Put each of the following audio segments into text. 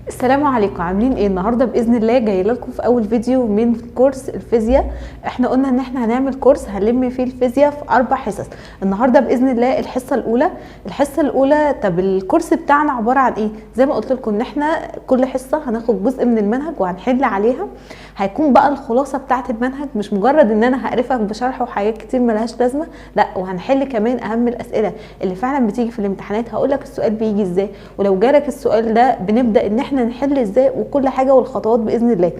السلام عليكم، عاملين ايه؟ النهارده باذن الله جاي لكم في اول فيديو من كورس الفيزياء. احنا قلنا ان احنا هنعمل كورس هنلم فيه الفيزياء في 4 حصص. النهارده باذن الله الحصه الاولى. طب الكورس بتاعنا عباره عن ايه؟ زي ما قلت لكم ان احنا كل حصه هناخد جزء من المنهج وهنحل عليها. هيكون بقى الخلاصه بتاعه المنهج، مش مجرد ان انا هقرفك بشرح وحاجات كتير ملهاش لازمه، لا، وهنحل كمان اهم الاسئله اللي فعلا بتيجي في الامتحانات. هقول لك السؤال بيجي ازاي، ولو جالك السؤال ده بنبدا ان احنا نحل ازاي وكل حاجه والخطوات باذن الله.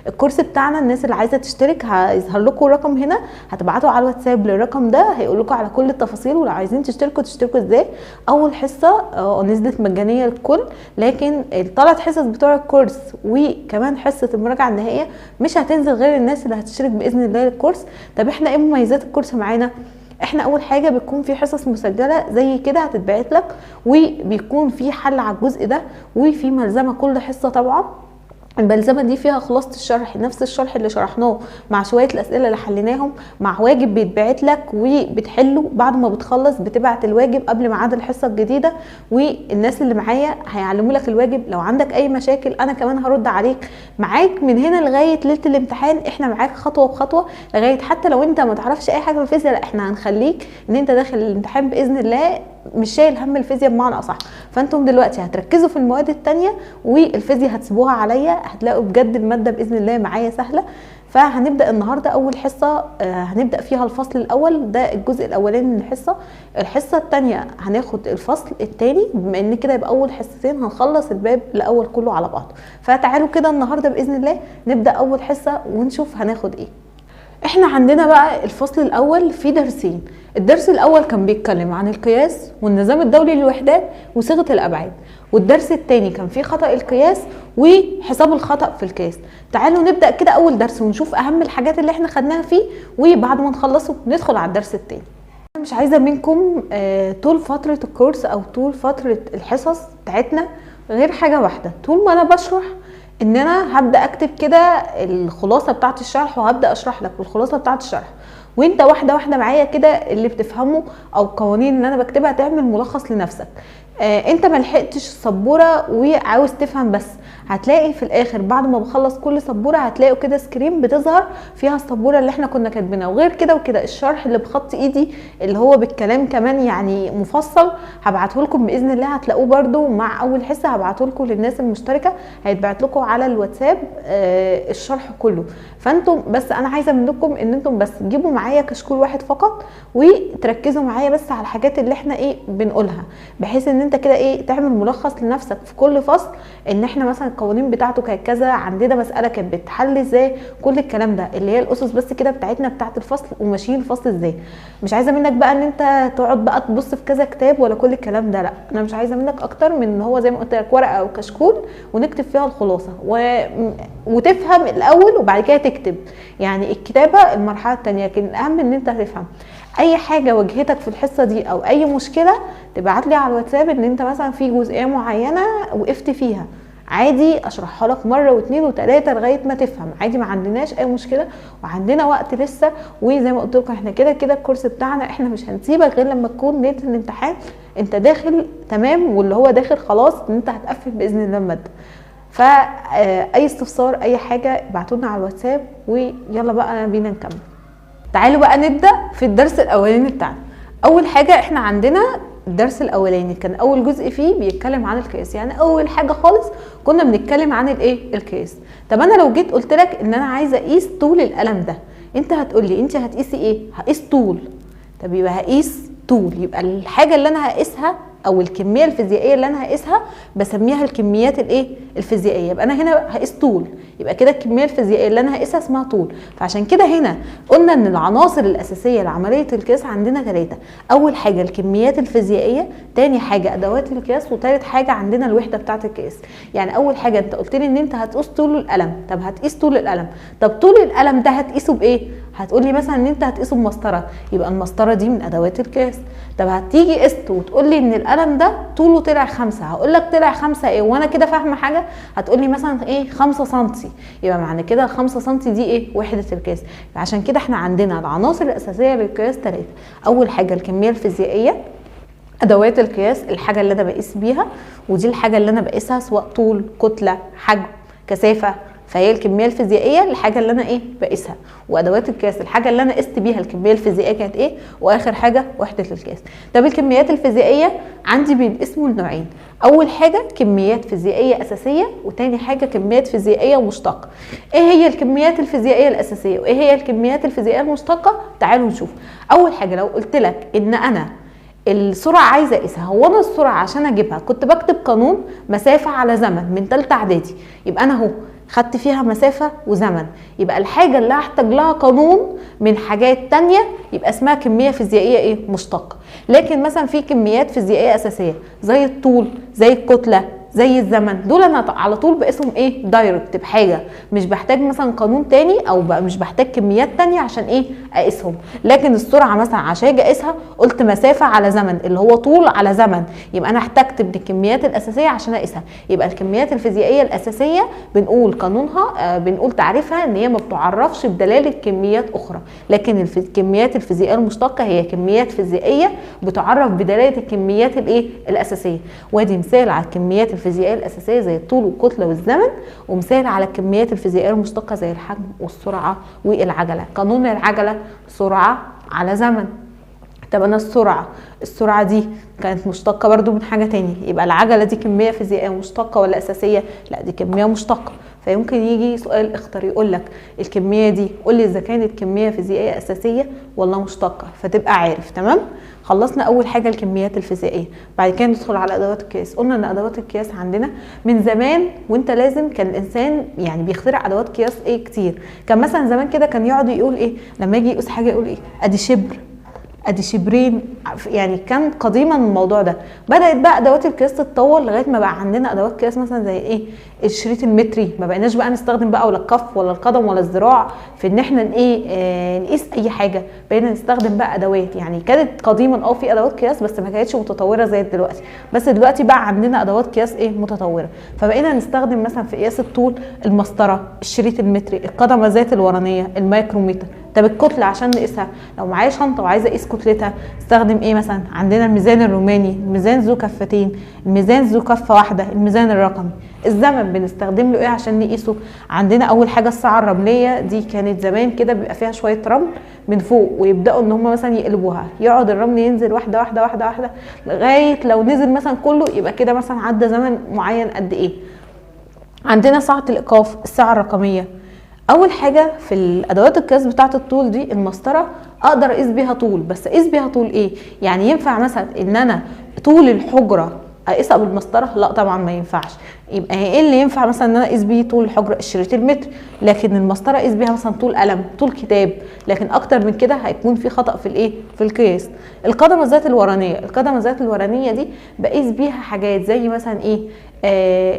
الكورس بتاعنا الناس اللي عايزه تشترك هيظهر لكم الرقم هنا، هتبعتوا على الواتساب للرقم ده هيقول لكم على كل التفاصيل، ولو عايزين تشتركوا ازاي. اول حصه نزلت مجانيه للكل، لكن ال3 حصص بتوع الكورس وكمان حصه المراجعه النهائيه مش هتنزل غير الناس اللي هتشترك باذن الله للكورس. طب احنا ايه مميزات الكورس معانا؟ احنا اول حاجه بتكون في حصص مسجله زي كده هتتبعت لك، وبيكون في حل على الجزء ده، وفي ملزمه كل حصه. طبعا الملزمه دي فيها خلاصه الشرح، نفس الشرح اللي شرحناه مع شويه الاسئله اللي حليناهم، مع واجب بيتبعت لك وبتحله. بعد ما بتخلص بتبعت الواجب قبل ميعاد الحصه الجديده، والناس اللي معايا هيعلموا لك الواجب. لو عندك اي مشاكل انا كمان هرد عليك، معاك من هنا لغايه ليله الامتحان. احنا معاك خطوه بخطوه، لغايه حتى لو انت ما تعرفش اي حاجه في الفيزياء، لا، احنا هنخليك ان انت داخل الامتحان باذن الله مش شايل هم الفيزياء بمعنى اصح. فانتم دلوقتي هتركزوا في المواد التانية، والفيزياء هتسيبوها عليا، هتلاقوا بجد الماده باذن الله معايا سهله. فهنبدا النهارده اول حصه هنبدا فيها الفصل الاول، ده الجزء الاولاني من الحصه الثانيه هناخد الفصل الثاني. بما ان كده يبقى اول حصتين هنخلص الباب الاول كله على بعضه. فتعالوا كده النهارده باذن الله نبدا اول حصه ونشوف هناخد ايه. احنا عندنا بقى الفصل الاول فيه درسين. الدرس الاول كان بيتكلم عن القياس والنظام الدولي للوحدات وصيغه الابعاد، والدرس الثاني كان فيه خطا القياس وحساب الخطا في القياس. تعالوا نبدا كده اول درس ونشوف اهم الحاجات اللي احنا خدناها فيه، وبعد ما نخلصه ندخل على الدرس الثاني. انا مش عايزه منكم طول فتره الكورس او طول فتره الحصص بتاعتنا غير حاجه واحده. طول ما انا بشرح ان انا هبدا اكتب كده الخلاصه بتاعه الشرح، وهبدا اشرح لك الخلاصه بتاعه الشرح، وانت واحده واحده معايا كده اللي بتفهمه او القوانين اللي انا بكتبها تعمل ملخص لنفسك. انت ما لحقتش السبوره وعاوز تفهم بس، هتلاقي في الاخر بعد ما بخلص كل سبوره هتلاقوا كده سكرين بتظهر فيها السبوره اللي احنا كنا كاتبينها. وغير كده وكده الشرح اللي بخط ايدي اللي هو بالكلام كمان يعني مفصل هبعته لكم باذن الله، هتلاقوه برده مع اول حصه. هبعته لكم للناس المشتركه، هيتبعت لكم على الواتساب الشرح كله. فانتم بس انا عايزه منكم ان انتم بس تجيبوا معايا كشكول واحد فقط، وتركزوا معايا بس على الحاجات اللي احنا بنقولها، بحيث ان انت كده تعمل ملخص لنفسك في كل فصل. ان احنا مثلا القوانين بتاعته كانت كذا، عندنا مساله كانت بتحل ازاي، كل الكلام ده اللي هي الاسس بس كده بتاعتنا بتاعت الفصل، وماشيين الفصل ازاي. مش عايزه منك بقى ان انت تقعد بقى تبص في كذا كتاب ولا كل الكلام ده، لا، انا مش عايزه منك اكتر من ان هو زي ما قلت لك ورقه او كشكول ونكتب فيها الخلاصه وتفهم الاول وبعد كده تكتب. يعني الكتابه المرحله الثانيه، لكن الاهم ان انت تفهم. اي حاجه واجهتك في الحصه دي او اي مشكله تبعت لي على الواتساب، ان انت مثلا في جزئيه معينه وقفت فيها، عادي اشرحها لك مره واثنين وثلاثه لغايه ما تفهم، عادي، ما عندناش اي مشكله، وعندنا وقت لسه. وزي ما قلت لكم احنا كده كده الكورس بتاعنا احنا مش هنسيبك غير لما تكون ليله الامتحان انت داخل تمام، واللي هو داخل خلاص ان انت هتقفل باذن الله الماده. فاي استفسار اي حاجه ابعتوا لنا على الواتساب، ويلا بقى بينا نكمل. تعالوا بقى نبدا في الدرس الاولاني بتاعنا. اول حاجه احنا عندنا الدرس الاولاني كان اول جزء فيه بيتكلم عن القياس. يعني اول حاجه خالص كنا بنتكلم عن القياس. طب انا لو جيت قلت لك ان انا عايزه اقيس طول القلم ده، انت هتقول لي انت هتقيسي ايه؟ هقيس طول. طب يبقى هقيس طول، يبقى الحاجه اللي انا هقيسها او الكميه الفيزيائيه اللي انا هقيسها بسميها الكميات الفيزيائيه. يبقى انا هنا هقيس طول، يبقى كده الكميه الفيزيائيه اللي انا هقيسها اسمها طول. فعشان كده هنا قلنا ان العناصر الاساسيه لعمليه القياس عندنا 3. اول حاجه الكميات الفيزيائيه، تاني حاجه ادوات القياس، وتالت حاجه عندنا الوحده بتاعه القياس. يعني اول حاجه انت قلت لي ان انت هتقيس طول القلم. طب هتقيس طول القلم، طب طول القلم ده هتقيسه بايه؟ هتقول لي مثلا ان انت هتقيسه بمسطره، يبقى المسطره دي من ادوات القياس. طب هتيجي قست وتقول لي ان القلم ده طوله طلع 5، هقول لك طلع 5 ايه وانا كده فاهمه حاجه؟ هتقول لي مثلا 5 سم، يبقى معنى كده 5 سم دي وحده القياس. عشان كده احنا عندنا العناصر الاساسيه للقياس 3. اول حاجه الكميه الفيزيائيه، ادوات القياس الحاجه اللي انا بقيس بيها، ودي الحاجه اللي انا بقيسها سواء طول، كتله، حجم، كثافه. فهي الكميه الفيزيائيه الحاجه اللي انا بقيسها، وادوات القياس الحاجه اللي انا قست بيها الكميه الفيزيائيه كانت واخر حاجه وحده القياس. طب الكميات الفيزيائيه عندي بينقسموا لنوعين. اول حاجه كميات فيزيائيه اساسيه، وتاني حاجه كميات فيزيائيه مشتقه. ايه هي الكميات الفيزيائيه الاساسيه وايه هي الكميات الفيزيائيه المشتقه؟ تعالوا نشوف. اول حاجه لو قلت لك ان انا السرعه عايزه اقيسها، هو انا السرعه عشان اجيبها كنت بكتب قانون مسافه على زمن من ثالثه اعدادي، يبقى انا اهو خدت فيها مسافه وزمن. يبقى الحاجه اللي هحتاج لها قانون من حاجات تانية يبقى اسمها كميه فيزيائيه مشتقه. لكن مثلا في كميات فيزيائيه اساسيه زي الطول، زي الكتله، زي الزمن، دول انا على طول بقيسهم دايركت بحاجه، مش بحتاج مثلا قانون تاني او مش بحتاج كميات تانية عشان اقيسهم. لكن السرعه مثلا عشان اجي اقيسها قلت مسافه على زمن اللي هو طول على زمن، يبقى انا احتجت من الكميات الاساسيه عشان اقيسها. يبقى الكميات الفيزيائيه الاساسيه بنقول قانونها بنقول تعريفها ان هي ما بتعرفش بدلاله كميات اخرى، لكن الكميات الفيزيائيه المشتقه هي كميات فيزيائيه بتعرف بدلاله الكميات الاساسيه. وادي مثال على الكميات الفيزيائيه الاساسيه زي الطول والكتله والزمن، ومثال على الكميات الفيزيائيه المشتقه زي الحجم والسرعه والعجله. قانون العجله سرعه على زمن. طب انا السرعه دي كانت مشتقه برضو من حاجه تانية، يبقى العجله دي كميه فيزيائيه مشتقه ولا اساسيه؟ لا دي كميه مشتقه. فيمكن يجي سؤال اختر يقول لك الكميه دي قول لي اذا كانت كميه فيزيائيه اساسيه ولا مشتقه، فتبقى عارف. تمام، خلصنا اول حاجه الكميات الفيزيائيه. بعد كده ندخل على ادوات القياس. قلنا ان ادوات القياس عندنا من زمان، وانت لازم كان الانسان يعني بيخترع ادوات قياس كتير. كان مثلا زمان كده كان يقعد يقول لما يجي يقيس حاجه يقول ادي شبر، ادي شبرين. يعني كان قديما الموضوع ده. بدات بقى ادوات القياس تتطور لغايه ما بقى عندنا ادوات قياس مثلا زي الشريط المتري. ما بقيناش بقى نستخدم بقى ولا الكف ولا القدم ولا الذراع في ان احنا نقيس اي حاجه، بقينا نستخدم بقى ادوات. يعني كانت قديما في ادوات قياس بس ما كانتش متطوره زي دلوقتي، بس دلوقتي بقى عندنا ادوات قياس متطوره. فبقينا نستخدم مثلا في قياس الطول المسطره، الشريط المتري، القدمه ذات الورانيه، الميكروميتر. طب الكتله عشان نقيسها، لو معايا شنطه وعايزه اقيس كتلتها استخدم مثلا؟ عندنا الميزان الروماني، الميزان ذو كفتين، الميزان ذو كفه واحده، الميزان الرقمي. الزمن بنستخدم له عشان نقيسه؟ عندنا اول حاجه الساعه الرمليه، دي كانت زمان كده بيبقى فيها شويه رمل من فوق ويبداوا ان هم مثلا يقلبوها، يقعد الرمل ينزل واحده واحده واحده واحده لغايه لو نزل مثلا كله يبقى كده مثلا عدى زمن معين قد عندنا ساعه الايقاف، الساعه الرقميه. اول حاجه في الادوات القياس بتاعه الطول دي المسطره، اقدر اقيس بيها طول، بس اقيس بيها طول يعني ينفع مثلا ان انا طول الحجره اقيسها بالمسطره؟ لا طبعا ما ينفعش. يبقى ايه اللي ينفع مثلا ان انا اقيس بيه طول الحجره؟ الشريط المتر. لكن المسطره اقيس بيها مثلا طول قلم، طول كتاب، لكن اكتر من كده هيكون في خطا في القياس. القدمه الذات الورانيه، القدمه الذات الورانيه دي بقيس بيها حاجات زي مثلا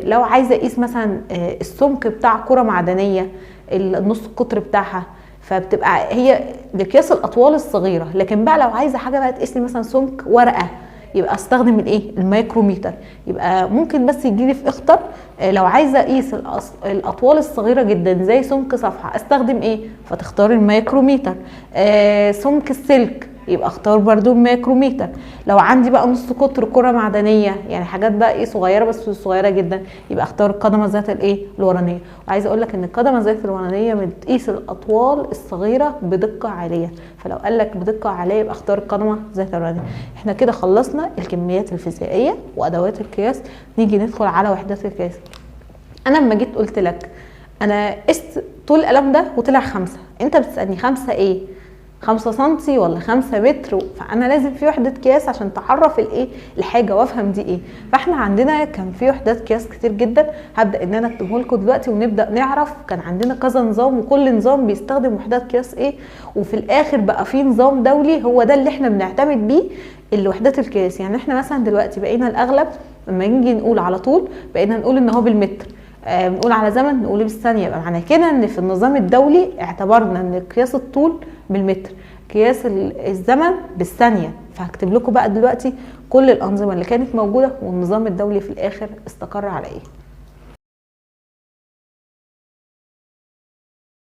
لو عايزه اقيس مثلا السمك بتاع كره معدنيه، النص القطر بتاعها، فبتبقى هي لقياس الاطوال الصغيره. لكن بقى لو عايزه حاجه بقى تقيس لي مثلا سمك ورقه يبقى استخدم الميكروميتر. يبقى ممكن بس يجي لي في اختر لو عايزه اقيس الاطوال الصغيره جدا زي سمك صفحه استخدم فتختار الميكروميتر. سمك السلك يبقى اختار برضو الميكروميتر. لو عندي بقى نص قطر كره معدنيه، يعني حاجات بقى صغيره بس صغيره جدا، يبقى اختار القدمه ذات الورانيه. وعايزه اقول لك ان القدمه ذات الورانيه بتقيس الاطوال الصغيره بدقه عاليه، فلو قال لك بدقه عاليه يبقى اختار القدمه ذات الورانيه. احنا كده خلصنا الكميات الفيزيائيه وادوات القياس. نيجي ندخل على وحدات القياس. انا لما جيت قلت لك انا قست طول القلم ده وطلع 5، انت بتسالني 5 5 سنتي ولا 5 متر؟ فانا لازم في وحده قياس عشان تعرف الحاجه وافهم دي فاحنا عندنا كان في وحدات قياس كتير جدا، هبدا ان انا اكتبه لكم دلوقتي ونبدا نعرف. كان عندنا كذا نظام وكل نظام بيستخدم وحدات قياس وفي الاخر بقى في نظام دولي هو ده اللي احنا بنعتمد بيه الوحدات القياس. يعني احنا مثلا دلوقتي بقينا الاغلب لما نيجي نقول على طول بقينا نقول ان هو بالمتر، بنقول على زمن نقول بالثانيه. يبقى معنى كده ان في النظام الدولي اعتبرنا ان قياس الطول بالمتر، قياس الزمن بالثانيه. فهكتب لكم بقى دلوقتي كل الانظمه اللي كانت موجوده والنظام الدولي في الاخر استقر على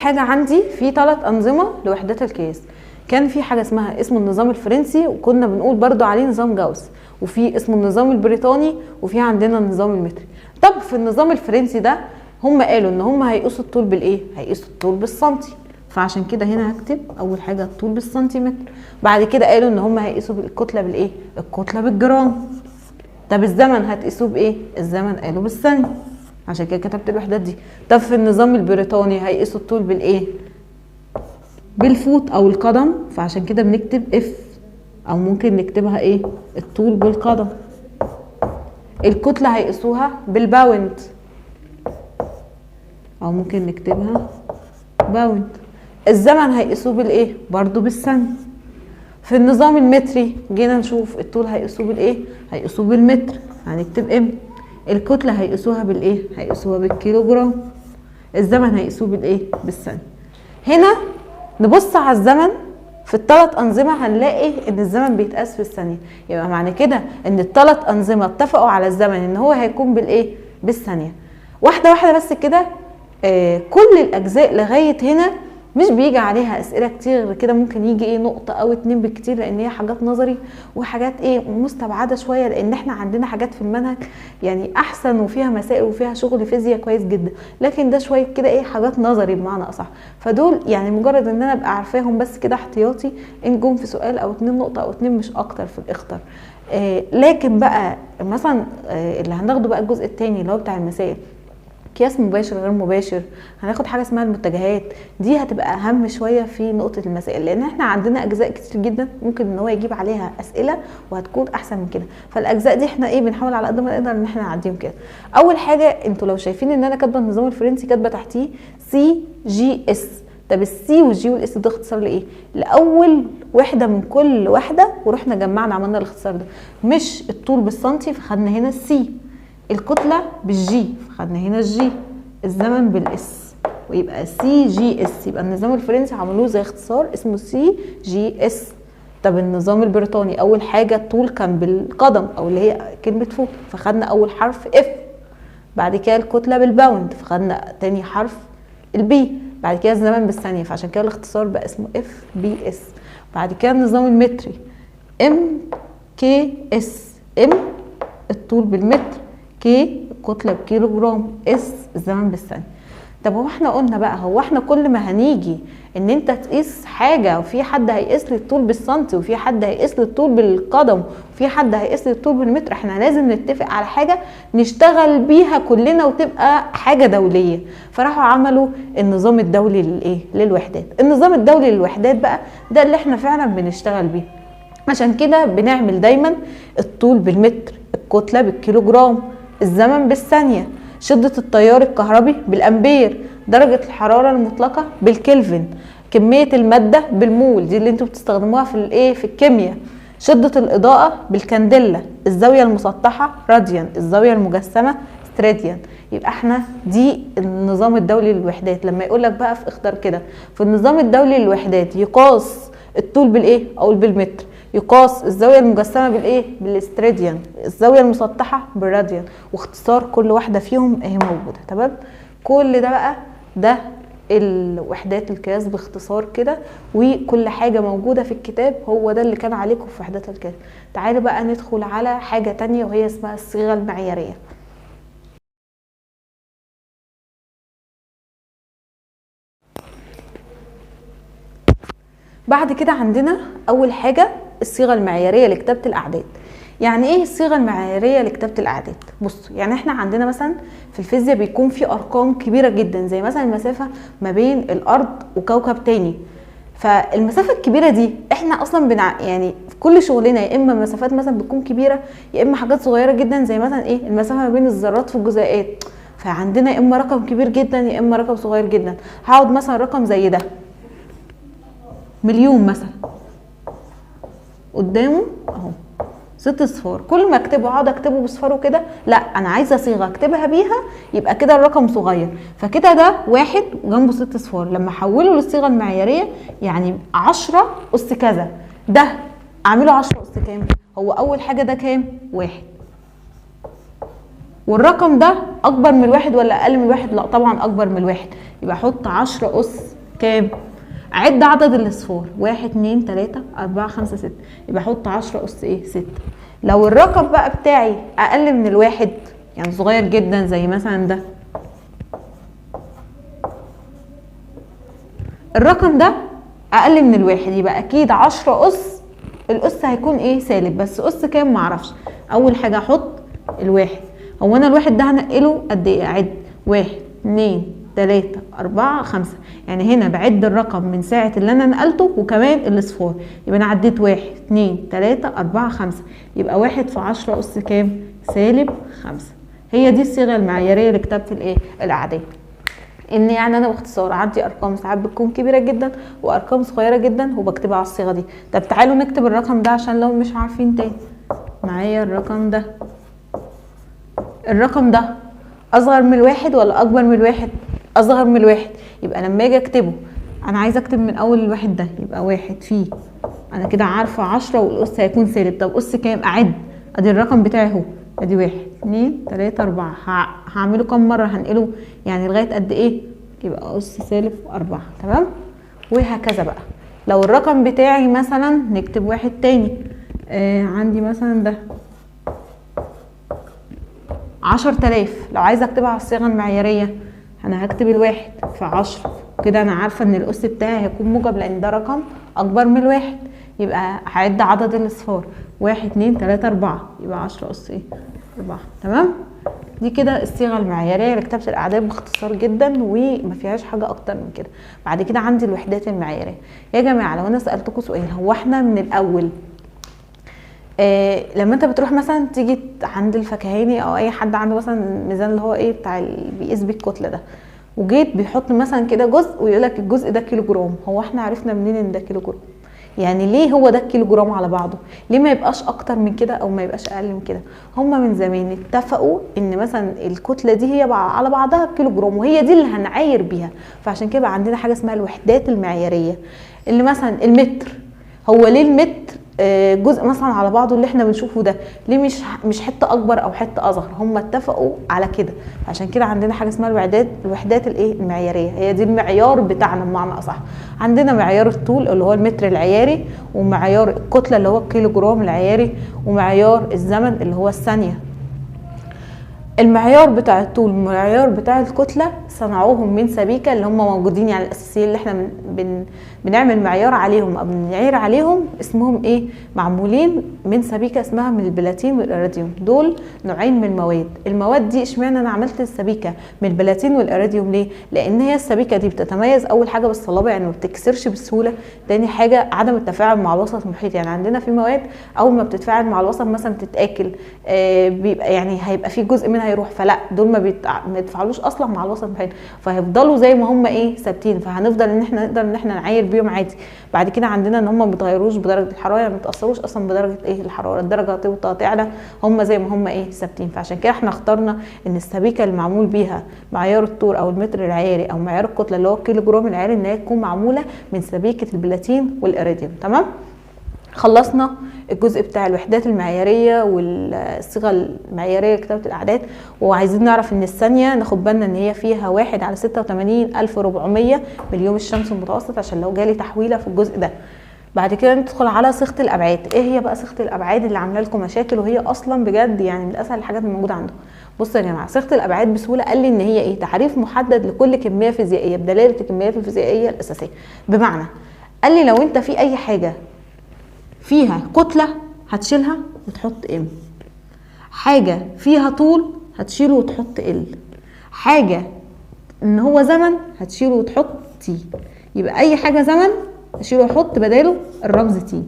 حاجه. عندي في 3 انظمه لوحدات القياس. كان في حاجه اسمها اسمه النظام الفرنسي، وكنا بنقول برضو عليه نظام جاوس، وفي اسمه النظام البريطاني، وفي عندنا النظام المتري. طب في النظام الفرنسي ده هم قالوا ان هم هيقيسوا الطول بالايه؟ هيقيسوا الطول بالسنتي، فعشان كده هنا هكتب اول حاجه الطول بالسنتيمتر. بعد كده قالوا ان هم هيقيسوا الكتله بالايه؟ الكتله بالجرام. طب الزمن هتقيسوه بايه؟ الزمن قالوا بالثانيه، عشان كده كتبت الوحدات دي. طب في النظام البريطاني هيقيسوا الطول بالايه؟ بالفوت او القدم، فعشان كده بنكتب اف، او ممكن نكتبها ايه؟ الطول بالقدم. الكتله هيقيسوها بالباوند، او ممكن نكتبها باوند. الزمن هيقيسوه بالايه؟ برضو بالثانيه. في النظام المتري جينا نشوف الطول هيقيسوه بالايه؟ هيقيسوه بالمتر، هنكتب ام. الكتله هيقيسوها بالايه؟ هيقيسوها بالكيلوجرام. الزمن هيقيسوه بالايه؟ بالثانيه. هنا نبص على الزمن في الثلاث انظمه هنلاقي ان الزمن بيتقاس في الثانيه، يبقى معنى كده ان الثلاث انظمه اتفقوا على الزمن ان هو هيكون بالايه؟ بالثانيه. واحده واحده بس كده. كل الاجزاء لغايه هنا مش بيجي عليها اسئله كتير غير كده، ممكن يجي ايه؟ نقطه او اتنين بالكتير، لان هي حاجات نظري وحاجات ايه؟ مستبعده شويه، لان احنا عندنا حاجات في المنهج يعني احسن وفيها مسائل وفيها شغل فيزياء كويس جدا، لكن ده شويه كده ايه؟ حاجات نظري بمعنى اصح. فدول يعني مجرد ان انا ابقى عارفاهم بس كده احتياطي، ان جم في سؤال او اتنين نقطه او اتنين مش اكتر في الاختر. لكن بقى مثلا اللي هناخده بقى الجزء الثاني اللي هو بتاع المسائل، قياس مباشر غير مباشر، هناخد حاجه اسمها المتجهات، دي هتبقى اهم شويه في نقطه المسائل، لان احنا عندنا اجزاء كتير جدا ممكن ان هو يجيب عليها اسئله وهتكون احسن من كده. فالاجزاء دي احنا ايه؟ بنحاول على قد ما نقدر ان احنا نعديهم كده. اول حاجه انتوا لو شايفين ان انا كاتبه النظام الفرنسي كاتبه تحتيه سي جي اس. طب السي والجي والاس ده اختصار لايه؟ لاول وحده من كل واحده، ورحنا جمعنا عملنا الاختصار ده. مش الطول بالسنتي فخدنا هنا السي، الكتله بالجي فخدنا هنا الجي، الزمن بالاس، ويبقى سي جي اس. يبقى النظام الفرنسي عملوه زي اختصار اسمه سي جي اس. طب النظام البريطاني اول حاجه الطول كان بالقدم او اللي هي كلمه فوت، فخدنا اول حرف اف. بعد كده الكتله بالباوند، فخدنا تاني حرف البي. بعد كده الزمن بالثانيه، فعشان كده الاختصار بقى اسمه اف بي اس. بعد كده النظام المتري ام كي اس. ام الطول بالمتر، كي الكتله بكيلو جرام، اس الزمن بالثانيه. طب هو احنا قلنا بقى، هو احنا كل ما هنيجي ان انت تقيس حاجه وفي حد هيقيس لي الطول بالسنتي وفي حد هيقيس لي الطول بالقدم وفي حد هيقيس لي الطول بالمتر، احنا لازم نتفق على حاجه نشتغل بيها كلنا وتبقى حاجه دوليه. فراحوا عملوا النظام الدولي للايه؟ للوحدات. النظام الدولي للوحدات بقى ده اللي احنا فعلا بنشتغل بيه. عشان كده بنعمل دايما الطول بالمتر، الكتله بالكيلوجرام، الزمن بالثانيه، شدة التيار الكهربي بالامبير، درجة الحرارة المطلقة بالكلفن، كمية المادة بالمول، دي اللي انتوا بتستخدموها في الايه؟ في الكيمياء، شدة الإضاءة بالكانديلا، الزاوية المسطحة راديان، الزاوية المجسمة ستراديان. يبقى احنا دي النظام الدولي للوحدات. لما يقول لك بقى في اختار كده في النظام الدولي للوحدات يقاس الطول بالايه؟ او بالمتر، يقاس الزاويه المجسمه بالايه؟ بالاستراديان، الزاويه المسطحه بالراديان، واختصار كل واحده فيهم اهي موجوده. تمام؟ كل ده بقى ده الوحدات القياس باختصار كده، وكل حاجه موجوده في الكتاب هو ده اللي كان عليكم في وحدات القياس. تعالوا بقى ندخل على حاجه تانية وهي اسمها الصيغه المعياريه. بعد كده عندنا اول حاجه الصيغه المعياريه لكتابه الاعداد. يعني ايه الصيغه المعياريه لكتابه الاعداد؟ بصوا، يعني احنا عندنا مثلا في الفيزياء بيكون في ارقام كبيره جدا، زي مثلا المسافه ما بين الارض وكوكب تاني. فالمسافه الكبيره دي احنا اصلا يعني في كل شغلنا يا اما مسافات مثلا بتكون كبيره يا اما حاجات صغيره جدا، زي مثلا ايه؟ المسافه ما بين الذرات في الجزيئات. فعندنا يا اما رقم كبير جدا يا اما رقم صغير جدا. هقعد مثلا رقم زي ده مليون مثلا قدامه اهو 6 صفار، كل ما اكتبه اقعد اكتبه بصفاره كده؟ لا، انا عايزه صيغه اكتبها بيها يبقى كده الرقم صغير. فكده ده 1 وجنبه 6 صفار. لما احوله للصيغه المعياريه يعني 10 اس كذا، ده اعمله 10 اس كام؟ هو اول حاجه ده كام؟ 1. والرقم ده اكبر من 1 ولا اقل من 1؟ لا طبعا اكبر من 1. يبقى احط 10 اس كام؟ عد عدد الاصفار 1 2 3 4 5 6، يبقى احط 10 اس ايه 6. لو الرقم بقى بتاعي اقل من الواحد، يعني صغير جدا زي مثلا ده، الرقم ده اقل من الواحد، يبقى اكيد 10 اس، الاس هيكون ايه سالب، بس اس كام معرفش. اول حاجه احط الواحد. هو انا الواحد ده هنقله قد ايه؟ اعد 1 2 3 4 5، يعني هنا بعد الرقم من ساعه اللي انا نقلته وكمان الاصفار، يبقى انا عديت 1 2 3 4 5، يبقى 1 في 10 اس كام؟ سالب 5. هي دي الصيغه المعياريه لكتابه الايه الاعداد. ان يعني انا باختصار عندي ارقام ساعات بتكون كبيره جدا وارقام صغيره جدا وبكتبها على الصيغه دي. طب تعالوا نكتب الرقم ده عشان لو مش عارفين تاني. معايا الرقم ده، الرقم ده اصغر من الواحد ولا اكبر من الواحد؟ اصغر من الواحد، يبقى لما اجي اكتبه انا عايزه اكتب من اول الواحد ده، يبقى واحد فيه، انا كده عارفه 10 والاس هيكون سالب. طب اس كام؟ اعد، ادي الرقم بتاعي اهو، ادي 1 2 3 4، هعمله كام مره؟ هنقله يعني لغايه قد ايه؟ يبقى اس سالب 4. تمام. وهكذا بقى. لو الرقم بتاعي مثلا نكتب واحد تاني، عندي مثلا ده 10,000، لو عايزه اكتبها على الصيغه المعياريه انا هكتب الواحد في 10، كده انا عارفه ان الاس بتاعي هيكون موجب لان ده رقم اكبر من الواحد. يبقى هعد عدد الاصفار 1 2 3 4، يبقى 10 اس ايه 4. تمام. دي كده الصيغه المعياريه لكتابه الاعداد باختصار جدا وما فيهاش حاجه اكتر من كده. بعد كده عندي الوحدات المعياريه. يا جماعه لو انا سالتكم سؤال، هو احنا من الاول لما انت بتروح مثلا تيجي عند الفكهاني او اي حد عنده مثلا ميزان اللي هو ايه بتاع بيقيس بيه الكتله ده، وجيت بيحط مثلا كده جزء ويقول لك الجزء ده كيلو جرام، هو احنا عرفنا منين ان ده كيلو جرام؟ يعني ليه هو ده الكيلو جرام على بعضه؟ ليه ما يبقاش اكتر من كده او ما يبقاش اقل من كده؟ هما من زمان اتفقوا ان مثلا الكتله دي هي على بعضها كيلو جرام، وهي دي اللي هنعاير بيها. فعشان كده بقى عندنا حاجه اسمها الوحدات المعياريه. اللي مثلا المتر، هو ليه المتر جزء مثلا على بعضه اللي احنا بنشوفه ده، ليه مش حته اكبر او حته اصغر؟ هم اتفقوا على كده. عشان كده عندنا حاجه اسمها الوحدات الايه المعياريه، هي دي المعيار بتاعنا بمعنى اصح. عندنا معيار الطول اللي هو المتر العياري، ومعيار الكتله اللي هو الكيلو جرام العياري، ومعيار الزمن اللي هو الثانيه. المعيار بتاع الطول والمعيار بتاع الكتله صنعوهم من سبيكه، اللي هم موجودين يعني الاساسيين اللي احنا بنعمل معيار عليهم او بنعير عليهم، اسمهم ايه؟ معمولين من سبيكه اسمها من البلاتين والاراديوم. دول نوعين من المواد. المواد دي اشمعنى انا عملت السبيكه من البلاتين والاراديوم؟ ليه؟ لان هي السبيكه دي بتتميز اول حاجه بالصلابه، يعني ما بتكسرش بسهوله. تاني حاجه عدم التفاعل مع الوسط المحيط، يعني عندنا في مواد اول ما بتتفاعل مع الوسط مثلا تتاكل بيبقى يعني هيبقى في جزء منها هيروح، فلا دول ما بيتفاعلوش اصلا مع الوسط المحيط، فهيفضلوا زي ما هم ايه ثابتين، فهنفضل ان احنا نقدر ان احنا نعاير بيهم عادي. بعد كده عندنا ان هم ما بيتغيروش بدرجه الحراره، يعني ما بيتاثروش اصلا بدرجه ايه الحراره، الدرجه توطى تعلى هم زي ما هم ايه ثابتين. فعشان كده احنا اخترنا ان السبيكه اللي معمول بيها معيار الطول او المتر العياري او معيار الكتله اللي هو الكيلو جرام العياري ان هي تكون معموله من سبيكه البلاتين والاراديوم. تمام. خلصنا الجزء بتاع الوحدات المعياريه والصيغه المعياريه لكتابه الاعداد. وعايزين نعرف ان الثانيه ناخد بالنا ان هي فيها 1/86,400 باليوم الشمس المتوسط، عشان لو جالي تحويله في الجزء ده. بعد كده ندخل على صيغه الابعاد. ايه هي بقى صيغه الابعاد اللي عامله لكم مشاكل وهي اصلا بجد يعني من اسهل الحاجات اللي موجوده عندكم؟ بصوا يا جماعه، صيغه الابعاد بسهوله قال لي ان هي ايه؟ تعريف محدد لكل كميه فيزيائيه بدلاله الكميات الفيزيائيه الاساسيه. بمعنى قال لي لو انت في اي حاجه فيها كتلة هتشيلها وتحط ام، حاجة فيها طول هتشيله وتحط ال، حاجة ان هو زمن هتشيله وتحط تي. يبقى اي حاجة زمن هشيله واحط بداله الرمز تي،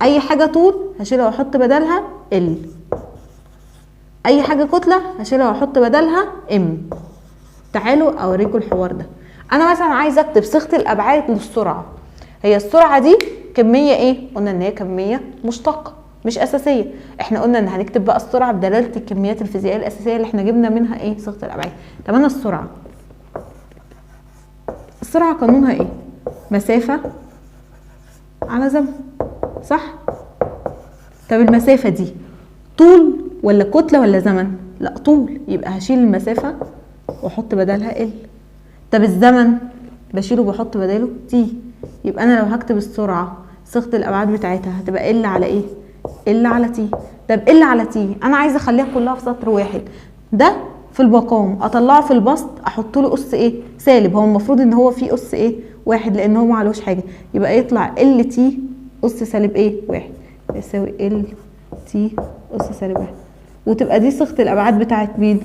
اي حاجة طول هشيلها واحط بدلها ال، اي حاجة كتلة هشيلها واحط بدلها ام. تعالوا اوريكم الحوار ده. انا مثلا عايزه اكتب صيغة الابعاد للسرعة. هي السرعة دي كمية ايه؟ قلنا ان هي كمية مشتقة مش اساسية. احنا قلنا ان هنكتب بقى السرعة بدلالة الكميات الفيزيائية الاساسية اللي احنا جبنا منها ايه؟ صيغة الابعاد. طب انا السرعة قانونها ايه؟ مسافة على زمن، صح؟ طب المسافة دي طول ولا كتلة ولا زمن؟ لا طول، يبقى هشيل المسافة واحط بدلها ال. طب الزمن بشيله وبحط بداله تي، يبقى انا لو هكتب السرعه صيغه الابعاد بتاعتها هتبقى ال على ايه؟ ال على تي. طب ال على تي انا عايزه اخليها كلها في سطر واحد، ده في المقام اطلعه في البسط احط له اس ايه؟ سالب. هو المفروض ان هو فيه اس ايه؟ واحد، لان هو معلوش حاجه. يبقى يطلع ال تي اس سالب ايه؟ واحد، يساوي ال تي اس سالب واحد. وتبقى دي صيغه الابعاد بتاعت مين؟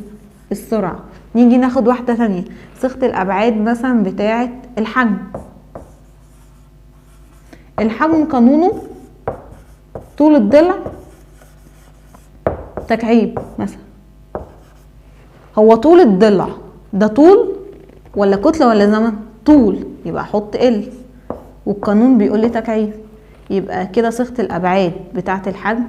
السرعه. نيجي ناخد واحده ثانيه، صيغه الابعاد مثلا بتاعت الحجم. الحجم قانونه طول الضلع تكعيب مثلا. هو طول الضلع ده طول ولا كتله ولا زمن؟ طول، يبقى احط ال، والقانون بيقول لي تكعيب. يبقى كده صيغه الابعاد بتاعه الحجم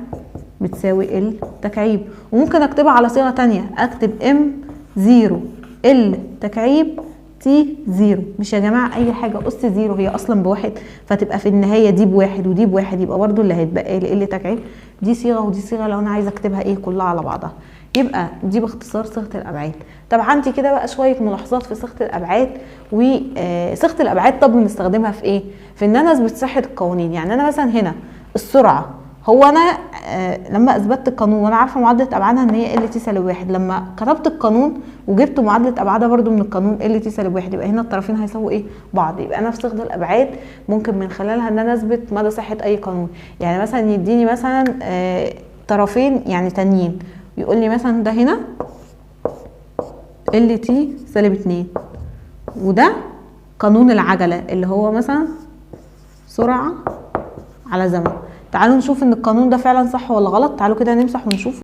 بتساوي ال تكعيب. وممكن اكتبها على صيغه تانية، اكتب ام 0 ال تكعيب تي 0. مش يا جماعه اي حاجه اس 0 هي اصلا بواحد، فتبقى في النهايه دي بواحد ودي بواحد، يبقى برضو اللي هيتبقى لي ال تكعيب. دي صيغه ودي صيغه لو انا عايزه اكتبها ايه كلها على بعضها. يبقى دي باختصار صيغه الابعاد. طب عندي كده بقى شويه ملاحظات في صيغه الابعاد. وصيغه الابعاد طب بنستخدمها في ايه؟ في ان انا اثبت صحه القوانين. يعني انا مثلا هنا السرعه، هو انا لما اثبتت القانون وانا عارفه معادله ابعادها ان هي ال تي سالب واحد، لما كتبت القانون وجبت معادله ابعادها برده من القانون ال تي سالب واحد، يبقى هنا الطرفين هيساووا ايه؟ بعض. يبقى انا في صيغه الابعاد ممكن من خلالها ان انا اثبت مدى صحه اي قانون. يعني مثلا يديني مثلا طرفين يعني تانيين، يقول لي مثلا ده هنا ال تي سالب 2، وده قانون العجله اللي هو مثلا سرعه على زمن. تعالوا نشوف ان القانون ده فعلا صح ولا غلط. تعالوا كده نمسح ونشوف.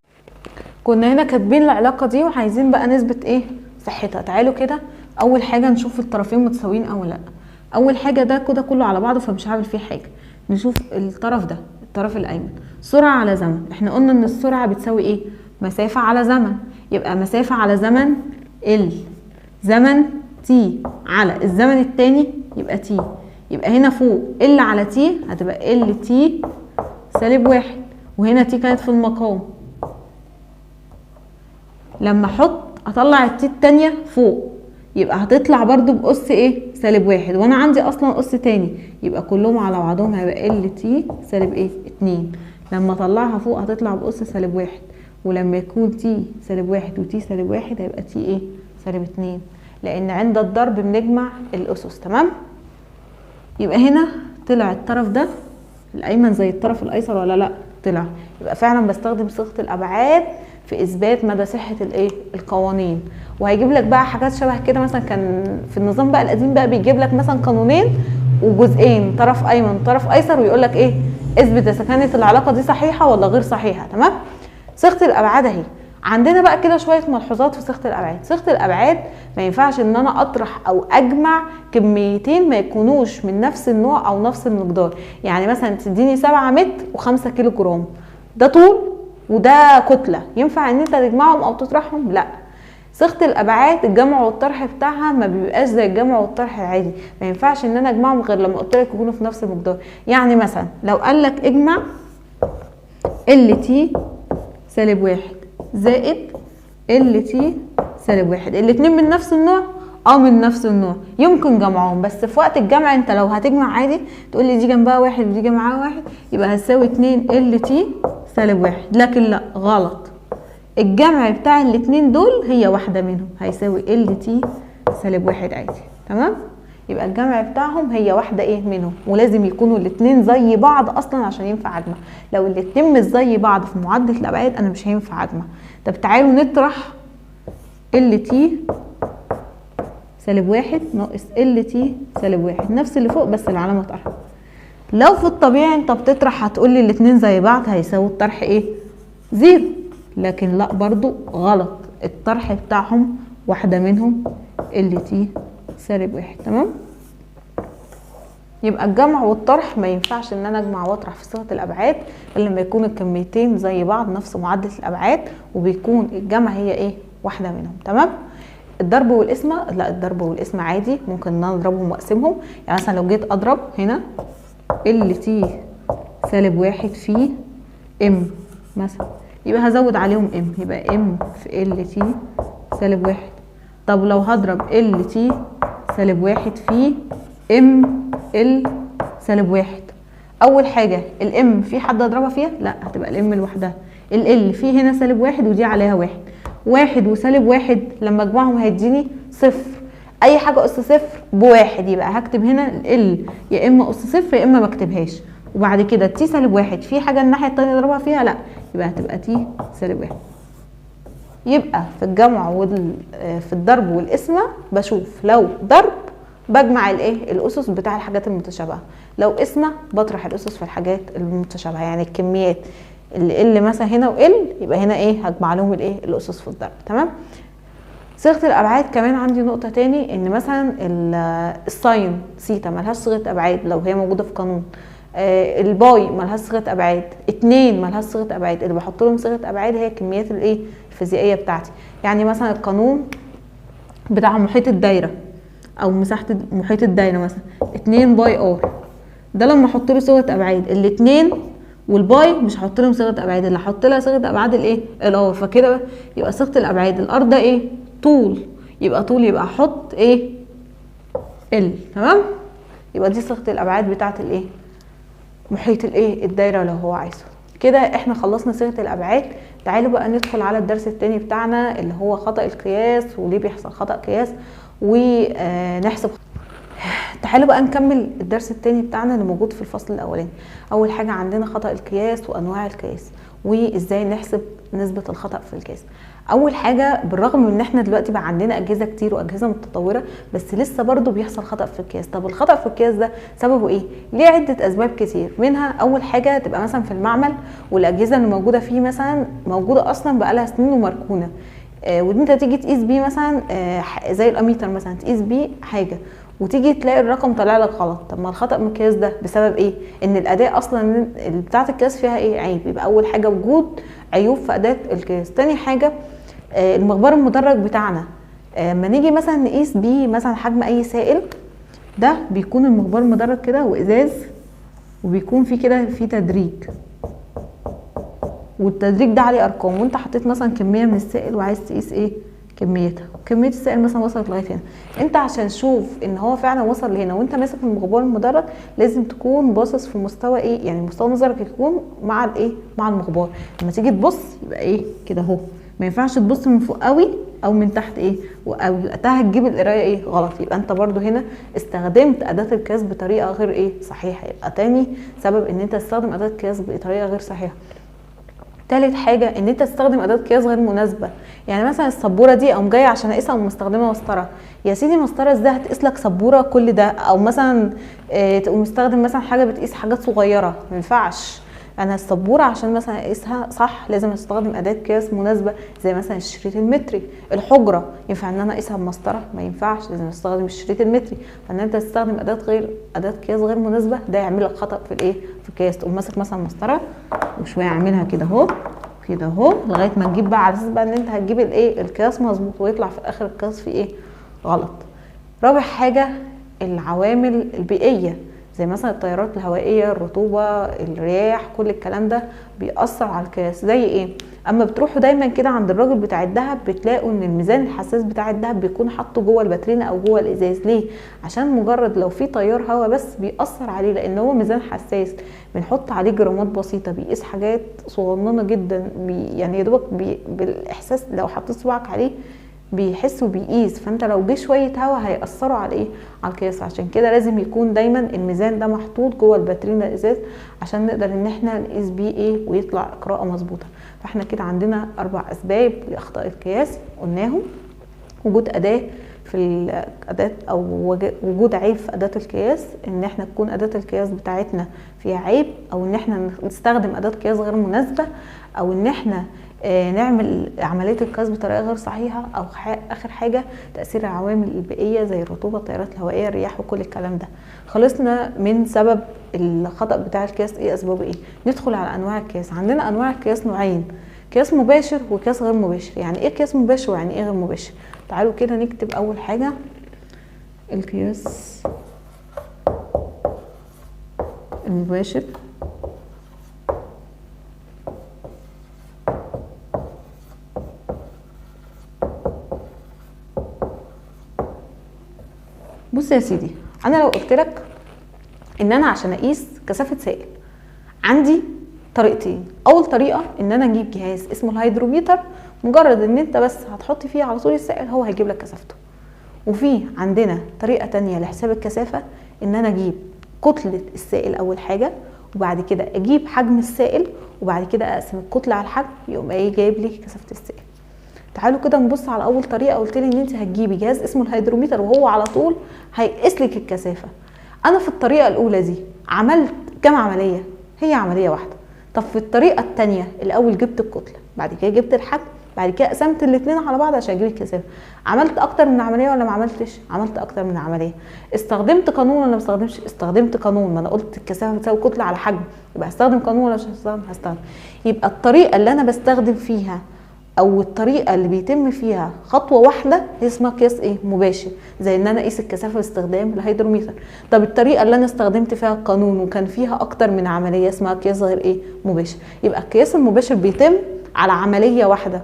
كنا هنا كاتبين العلاقه دي وعايزين بقى نثبت ايه؟ صحتها. تعالوا كده اول حاجه نشوف الطرفين متساويين او لا. اول حاجه ده كده كله على بعضه فمش هعمل فيه حاجه. نشوف الطرف ده، الطرف الايمن، سرعه على زمن. احنا قلنا ان السرعه بتساوي ايه؟ مسافه على زمن. يبقى مسافه على زمن ال، زمن تي على الزمن التاني يبقى تي. يبقى هنا فوق ال على تي هتبقى ال تي سالب واحد، وهنا تي كانت في المقام. لما احط اطلع التي التانية فوق يبقى هتطلع برضو باس ايه؟ سالب واحد، وانا عندي اصلا اس تاني، يبقى كلهم على بعضهم هيبقى ال تي سالب ايه؟ 2. لما اطلعها فوق هتطلع باس سالب واحد، ولما يكون تي سالب واحد وتي سالب واحد هيبقى تي ايه؟ سالب 2، لان عند الضرب بنجمع الاسس. تمام؟ يبقى هنا طلع الطرف ده الايمن زي الطرف الايسر ولا لا؟ طلع. يبقى فعلا بستخدم صيغه الابعاد في اثبات مدى صحه الايه؟ القوانين. وهيجيب لك بقى حاجات شبه كده، مثلا كان في النظام بقى القديم بقى بيجيب لك مثلا قانونين وجزئين، طرف ايمن وطرف ايسر، ويقول لك ايه؟ اثبت اذا كانت العلاقه دي صحيحه ولا غير صحيحه. تمام؟ صيغه الابعاد اهي. عندنا بقى كده شويه ملحوظات في صيغه الابعاد. صيغه الابعاد ما ينفعش ان انا اطرح او اجمع كميتين ما يكونوش من نفس النوع او نفس المقدار. يعني مثلا تديني 7 متر و5 كيلو جرام، ده طول وده كتله، ينفع ان انت تجمعهم او تطرحهم؟ لا. صيغه الابعاد الجمع والطرح بتاعها ما بيبقاش زي الجمع والطرح العادي. ما ينفعش ان انا اجمعهم غير لما قلت لك يكونوا في نفس المقدار. يعني مثلا لو قال لك اجمع ال تي سالب واحد زائد ال تي سالب واحد، الاتنين من نفس النوع؟ من نفس النوع، يمكن جمعهم، بس في وقت الجمع انت لو هتجمع عادي تقول لي دي جنبها واحد ودي جنبها واحد يبقى هتساوي 2 ال تي سالب واحد. لكن لا، غلط. الجمع بتاع الاتنين دول هي واحده منهم، هيساوي ال تي سالب واحد عادي. تمام؟ يبقى الجمع بتاعهم هي واحده ايه منهم، ولازم يكونوا الاتنين زي بعض اصلا عشان ينفع اجمع. لو الاتنين مش زي بعض في معادله الابعاد انا مش هينفع اجمع. طب تعالوا نطرح ال تي سالب واحد ناقص ال تي سالب واحد، نفس اللي فوق بس العلامه طرح. لو في الطبيعي انت بتطرح هتقولي الاتنين زي بعض هيساوي الطرح ايه؟ 0. لكن لا، برضو غلط. الطرح بتاعهم واحده منهم ال تي سالب واحد. تمام؟ يبقى الجمع والطرح ما ينفعش ان انا اجمع واطرح في صيغه الابعاد الا لما يكون الكميتين زي بعض نفس معادله الابعاد، وبيكون الجمع هي ايه؟ واحده منهم. تمام؟ الضرب والقسمه لا، الضرب والقسمه عادي ممكن ان انا اضربهم واقسمهم. يعني مثلا لو جيت اضرب هنا ال تي سالب واحد في ام مثلا، يبقى هزود عليهم ام، يبقى ام في ال تي سالب واحد. طب لو هضرب ال تي سالب واحد في ام ال سالب واحد. اول حاجه الام في حد اضربها فيها؟ لا، هتبقى الام لوحدها. ال في هنا سالب واحد ودي عليها واحد. واحد وسالب واحد لما اجمعهم هيديني صفر. اي حاجه اس صفر بواحد، يبقى هكتب هنا ال يا اما اس صفر يا اما ما اكتبهاش. وبعد كده تي سالب واحد في حاجه الناحيه التانيه اضربها فيها؟ لا، يبقى هتبقى تي سالب واحد. يبقى في الجمع في الضرب والقسمه بشوف لو ضرب بجمع الايه الاسس بتاع الحاجات المتشابهه، لو قسمه بطرح الاسس في الحاجات المتشابهه. يعني الكميات اللي ال مثلا هنا وال يبقى هنا ايه هجمع لهم الايه الاسس في الضرب. تمام. صيغه الابعاد كمان عندي نقطه تاني، ان مثلا الساين سيتا ملهاش صيغه ابعاد لو هي موجوده في قانون. الباي ملهاش صيغه ابعاد. 2 ملهاش صيغه ابعاد. اللي بحط لهم صيغه ابعاد هي الكميات الايه الفيزيائيه بتاعتي. يعني مثلا القانون بتاع محيط الدايره او مساحه محيط الدايره مثلا 2 باي ار، ده لما احط له صيغه ابعاد الاثنين والباي مش هحط لهم صيغه ابعاد، اللي هحط لها صيغه ابعاد الايه الار. فكده يبقى صيغه الابعاد الار ده ايه طول، يبقى طول يبقى احط ايه ال. تمام. يبقى دي صيغه الابعاد بتاعه الايه محيط الايه الدايره لو هو عايزه. كده احنا خلصنا صيغه الابعاد. تعالوا بقى ندخل على الدرس الثاني بتاعنا اللي هو خطأ القياس وليه بيحصل خطأ قياس ونحسب. تعالوا بقى نكمل الدرس الثاني بتاعنا اللي موجود في الفصل الاولاني. اول حاجه عندنا خطأ القياس وانواع القياس وازاي نحسب نسبه الخطأ في القياس. اول حاجه بالرغم من ان احنا دلوقتي بقى عندنا اجهزه كتير واجهزه متطوره بس لسه برضو بيحصل خطأ في القياس. طب الخطأ في القياس ده سببه ايه؟ ليه عده اسباب كتير، منها اول حاجه تبقى مثلا في المعمل والاجهزه اللي موجوده فيه مثلا موجوده اصلا بقالها سنين ومركونه، ودي انت تيجي تقيس بيه مثلا زي الاميتر مثلا تقيس بيه حاجه وتيجي تلاقي الرقم طالع لك غلط. طب ما الخطأ من القياس ده بسبب ايه؟ ان الاداة اصلا بتاعه القياس فيها ايه عيب. يبقى اول حاجه وجود عيوب في اداة القياس. تاني حاجه المقبار المدرج بتاعنا اما نيجي مثلا نقيس بيه مثلا حجم اي سائل، ده بيكون المقبار المدرج كده وازاز وبيكون فيه كده في تدريج، والتدريج ده عليه ارقام، وانت حطيت مثلا كميه من السائل وعايز تقيس ايه كميتها، كميه السائل مثلا وصلت لغايه هنا. انت عشان تشوف ان هو فعلا وصل لهنا وانت ماسك المقبار المدرج لازم تكون باصص في مستوى ايه، يعني مستوى نظرك يكون مع الايه مع المقبار. لما تيجي تبص يبقى ايه كده اهو، ما ينفعش تبص من فوق قوي او من تحت ايه او وقتها هتجيب القرايه ايه غلط. يبقى انت برضو هنا استخدمت اداه القياس بطريقه غير ايه صحيحه. يبقى تاني سبب ان انت تستخدم اداه القياس بطريقه غير صحيحه. تالت حاجه ان انت تستخدم اداه قياس غير مناسبه. يعني مثلا السبوره دي اقوم جايه عشان اقيسها ومستخدمه مسطره. يا سيدي مسطره ازاي هتقيس لك سبوره كل ده؟ او مثلا تقوم مستخدم مثلا حاجه بتقيس حاجات صغيره، ما ينفعش. انا السبوره عشان مثلا اقيسها صح لازم استخدم اداه قياس مناسبه زي مثلا الشريط المتري. الحجره ينفع ان انا اقيسها بمسطره؟ ما ينفعش، لازم استخدم الشريط المتري. فان انت تستخدم اداه قياس غير مناسبه ده يعمل لك خطا في الايه في القياس. تقوم ماسك مثلا مسطره وشويه اعملها كده اهو كده اهو لغايه ما تجيب بقى على اساس بقى ان انت هتجيب الايه القياس مظبوط ويطلع في الاخر القياس فيه ايه غلط. رابع حاجه العوامل البيئيه زي مثلا التيارات الهوائيه، الرطوبه، الرياح، كل الكلام ده بيأثر على القياس. زي ايه؟ اما بتروحوا دايما كده عند الراجل بتاع الدهب بتلاقوا ان الميزان الحساس بتاع الدهب بيكون حاطه جوه الباترينا او جوه الازاز. ليه؟ عشان مجرد لو في تيار هواء بس بيأثر عليه، لان هو ميزان حساس بنحط عليه جرامات بسيطه بيقيس حاجات صغننه جدا يعني يا دوبك بالاحساس لو حطيت صباعك عليه بيحس وبيقيس. فانت لو جه شويه هوا هيأثروا على ايه على القياس. عشان كده لازم يكون دايما الميزان ده محطوط جوه الباترينا الازاز عشان نقدر ان احنا نقيس بيه ايه ويطلع قراءه مظبوطه. فاحنا كده عندنا 4 اسباب لاخطاء القياس قلناهم. وجود اداه في الاداه او وجود عيب في اداه القياس، ان احنا تكون اداه القياس بتاعتنا فيها عيب، او ان احنا نستخدم اداه قياس غير مناسبه، او ان احنا نعمل عمليه القياس بطريقه غير صحيحه، او اخر حاجه تاثير العوامل البيئيه زي الرطوبه، التيارات الهوائيه، الرياح، وكل الكلام ده. خلصنا من سبب الخطا بتاع القياس ايه اسبابه ايه. ندخل على انواع القياس. عندنا انواع القياس نوعين، قياس مباشر وقياس غير مباشر. يعني ايه قياس مباشر ويعني ايه غير مباشر؟ تعالوا كده نكتب اول حاجه القياس المباشر. بص يا سيدي، انا لو قلت لك ان انا عشان اقيس كثافه سائل عندي طريقتين. اول طريقه ان انا اجيب جهاز اسمه الهيدروميتر، مجرد ان انت بس هتحط فيه على طول السائل هو هيجيب لك كثافته. وفي عندنا طريقه تانية لحساب الكثافه، ان انا اجيب كتله السائل اول حاجه، وبعد كده اجيب حجم السائل، وبعد كده اقسم الكتله على الحجم، يقوم ايه جايب لي كثافه السائل. تعالوا كده نبص على اول طريقه. قلت لي ان انت هتجيبي جهاز اسمه الهيدروميتر وهو على طول هيقيس لك الكثافه. انا في الطريقه الاولى دي عملت كام عمليه؟ هي عمليه واحده. طب في الطريقه الثانيه الاول جبت الكتله، بعد كده جبت الحجم، بعد كده قسمت الاثنين على بعض عشان اجيب الكثافه. عملت اكتر من عمليه ولا ما عملتش؟ عملت اكتر من عمليه. استخدمت قانون ولا ما استخدمتش؟ استخدمت قانون. ما انا قلت الكثافه بتساوي كتله على حجم، يبقى هستخدم قانون ولا مش هستخدم؟ هستخدم. يبقى الطريقه اللي انا بستخدم فيها او الطريقه اللي بيتم فيها خطوه واحده هي اسمها قياس ايه؟ مباشر، زي ان انا اقيس الكثافه باستخدام الهيدروميتر. طب الطريقه اللي انا استخدمت فيها القانون وكان فيها اكتر من عمليه اسمها قياس غير ايه؟ مباشر. يبقى القياس المباشر بيتم على عمليه واحده.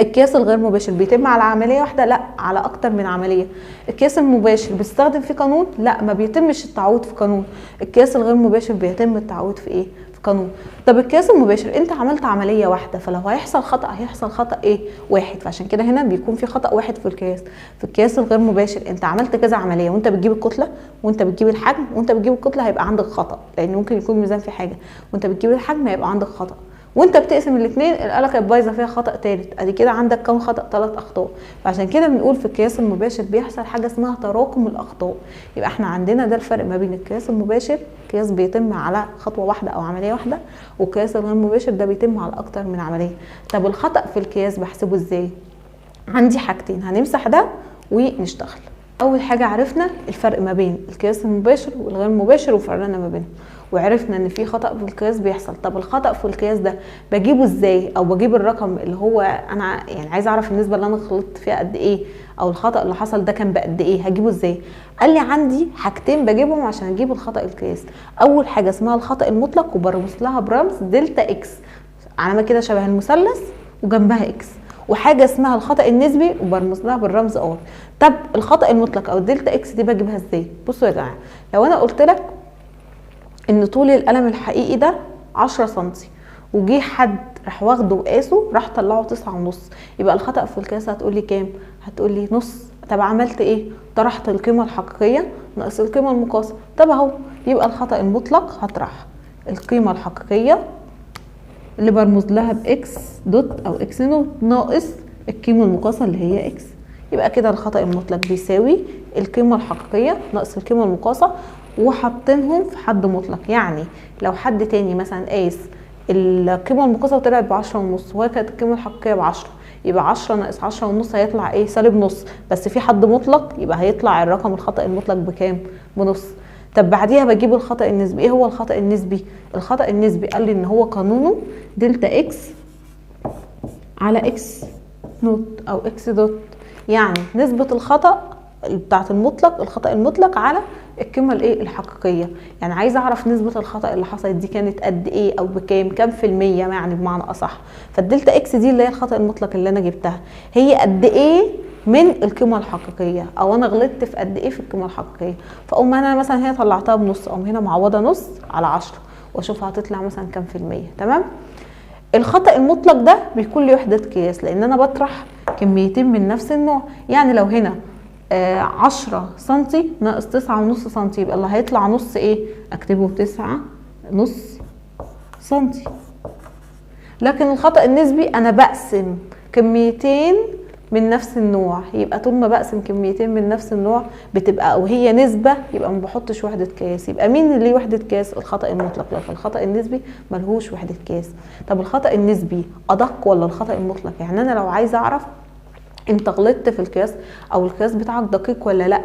القياس الغير مباشر بيتم على عمليه واحده؟ لا، على اكتر من عمليه. القياس المباشر بيستخدم فيه قانون؟ لا، ما بيتمش التعويض في قانون. القياس الغير مباشر بيتم التعويض في ايه؟ قانون. طب القياس المباشر انت عملت عمليه واحده، فلو هيحصل خطا هيحصل خطا ايه؟ واحد. فعشان كده هنا بيكون في خطا واحد في القياس. في القياس الغير مباشر انت عملت كذا عمليه، وانت بتجيب الكتله وانت بتجيب الحجم وانت بتجيب الكتله هيبقى عندك خطا، لان ممكن يكون ميزان في حاجه، وانت بتجيب الحجم هيبقى عندك خطا، وانت بتقسم الاثنين الاله كانت بايظه فيها خطا ثالث، ادي كده عندك كام خطا؟ 3 اخطاء. فعشان كده بنقول في القياس المباشر بيحصل حاجه اسمها تراكم الاخطاء. يبقى احنا عندنا ده الفرق ما بين القياس المباشر، قياس بيتم على خطوه واحده او عمليه واحده، والقياس الغير مباشر ده بيتم على اكتر من عمليه. طب الخطا في القياس بحسبه ازاي؟ عندي حاجتين، هنمسح ده ونشتغل. اول حاجه عرفنا الفرق ما بين القياس المباشر والغير مباشر وفرقنا ما بينهم، وعرفنا ان في خطا في القياس بيحصل. طب الخطا في القياس ده بجيبه ازاي؟ او بجيب الرقم اللي هو انا يعني عايزه اعرف النسبه اللي انا غلطت فيها قد ايه، او الخطا اللي حصل ده كان بقد ايه، هجيبه ازاي؟ قال لي عندي حاجتين بجيبهم عشان اجيب الخطا القياس. اول حاجه اسمها الخطا المطلق وبرمز لها برمز دلتا اكس، علامه كده شبه المثلث وجنبها اكس، وحاجه اسمها الخطا النسبي وبرمز لها بالرمز ار. طب الخطا المطلق او الدلتا اكس دي بجيبها ازاي؟ بصوا يا جماعه، لو انا قلت لك ان طول القلم الحقيقي ده 10 سم، وجي حد راح واخده وقاسه راح طلعه 9.5، يبقى الخطا في القياس هتقول لي كام؟ هتقول لي نص. طب عملت ايه؟ طرحت القيمه الحقيقيه ناقص القيمه المقاسه. طب اهو، يبقى الخطا المطلق هطرح القيمه الحقيقيه اللي برمز لها باكس دوت او اكس نوت ناقص القيمه المقاسه اللي هي اكس. يبقى كده الخطا المطلق بيساوي القيمه الحقيقيه ناقص القيمه المقاسه، وحاطينهم في حد مطلق. يعني لو حد تاني مثلا قاس القيمه المقاسه وطلعت ب10.5 وهي كانت القيمه الحقيقيه ب10، يبقى 10 ناقص 10.5 هيطلع ايه؟ سالب نص. بس في حد مطلق يبقى هيطلع الرقم الخطا المطلق بكام؟ بنص. طب بعديها بجيب الخطا النسبي. ايه هو الخطا النسبي؟ الخطا النسبي قال لي ان هو قانونه دلتا اكس على اكس نوت او اكس دوت، يعني نسبه الخطا بتاعت المطلق، الخطا المطلق على القيمه الايه؟ الحقيقيه. يعني عايزه اعرف نسبه الخطا اللي حصلت دي كانت قد ايه او بكام، كام في الميه يعني بمعنى اصح. فالدلتا اكس دي اللي هي الخطا المطلق اللي انا جبتها، هي قد ايه من القيمه الحقيقيه، او انا غلطت في قد ايه في القيمه الحقيقيه. فاقوم انا مثلا هنا طلعتها بنص، اقوم هنا معوضه نص على 10 واشوفها هتطلع مثلا كام في الميه. تمام. الخطا المطلق ده بيكون له وحده قياس، لان انا بطرح كميتين من نفس النوع. يعني لو هنا 10 سنتي ناقص 9.5 سنتي، يبقى اللي هيطلع نص ايه؟ اكتبه 9.5 سنتي. لكن الخطأ النسبي انا بقسم كميتين من نفس النوع، يبقى طول ما بقسم كميتين من نفس النوع بتبقى او هي نسبة، يبقى ما بحطش وحدة قياس. يبقى مين اللي ليه وحدة قياس؟ الخطأ المطلق، لكن الخطأ النسبي ملهوش وحدة قياس. طب الخطأ النسبي ادق ولا الخطأ المطلق؟ يعني انا لو عايزه اعرف انت غلطت في القياس او القياس بتاعك دقيق ولا لا،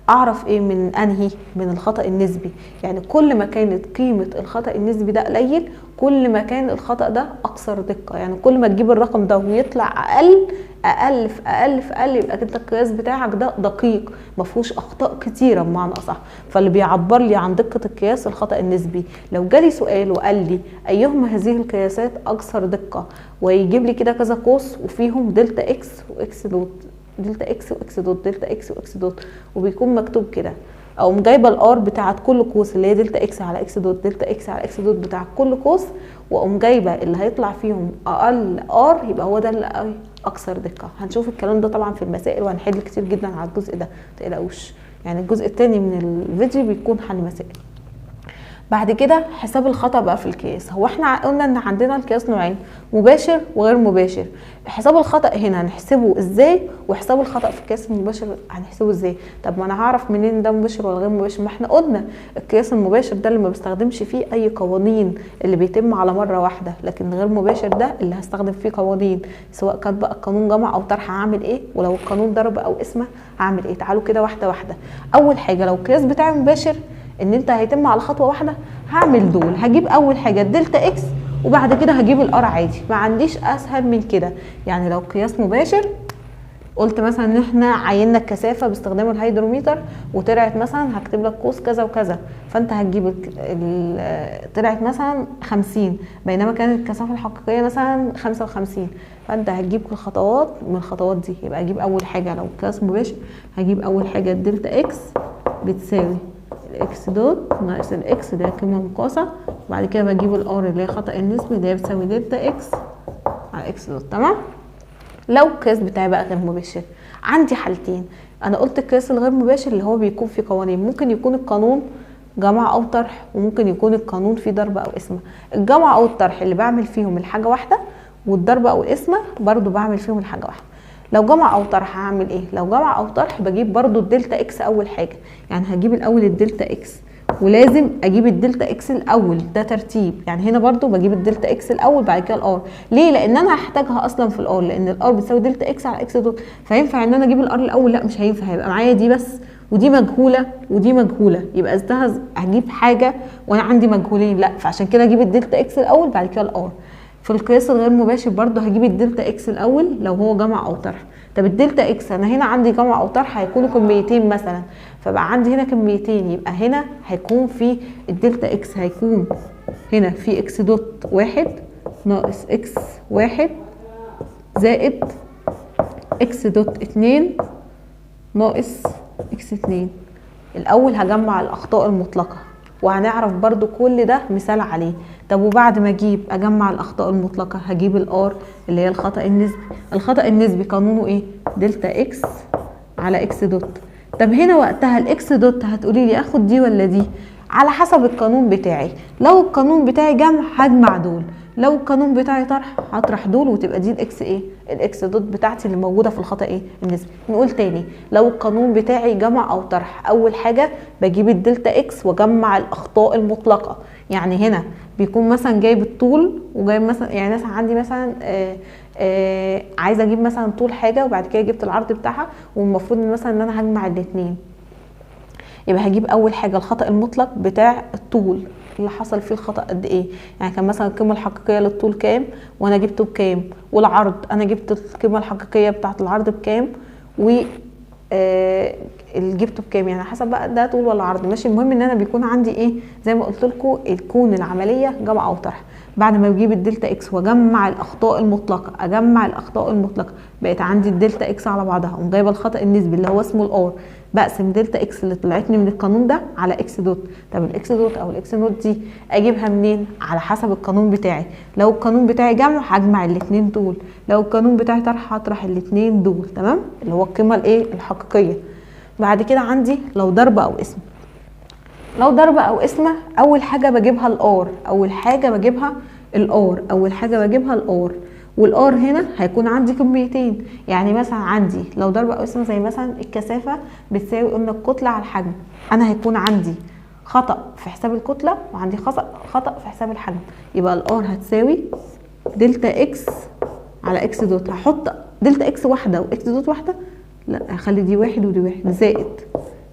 اعرف ايه من انهي؟ من الخطأ النسبي. يعني كل ما كانت قيمة الخطأ النسبي ده قليل كل ما كان الخطأ ده اكثر دقة. يعني كل ما تجيب الرقم ده ويطلع اقل اقل في اقل في اقل، يبقى انت القياس بتاعك ده دقيق ما فيهوش اخطاء كتيره بمعنى اصح. فاللي بيعبر لي عن دقه القياس الخطا النسبي. لو جالي سؤال وقال لي ايهما هذه القياسات اكثر دقه، ويجيب لي كده كذا قوس وفيهم دلتا اكس واكس دوت، دلتا اكس واكس دوت، دلتا اكس واكس دوت، وبيكون مكتوب كده اقوم جايبه الار بتاعت كل قوس اللي هي دلتا اكس على اكس دوت، دلتا اكس على اكس دوت بتاع كل قوس، واقوم جايبه اللي هيطلع فيهم اقل ار يبقى هو ده اللي اكثر دقه. هنشوف الكلام ده طبعا في المسائل وهنحل كتير جدا على الجزء ده، متقلقوش. يعني الجزء الثاني من الفيديو بيكون حل مسائل. بعد كده حساب الخطأ بقى في القياس. هو احنا قلنا ان عندنا القياس نوعين، مباشر وغير مباشر. حساب الخطأ هنا هنحسبه ازاي، وحساب الخطأ في القياس المباشر هنحسبه ازاي؟ طب ما انا هعرف منين ده مباشر ولا غير مباشر؟ ما احنا قلنا القياس المباشر ده اللي ما بستخدمش فيه اي قوانين، اللي بيتم على مرة واحدة، لكن غير مباشر ده اللي هستخدم فيه قوانين، سواء كان بقى قانون جمع او طرح هعمل ايه، ولو القانون ضرب او قسمة هعمل ايه. تعالوا كده واحدة واحدة. اول حاجة لو القياس بتاعي مباشر ان انت هيتم على خطوه واحده، هعمل دول، هجيب اول حاجه الدلتا اكس وبعد كده هجيب الار عادي، ما عنديش اسهل من كده. يعني لو قياس مباشر قلت مثلا ان احنا عيننا الكثافه باستخدام الهيدروميتر وطلعت مثلا، هكتب لك قوس كذا وكذا، فانت هتجيب طلعت مثلا 50 بينما كانت الكثافه الحقيقيه مثلا 55، فانت هتجيب الخطوات من الخطوات دي. يبقى اجيب اول حاجه لو قياس مباشر، هجيب اول حاجه الدلتا اكس بتساوي الاكس دوت ناقص الاكس اللي هي القيمه المقاسه، وبعد كده بجيب الار اللي هي خطأ النسبي اللي هي بتساوي دلتا اكس على اكس دوت. تمام. لو القياس بتاعي بقى غير مباشر، عندي حالتين. انا قلت القياس الغير مباشر اللي هو بيكون فيه قوانين، ممكن يكون القانون جمع او طرح، وممكن يكون القانون فيه ضرب او قسمه. الجمع او الطرح اللي بعمل فيهم الحاجه واحده، والضرب او القسمه برضو بعمل فيهم الحاجه واحده. لو جمع او طرح هعمل ايه؟ لو جمع او طرح بجيب برضو الدلتا اكس اول حاجه، يعني هجيب الاول الدلتا اكس، ولازم اجيب الدلتا اكس الاول، ده ترتيب. يعني هنا برضو بجيب الدلتا اكس الاول بعد كده الار. ليه؟ لان انا هحتاجها اصلا في الار، لان الار بتساوي دلتا اكس على اكس دوت. فينفع ان انا اجيب الار الاول؟ لا مش هينفع، هيبقى معايا دي بس ودي مجهوله ودي مجهوله، يبقى استهز هجيب حاجه وانا عندي مجهولين، لا. فعشان كده اجيب الدلتا اكس الاول بعد كده الار. في القياس الغير مباشر برضو هجيب الدلتا اكس الاول لو هو جمع او طرح. طب الدلتا اكس انا هنا عندي جمع او طرح هيكونوا كميتين مثلا، فبقى عندي هنا كميتين، يبقى هنا هيكون في الدلتا اكس هيكون هنا في اكس دوت واحد ناقص اكس واحد زائد اكس دوت اتنين ناقص اكس اتنين. الاول هجمع الاخطاء المطلقه وهنعرف برضو كل ده مثال عليه. طب وبعد ما اجمع الاخطاء المطلقه هجيب الار اللي هي الخطأ النسبي. الخطأ النسبي قانونه ايه؟ دلتا اكس على اكس دوت. طب هنا وقتها الاكس دوت هتقولي لي اخد دي ولا دي؟ على حسب القانون بتاعي. لو القانون بتاعي جمع هجمع دول، لو القانون بتاعي طرح هطرح دول، وتبقى دي الاكس ايه؟ الاكس دوت بتاعتي اللي موجوده في الخطأ ايه؟ النسبي. نقول تاني، لو القانون بتاعي جمع او طرح، اول حاجه بجيب الدلتا اكس واجمع الاخطاء المطلقه. يعني هنا بيكون مثلا جايب الطول وجايب مثلا، يعني مثلا عندي مثلا عايزه اجيب مثلا طول حاجه وبعد كده جبت العرض بتاعها، والمفروض مثلا ان انا هجمع الاثنين. يبقى هجيب اول حاجه الخطأ المطلق بتاع الطول اللي حصل فيه الخطأ قد ايه. يعني كان مثلا القيمه الحقيقيه للطول كام وانا جبته بكام، والعرض انا جبت القيمه الحقيقيه بتاعه العرض بكام، و اللي جبته بكام، يعني حسب بقى ده طول ولا عرض. ماشي. المهم ان انا بيكون عندي ايه؟ زي ما قلت لكم الكون العمليه جمع او طرح. بعد ما بجيب الدلتا اكس واجمع الاخطاء المطلقه، اجمع الاخطاء المطلقه بقت عندي الدلتا اكس على بعضها، اقوم جايبه الخطأ النسبي اللي هو اسمه الار، بقسم دلتا اكس اللي طلعتني من القانون ده على اكس دوت. طب الاكس دوت او الاكس نوت دي اجيبها منين؟ على حسب القانون بتاعي. لو القانون بتاعي جمع هجمع الاثنين دول، لو القانون بتاعي طرح هطرح الاثنين دول. تمام، اللي هو القيمه الايه؟ الحقيقيه. بعد كده عندي لو ضرب او قسمه. لو ضرب او قسمه اول حاجه بجيبها الار، اول حاجه بجيبها الار، والار هنا هيكون عندي كميتين. يعني مثلا عندي لو ضرب او قسمه زي مثلا الكثافه بتساوي قلنا الكتله على الحجم، انا هيكون عندي خطأ في حساب الكتله وعندي خطأ في حساب الحجم. يبقى الار هتساوي دلتا اكس على اكس دوت. هحط دلتا اكس واحده واكس دوت واحده، لا هخلي دي واحد ودي واحد، زائد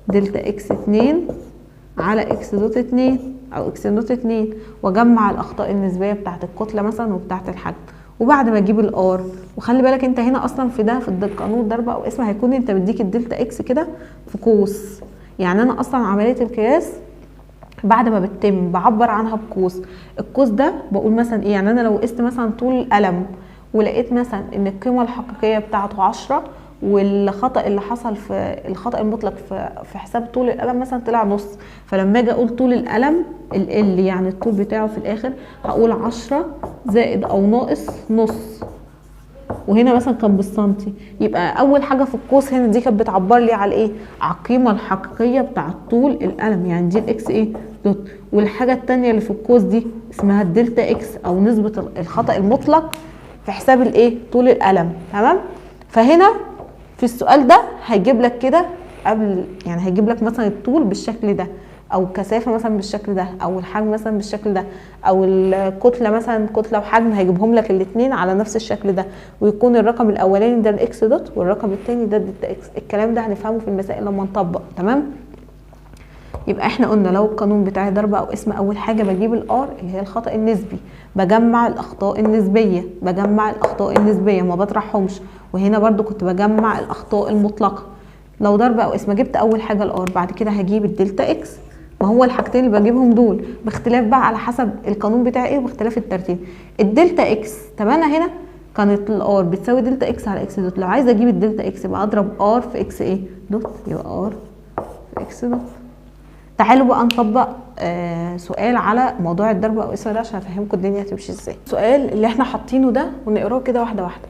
دلتا اكس 2 على اكس دوت 2 او اكس دوت 2، واجمع الاخطاء النسبيه بتاعه الكتله مثلا وبتاعه الحجم. وبعد ما اجيب الار، وخلي بالك انت هنا اصلا في ده في قانون ضرب او قسمه هيكون انت مديك الدلتا اكس كده في قوس. يعني انا اصلا عمليه القياس بعد ما بتتم بعبر عنها بقوس. القوس ده بقول مثلا ايه؟ يعني انا لو قست مثلا طول القلم ولقيت مثلا ان القيمه الحقيقيه بتاعته 10 والخطا اللي حصل في الخطا المطلق في حساب طول القلم مثلا طلع نص، فلما اجي اقول طول القلم ال يعني الطول بتاعه في الاخر هقول 10 زائد او ناقص نص، وهنا مثلا كان بالسنتي. يبقى اول حاجه في القوس هنا دي كانت بتعبر لي على ايه؟ على القيمه الحقيقيه بتاعه طول القلم، يعني دي الاكس ايه دوت. والحاجه الثانيه اللي في القوس دي اسمها الدلتا اكس او نسبه الخطا المطلق في حساب الايه؟ طول القلم. تمام؟ فهنا في السؤال ده هيجيب لك كده قبل، يعني هيجيب لك مثلا الطول بالشكل ده، او كثافه مثلا بالشكل ده، او الحجم مثلا بالشكل ده، او الكتله مثلا كتله وحجم، هيجيبهم لك الاثنين على نفس الشكل ده، ويكون الرقم الاولاني ده الاكس دوت والرقم الثاني ده الدلتا اكس. الكلام ده هنفهمه في المسائل لما نطبق. تمام؟ يبقى احنا قلنا لو القانون بتاعي ضرب او اسم، اول حاجه بجيب الار اللي هي الخطا النسبي، بجمع الاخطاء النسبيه، ما بطرحهمش. وهنا برده كنت بجمع الاخطاء المطلقه. لو ضرب او اسم جبت اول حاجه الار، بعد كده هجيب الدلتا اكس. ما هو الحاجتين اللي بجيبهم دول باختلاف بقى على حسب القانون بتاعي ايه وباختلاف الترتيب. الدلتا اكس، طب انا هنا كانت الار بتساوي دلتا اكس على اكس دوت. لو عايزه اجيب الدلتا اكس يبقى اضرب ار في اكس ايه دوت، يبقى ار في اكس دوت. تعالوا بقى نطبق سؤال على موضوع الضرب او اسم ده عشان افهمكم الدنيا هتمشي ازاي. السؤال اللي احنا حاطينه ده ونقراه كده واحده واحده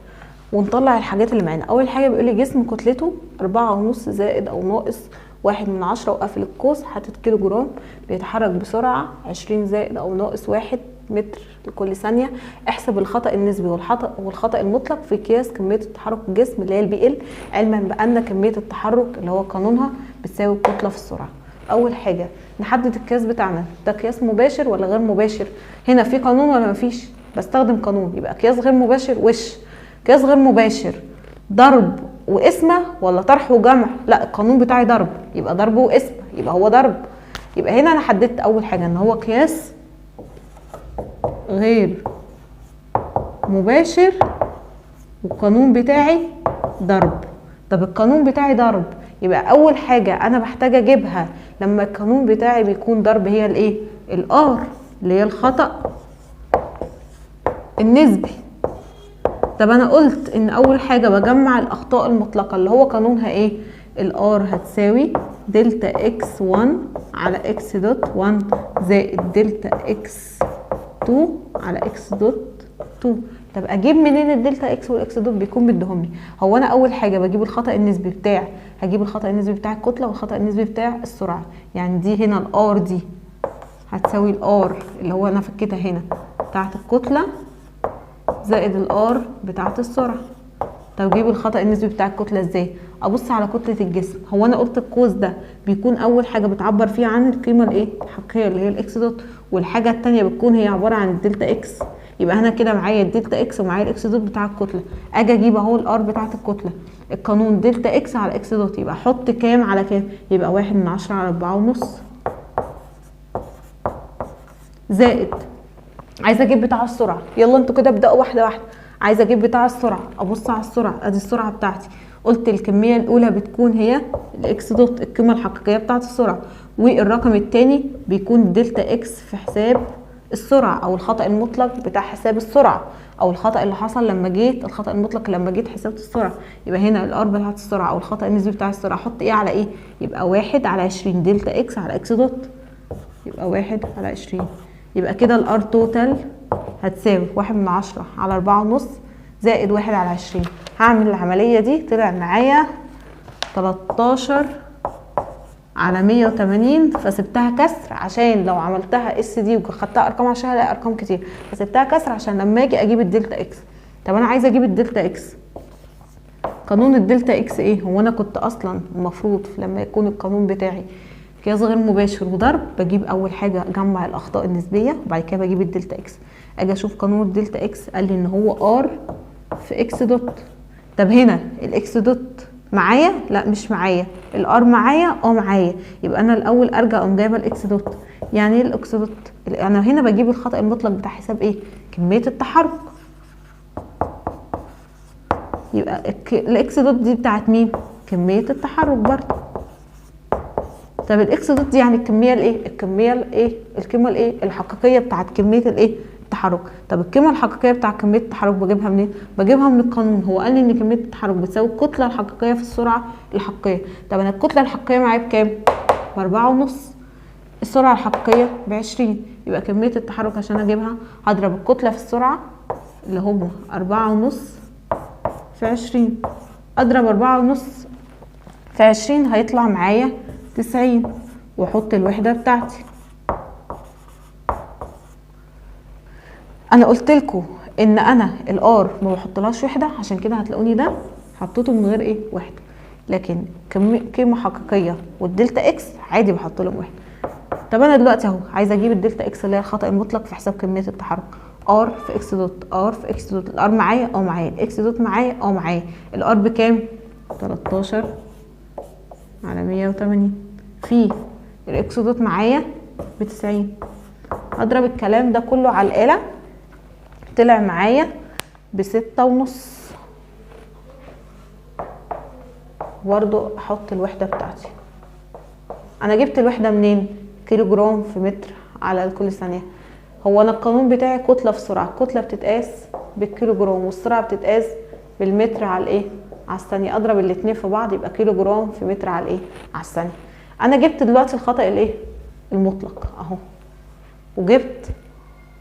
ونطلع الحاجات اللي معانا. اول حاجه بيقول لي جسم كتلته 4.5 زائد او ناقص 1/10 وقافل القوس، حاطط كيلو جرام، بيتحرك بسرعه 20 زائد او ناقص 1 متر لكل ثانيه. احسب الخطا النسبي والخطا المطلق في قياس كميه التحرك الجسم اللي هي البي ال، علما بان كميه التحرك اللي هو قانونها بتساوي الكتله في السرعه. اول حاجه نحدد القياس بتاعنا ده قياس مباشر ولا غير مباشر. هنا في قانون ولا مفيش؟ بستخدم قانون، يبقى قياس غير مباشر وش. قياس غير مباشر ضرب وقسمه ولا طرح وجمع؟ لا، القانون بتاعي ضرب، يبقى ضرب وقسمه، يبقى هو ضرب. يبقى هنا انا حددت اول حاجه ان هو قياس غير مباشر والقانون بتاعي ضرب. طب القانون بتاعي ضرب، يبقى اول حاجه انا بحتاج اجيبها لما القانون بتاعي بيكون ضرب هي الايه؟ الار اللي هي الخطا النسبي. طب انا قلت ان اول حاجه بجمع الاخطاء المطلقه اللي هو قانونها ايه؟ الار هتساوي دلتا اكس 1 على اكس دوت 1 زائد دلتا اكس 2 على اكس دوت 2. طب اجيب منين الدلتا اكس والاكس دوت؟ بيكون مديهم لي. هو انا اول حاجه بجيب الخطا النسبي بتاعي، هجيب الخطا النسبي بتاع الكتله والخطا النسبي بتاع السرعه. يعني دي هنا الار دي هتساوي الار اللي هو انا فكيتها هنا بتاعت الكتله زائد الار بتاعت السرعه. طب اجيب الخطا النسبي بتاع الكتله ازاي؟ ابص على كتله الجسم. هو انا قلت القوس ده بيكون اول حاجه بتعبر فيه عن القيمه الايه؟ الحقيقيه اللي هي الاكس دوت، والحاجه الثانيه بتكون هي عباره عن الدلتا اكس. يبقى انا كده معايا الدلتا اكس ومعايا الاكس دوت بتاع الكتله. اجي اجيب اهو الار بتاعت الكتله، القانون دلتا اكس على اكس دوت، يبقى احط كام على كام؟ يبقى 1/10 على 4.5 زائد، عايزه اجيب بتاع السرعه. يلا انتوا كده ابداوا واحده واحده. عايزه اجيب بتاع السرعه، ابص على السرعه، ادي السرعه بتاعتي. قلت الكميه الاولى بتكون هي الاكس دوت القيمه الحقيقيه بتاعت السرعه، والرقم الثاني بيكون دلتا اكس في حساب السرعه او الخطا المطلق بتاع حساب السرعه، او الخطا اللي حصل لما جيت الخطا المطلق لما جيت حسبت السرعه. يبقى هنا الار بتاعت السرعه او الخطا النسبي بتاع السرعه احط ايه على ايه؟ يبقى 1 على 20 دلتا اكس على اكس دوت، يبقى 1 على 20. يبقى كده الار توتال هتساوي 1/10 على 4.5 زائد 1 على 20. هعمل العمليه دي طلع معايا 13 على 180، فسبتها كسر عشان لو عملتها اس دي وخدتها ارقام عشان هلاقي ارقام كتير، فسبتها كسر عشان لما اجي اجيب الدلتا اكس. طب انا عايزه اجيب الدلتا اكس، قانون الدلتا اكس ايه؟ هو انا كنت اصلا المفروض لما يكون القانون بتاعي قياس غير مباشر وضرب بجيب اول حاجه اجمع الاخطاء النسبيه وبعد كده بجيب الدلتا اكس. اجي اشوف قانون الدلتا اكس قال لي ان هو ار في اكس دوت. طب هنا الاكس دوت معايا؟ لا مش معايا. الار معايا؟ معايا. يبقى انا الاول ارجع اقوم جايبه الاكس دوت. يعني ايه الاكس دوت؟ انا هنا بجيب الخطا المطلق بتاع حساب ايه؟ كميه التحرك. يبقى الاكس دوت دي بتاعت مين؟ كميه التحرك برضه. طب الاكس دوت دي يعني الكميه الايه؟ الكميه الايه؟ القيمه الايه؟ الحقيقيه بتاعت كميه الايه؟ التحرك. طب القيمه الحقيقيه بتاع كميه التحرك بجيبها منين؟ بجيبها من القانون. هو قال لي ان كميه التحرك بتساوي الكتله الحقيقيه في السرعه الحقيقيه. طب انا الكتله الحقيقيه معايا بكام؟ ب4.5. السرعه الحقيقيه ب20. يبقى كميه التحرك عشان اجيبها هضرب الكتله في السرعه اللي هم 4.5 في 20. اضرب 4.5 في 20 هيطلع معايا 90، واحط الوحده بتاعتي. انا قلت لكم ان انا الار ما بحطلهاش وحده، عشان كده هتلاقوني ده حطيته من غير ايه؟ وحده. لكن قيمه حقيقيه والدلتا اكس عادي بحط لهم وحده. طب انا دلوقتي اهو عايزه اجيب الدلتا اكس اللي هي الخطا المطلق في حساب كميه التحرك. ار في اكس دوت، ار في اكس دوت. الار معايا؟ معايا. الاكس دوت معايا؟ معايا. الار بكام؟ 13 على 180 في الاكس دوت معايا ب90. هضرب الكلام ده كله على الآلة، طلع معايا ب6.5. برضو احط الوحدة بتاعتي. انا جبت الوحدة منين؟ كيلو جرام في متر على كل ثانية. هو انا القانون بتاعي كتلة في سرعة، الكتلة بتتقاس بالكيلو جرام والسرعة بتتقاس بالمتر على الايه؟ على الثانية. اضرب الاتنين في بعض يبقى كيلو جرام في متر على الايه؟ على الثانية. انا جبت دلوقتي الخطأ الايه؟ المطلق اهو، وجبت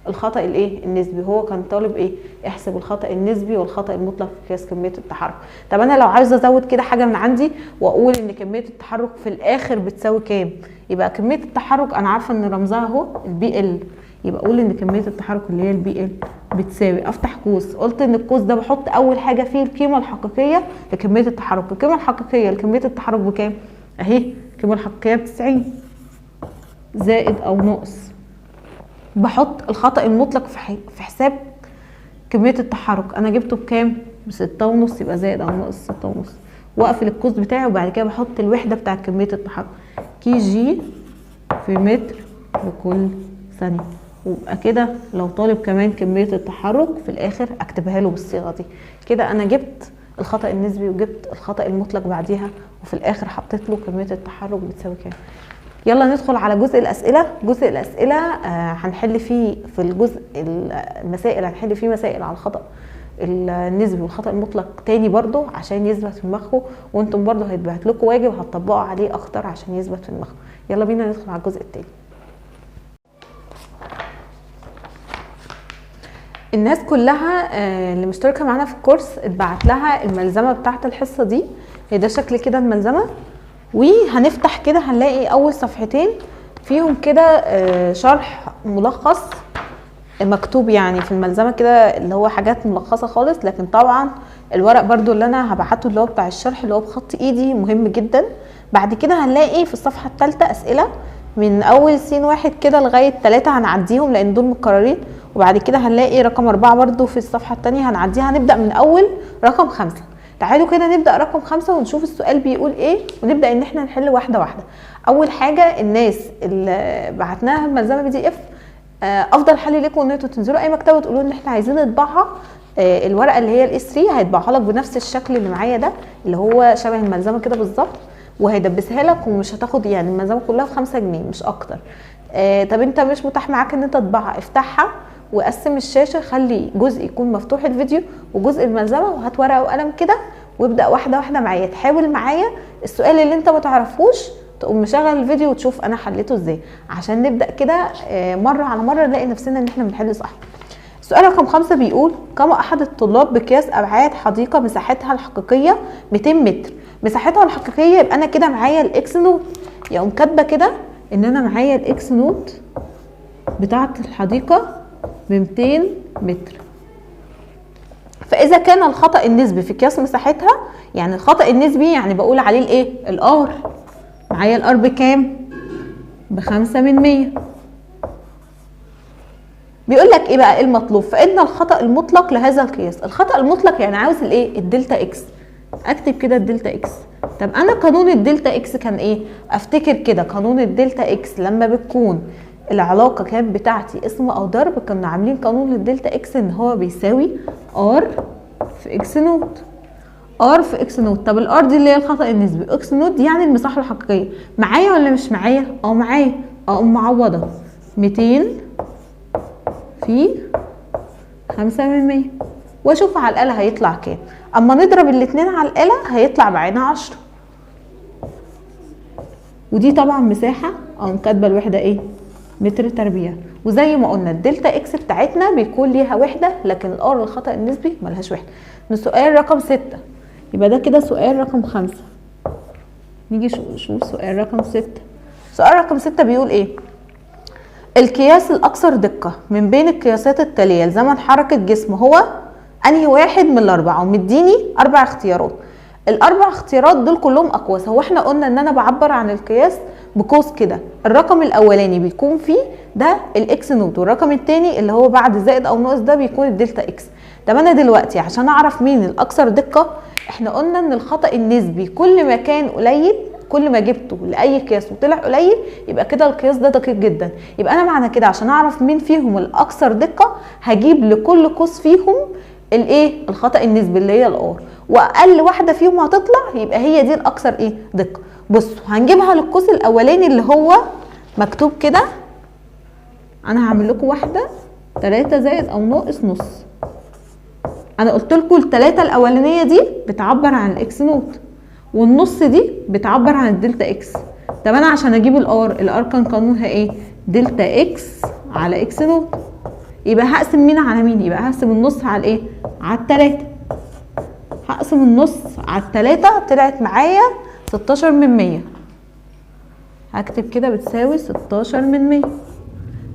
الخطأ الايه؟ النسبي. هو كان طالب ايه؟ احسب الخطأ النسبي والخطأ المطلق في قياس كمية التحرك. طب انا لو عايزه ازود كده حاجة من عندي واقول ان كمية التحرك في الاخر بتساوي كام، يبقى كمية التحرك انا عارفة ان رمزها اهو البي ال، يبقى اقول ان كمية التحرك اللي هي البي ال بتساوي، افتح قوس، قلت ان القوس ده بحط اول حاجة فيه القيمة الحقيقية لكمية التحرك. القيمة الحقيقية لكمية التحرك بكام؟ اهي القيمة الحقيقية ب90 زائد او ناقص. بحط الخطأ المطلق في حساب كمية التحرك. انا جبته بكام؟ ب6.5، يبقى زائد او ناقص 6.5، واقفل القوس بتاعي. وبعد كده بحط الوحدة بتاع كمية التحرك كي جي في متر لكل ثانية. ويبقى كده لو طالب كمان كمية التحرك في الاخر اكتبها له بالصيغة دي. كده انا جبت الخطأ النسبي وجبت الخطأ المطلق بعديها، وفي الاخر حطيت له كمية التحرك بتساوي كام. يلا ندخل على جزء الأسئلة. جزء الأسئلة هنحل فيه في الجزء المسائل، هنحل فيه مسائل على الخطأ النسبي والخطأ المطلق تاني برضو عشان يثبت في دماغكم، وانتم برضو هيتبعت لكم واجب هتطبقوا عليه اكتر عشان يثبت في دماغكم. يلا بينا ندخل على الجزء التاني. الناس كلها اللي مشتركة معانا في الكورس اتبعت لها الملزمة بتاعت الحصة دي. هي ده شكل كده الملزمة، وهنفتح كده هنلاقي اول صفحتين فيهم كده شرح ملخص مكتوب يعني في الملزمه كده، اللي هو حاجات ملخصه خالص. لكن طبعا الورق برضو اللي انا هبعته اللي هو بتاع الشرح اللي هو بخط ايدي مهم جدا. بعد كده هنلاقي في الصفحه الثالثه اسئله من اول س1 كده لغايه 3 هنعديهم لان دول متكررين. وبعد كده هنلاقي رقم 4 برضو في الصفحه الثانيه هنعديها. هنبدا من اول رقم 5. تعالوا كده نبدأ رقم 5 ونشوف السؤال بيقول ايه، ونبدأ ان احنا نحل واحدة واحدة. اول حاجة الناس اللي بعتناها الملزمة PDF، افضل حل لكم ان انتوا تنزلوا اي مكتبة وتقولوا ان احنا عايزين نطبعها. الورقة اللي هي الA3 هيطبعها لك بنفس الشكل اللي معايا ده، اللي هو شبه الملزمة كده بالظبط، وهيدبسها لك ومش هتاخد يعني الملزمة كلها ب5 جنيه مش اكتر. طب انت مش متاح معاك ان انت تطبعها، افتحها وقسم الشاشه، خلي جزء يكون مفتوح الفيديو وجزء الملزمه، وهات ورقه وقلم كده وابدا واحده واحده معايا. تحاول معايا السؤال اللي انت ما تعرفوش تقوم مشغل الفيديو وتشوف انا حليته ازاي، عشان نبدا كده مره على مره نلاقي نفسنا ان احنا بنحل صح. السؤال رقم 5 بيقول قام احد الطلاب بقياس ابعاد حديقه مساحتها الحقيقيه 200 متر. مساحتها الحقيقيه يبقى انا كده معايا الاكس نوت، يقوم كاتبه كده ان انا معايا الاكس نوت بتاعه الحديقه ب 200 متر. فاذا كان الخطا النسبي في قياس مساحتها، يعني الخطا النسبي يعني بقول عليه الايه؟ الار. معايا الار بكام؟ ب5%. بيقول لك ايه بقى المطلوب؟ فان الخطا المطلق لهذا القياس. الخطا المطلق يعني عاوز الايه؟ الدلتا اكس. اكتب كده الدلتا اكس. طب انا قانون الدلتا اكس كان ايه؟ افتكر كده قانون الدلتا اكس لما بتكون العلاقه كانت بتاعتي اسم او ضرب، كنا عاملين قانون للدلتا اكس ان هو بيساوي ار في اكس نوت. ار في اكس نوت. طب الار دي اللي هي الخطا النسبي، اكس نوت دي يعني المساحه الحقيقيه. معايا ولا مش معايا؟ معايا. اقوم معوضه 200 في 5/100 واشوف على الآلة هيطلع كام. اما نضرب الاتنين على الآلة هيطلع معانا 10. ودي طبعا مساحة او كاتبة الوحدة ايه؟ متر تربيع. وزي ما قلنا الدلتا اكس بتاعتنا بيكون ليها وحدة، لكن الار الخطأ النسبي ملهاش وحدة. السؤال رقم 6، يبقى ده كده سؤال رقم 5. نيجي نشوف سؤال رقم 6. سؤال رقم 6 بيقول ايه؟ القياس الاكثر دقة من بين القياسات التالية لزمن حركة جسم هو انهي واحد من الاربعة؟ ومديني 4 اختيارات. الاربع اختيارات دول كلهم اقواس. هو احنا قلنا ان انا بعبر عن القياس بقوس كده، الرقم الاولاني بيكون فيه ده الاكس نوت، والرقم الثاني اللي هو بعد زائد او ناقص ده بيكون الدلتا اكس. طب انا دلوقتي عشان اعرف مين الاكثر دقة، احنا قلنا ان الخطأ النسبي كل ما كان قليل، كل ما جبته لاي قياس وطلع قليل يبقى كده القياس ده دقيق جدا. يبقى انا معنى كده عشان اعرف مين فيهم الاكثر دقة هجيب لكل قوس فيهم الايه؟ الخطأ النسبي اللي هي الار، واقل واحده فيهم هتطلع يبقى هي دي الاكثر ايه؟ دقه. بصوا هنجيبها للقوس الاولاني اللي هو مكتوب كده. انا هعمل لكم واحده 3 زائد او ناقص نص. انا قلت لكم الثلاثه الاولانيه دي بتعبر عن الاكس نوت، والنص دي بتعبر عن الدلتا اكس. طب انا عشان اجيب الار كان قانونها ايه؟ دلتا اكس على اكس نوت. يبقى هقسم مين على مين؟ يبقى هقسم النص على ايه؟ على 3. هقسم النص على 3 طلعت معايا 16/100. هكتب كده بتساوي 16/100.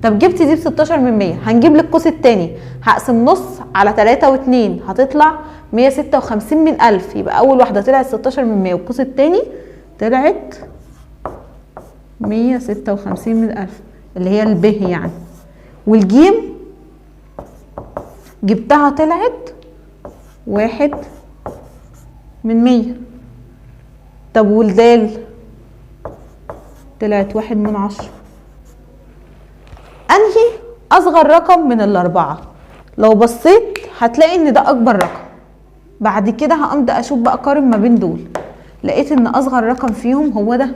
طب جبت دي ب16/100، هنجيب للقوس التاني هقسم نص على 3 و2 هتطلع 156/1000. يبقى اول واحده طلعت 16/100 والقوس التاني طلعت 156/1000 اللي هي الب يعني. والجيم جبتها طلعت 1/100. طب والدال طلعت 1/10. انهي اصغر رقم من الاربعه؟ لو بصيت هتلاقي ان ده اكبر رقم. بعد كده هبدا اشوف بقى اقارن ما بين دول، لقيت ان اصغر رقم فيهم هو ده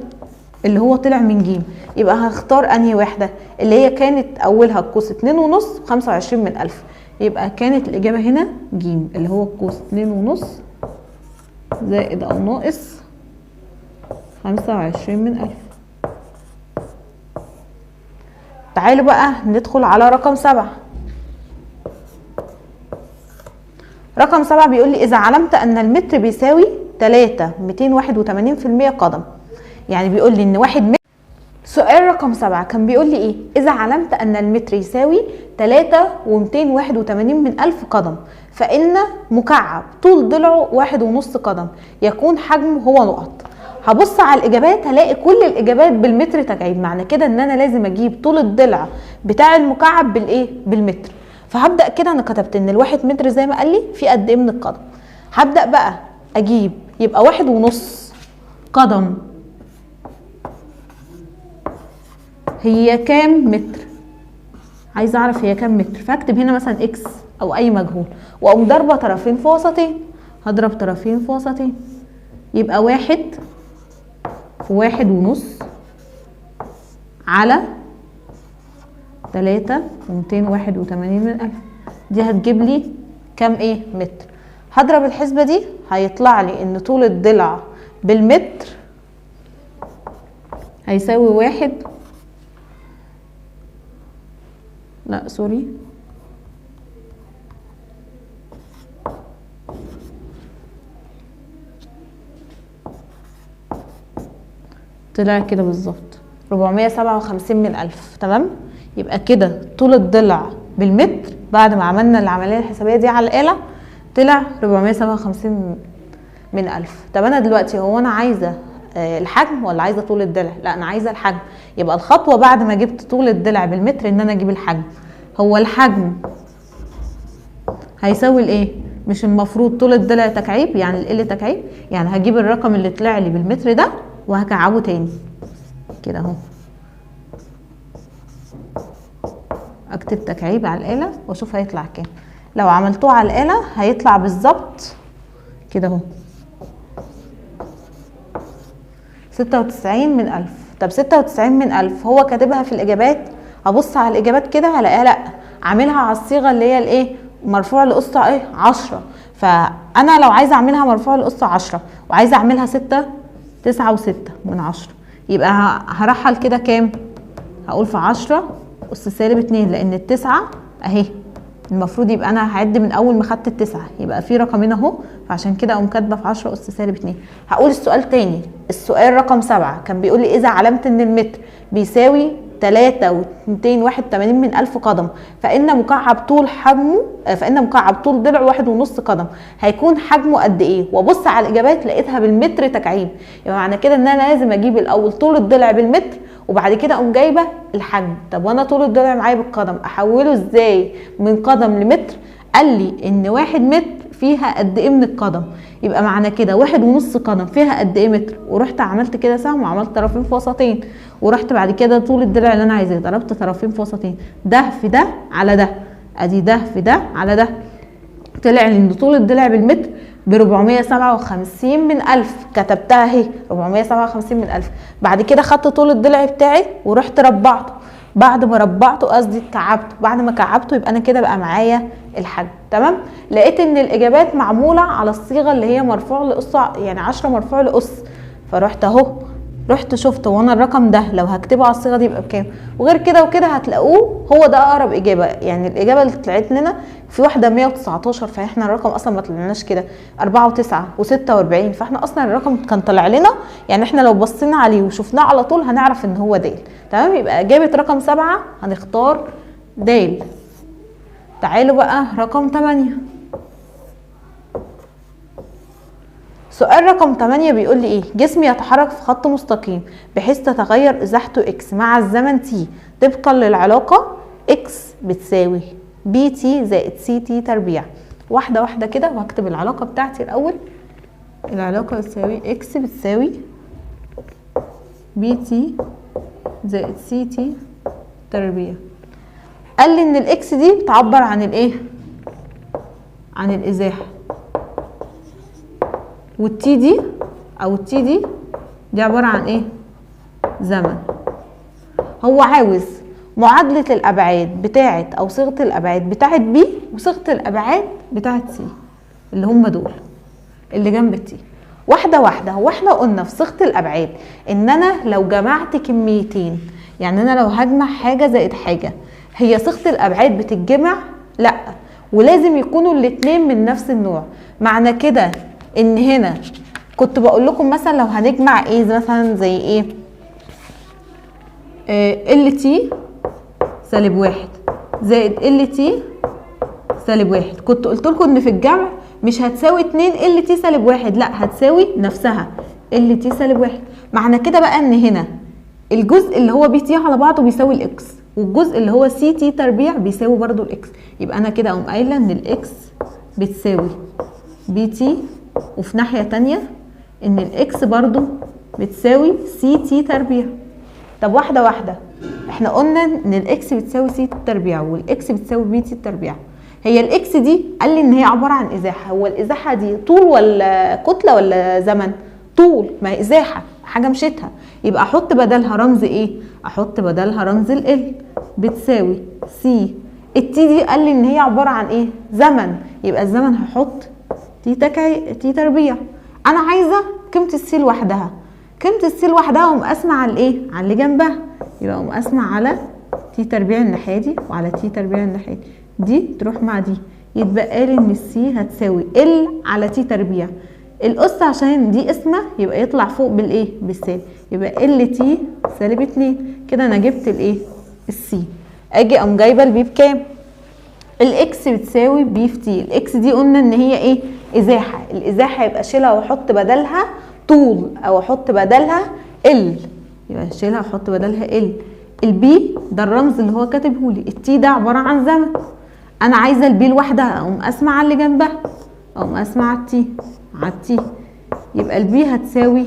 اللي هو طلع من جيم. يبقى هختار انهي واحده؟ اللي هي كانت اولها القوس 2.5 25/1000. يبقى كانت الاجابه هنا جيم اللي هو القوس 2.5 زائد او ناقص 25/1000. تعالوا بقى ندخل على رقم 7. رقم 7 بيقول لي اذا علمت ان المتر بيساوي 3/281% قدم. يعني بيقول لي ان 1 متر. سؤال رقم 7 كان بيقول لي ايه؟ اذا علمت ان المتر يساوي 3/281,000 قدم، فان مكعب طول ضلعه 1.5 قدم يكون حجمه هو نقط. هبص على الاجابات هلاقي كل الاجابات بالمتر تكعيب. معنى كده ان انا لازم اجيب طول الضلع بتاع المكعب بالايه؟ بالمتر. فهبدا كده انا كتبت ان ال1 متر زي ما قال لي في قد ايه من القدم. هبدا بقى اجيب يبقى 1.5 قدم هي كام متر؟ عايزه اعرف هي كام متر، فاكتب هنا مثلا اكس او اي مجهول واقوم ضاربه طرفين في وسطين. هضرب طرفين في وسطين يبقى 1 في 1.5 على 3/281,000. دي هتجيب لي كام ايه؟ متر. هضرب الحسبه دي هيطلع لي ان طول الضلع بالمتر هيساوي 1 لا سوري طلع كده بالظبط 457/1000. تمام. يبقى كده طول الضلع بالمتر بعد ما عملنا العمليه الحسابيه دي على الاله طلع 457/1000. طب انا دلوقتي هو انا عايزه الحجم ولا عايزه طول الضلع؟ لا انا عايزه الحجم. يبقى الخطوه بعد ما جبت طول الضلع بالمتر ان انا اجيب الحجم. هو الحجم هيساوي الايه؟ مش المفروض طول الضلع تكعيب يعني ال تكعيب؟ يعني هجيب الرقم اللي طلع لي بالمتر ده وهكعبه تاني كده اهو. اكتب تكعيب على الآلة واشوف هيطلع كام. لو عملتوه على الآلة هيطلع بالظبط كده اهو 96/1000. طب 96/1000 هو كاتبها في الإجابات. هبص على الإجابات كده هلاقيها لا، عاملها على الصيغة اللي هي الايه؟ مرفوع لأس ايه 10. فانا لو عايزه اعملها مرفوع لأس 10 وعايزه اعملها 6 9 و6 من 10، يبقى هرحل كده كام؟ هقول في 10 أس سالب 2 لان التسعة اهي المفروض يبقى انا هعد من اول ما خدت التسعة، يبقى في رقمين اهو، فعشان كده اقوم كاتبه في 10 أس سالب 2. هقول السؤال تاني، السؤال رقم 7 كان بيقول لي اذا علمت ان المتر بيساوي 3.281 من 1000 قدم فإن مكعب طول ضلع 1.5 قدم هيكون حجمه قد ايه؟ وابص على الاجابات لقيتها بالمتر تكعيب، يبقى معنى كده ان انا لازم اجيب الاول طول الضلع بالمتر وبعد كده اقوم جايبه الحجم. طب وانا طول الضلع معايا بالقدم احوله ازاي من قدم لمتر؟ قال لي ان 1 متر فيها قد ايه من القدم، يبقى معنى كده 1.5 قدم فيها قد ايه متر، ورحت عملت كده سهم وعملت طرفين في وسطين، ورحت بعد كده طول الضلع اللي انا عايزاه ضربت طرفين في وسطين، ده في ده على ده، ادي ده في ده على ده، طلع لي ان طول الضلع بالمتر ب 457 من 1000. كتبتها اهي 457 من 1000. بعد كده خدت طول الضلع بتاعي ورحت ربعته، بعد ما ربعته قصدي كعبته، بعد ما كعبته يبقى انا كده بقى معايا الحجم. تمام. لقيت ان الاجابات معموله على الصيغه اللي هي مرفوع لاس، يعني 10 مرفوع لاس، فرحت اهو رحت شفت وانا الرقم ده لو هكتبه على الصيغه دي يبقى بكام، وغير كده وكده هتلاقوه هو ده اقرب اجابه. يعني الاجابه اللي طلعت لنا في واحده 119، فاحنا الرقم اصلا ما طلعناش كده 4 و9 و46، فاحنا اصلا الرقم كان طلع لنا، يعني احنا لو بصينا عليه وشفناه على طول هنعرف ان هو د. تمام. يبقى اجابه رقم 7 هنختار د. تعالوا بقى رقم 8. سؤال رقم 8 بيقول لي ايه؟ جسم يتحرك في خط مستقيم بحيث تتغير ازاحته اكس مع الزمن تي طبقا للعلاقه اكس بتساوي بي تي زائد سي تي تربيع. واحده واحده كده وهكتب العلاقه بتاعتي الاول. العلاقه بتساوي اكس بتساوي بي تي زائد سي تي تربيع. قال لي ان الاكس دي بتعبر عن الايه؟ عن الازاحه، والتي دي او التي دي عباره عن ايه؟ زمن. هو عاوز معادله الابعاد بتاعه او صيغه الابعاد بتاعه بي وصيغه الابعاد بتاعه سي اللي هم دول اللي جنب التي. واحده واحده. هو احنا قلنا في صيغه الابعاد ان انا لو جمعت كميتين، يعني انا لو هجمع حاجه زائد حاجه، هي صيغه الابعاد بتتجمع؟ لا، ولازم يكونوا الاثنين من نفس النوع. معنى كده ان هنا كنت بقول لكم مثلا لو هنجمع ايه مثلا زي ايه، ال تي سالب 1 زائد ال تي سالب 1، كنت قلت لكم ان في الجمع مش هتساوي 2 ال تي سالب 1، لا هتساوي نفسها ال تي سالب 1. معنى كده بقى ان هنا الجزء اللي هو بي تي على بعضه بيساوي الاكس، والجزء اللي هو سي تي تربيع بيساوي برضو الاكس. يبقى انا كده اقوم قايله ان الاكس بتساوي بي تي، وفي ناحيه تانيه ان الاكس برضو بتساوي سي تي تربيع. طب واحده واحده. احنا قلنا ان الاكس بتساوي سي تي تربيع والاكس بتساوي بي تي تربيع. هي الاكس دي قال لي ان هي عباره عن ازاحه. هو الازاحه دي طول ولا كتله ولا زمن؟ طول، ما هي ازاحه حاجه مشيتها، يبقى احط بدلها رمز ايه؟ احط بدلها رمز ال بتساوي سي. التي دي قال لي ان هي عباره عن ايه؟ زمن، يبقى الزمن هحط تي تربيع. انا عايزه قيمه السي لوحدها، قيمه السي لوحدها ومقسمه على الايه؟ على اللي جنبها، يبقى مقسمه على تي تربيع الناحيه دي وعلى تي تربيع الناحيه دي تروح مع دي، يتبقى لي ان السي هتساوي ال على تي تربيع. القص عشان دي اسمه يبقى يطلع فوق بالايه؟ بالسالب، يبقى ال تي سالب 2. كده انا جبت الايه؟ السي. اجي اقوم جايبه البي بكام؟ الاكس بتساوي بي في تي. الاكس دي قلنا ان هي ايه؟ ازاحه. الازاحه يبقى اشيلها واحط بدلها طول او احط بدلها ال، يبقى اشيلها واحط بدلها ال. البي ده الرمز اللي هو كاتبه لي، التي ده عباره عن زمن. انا عايزه البي لوحدها، اقوم قاسمه على اللي جنبها، اقوم قاسمه على التي، يبقى البي هتساوي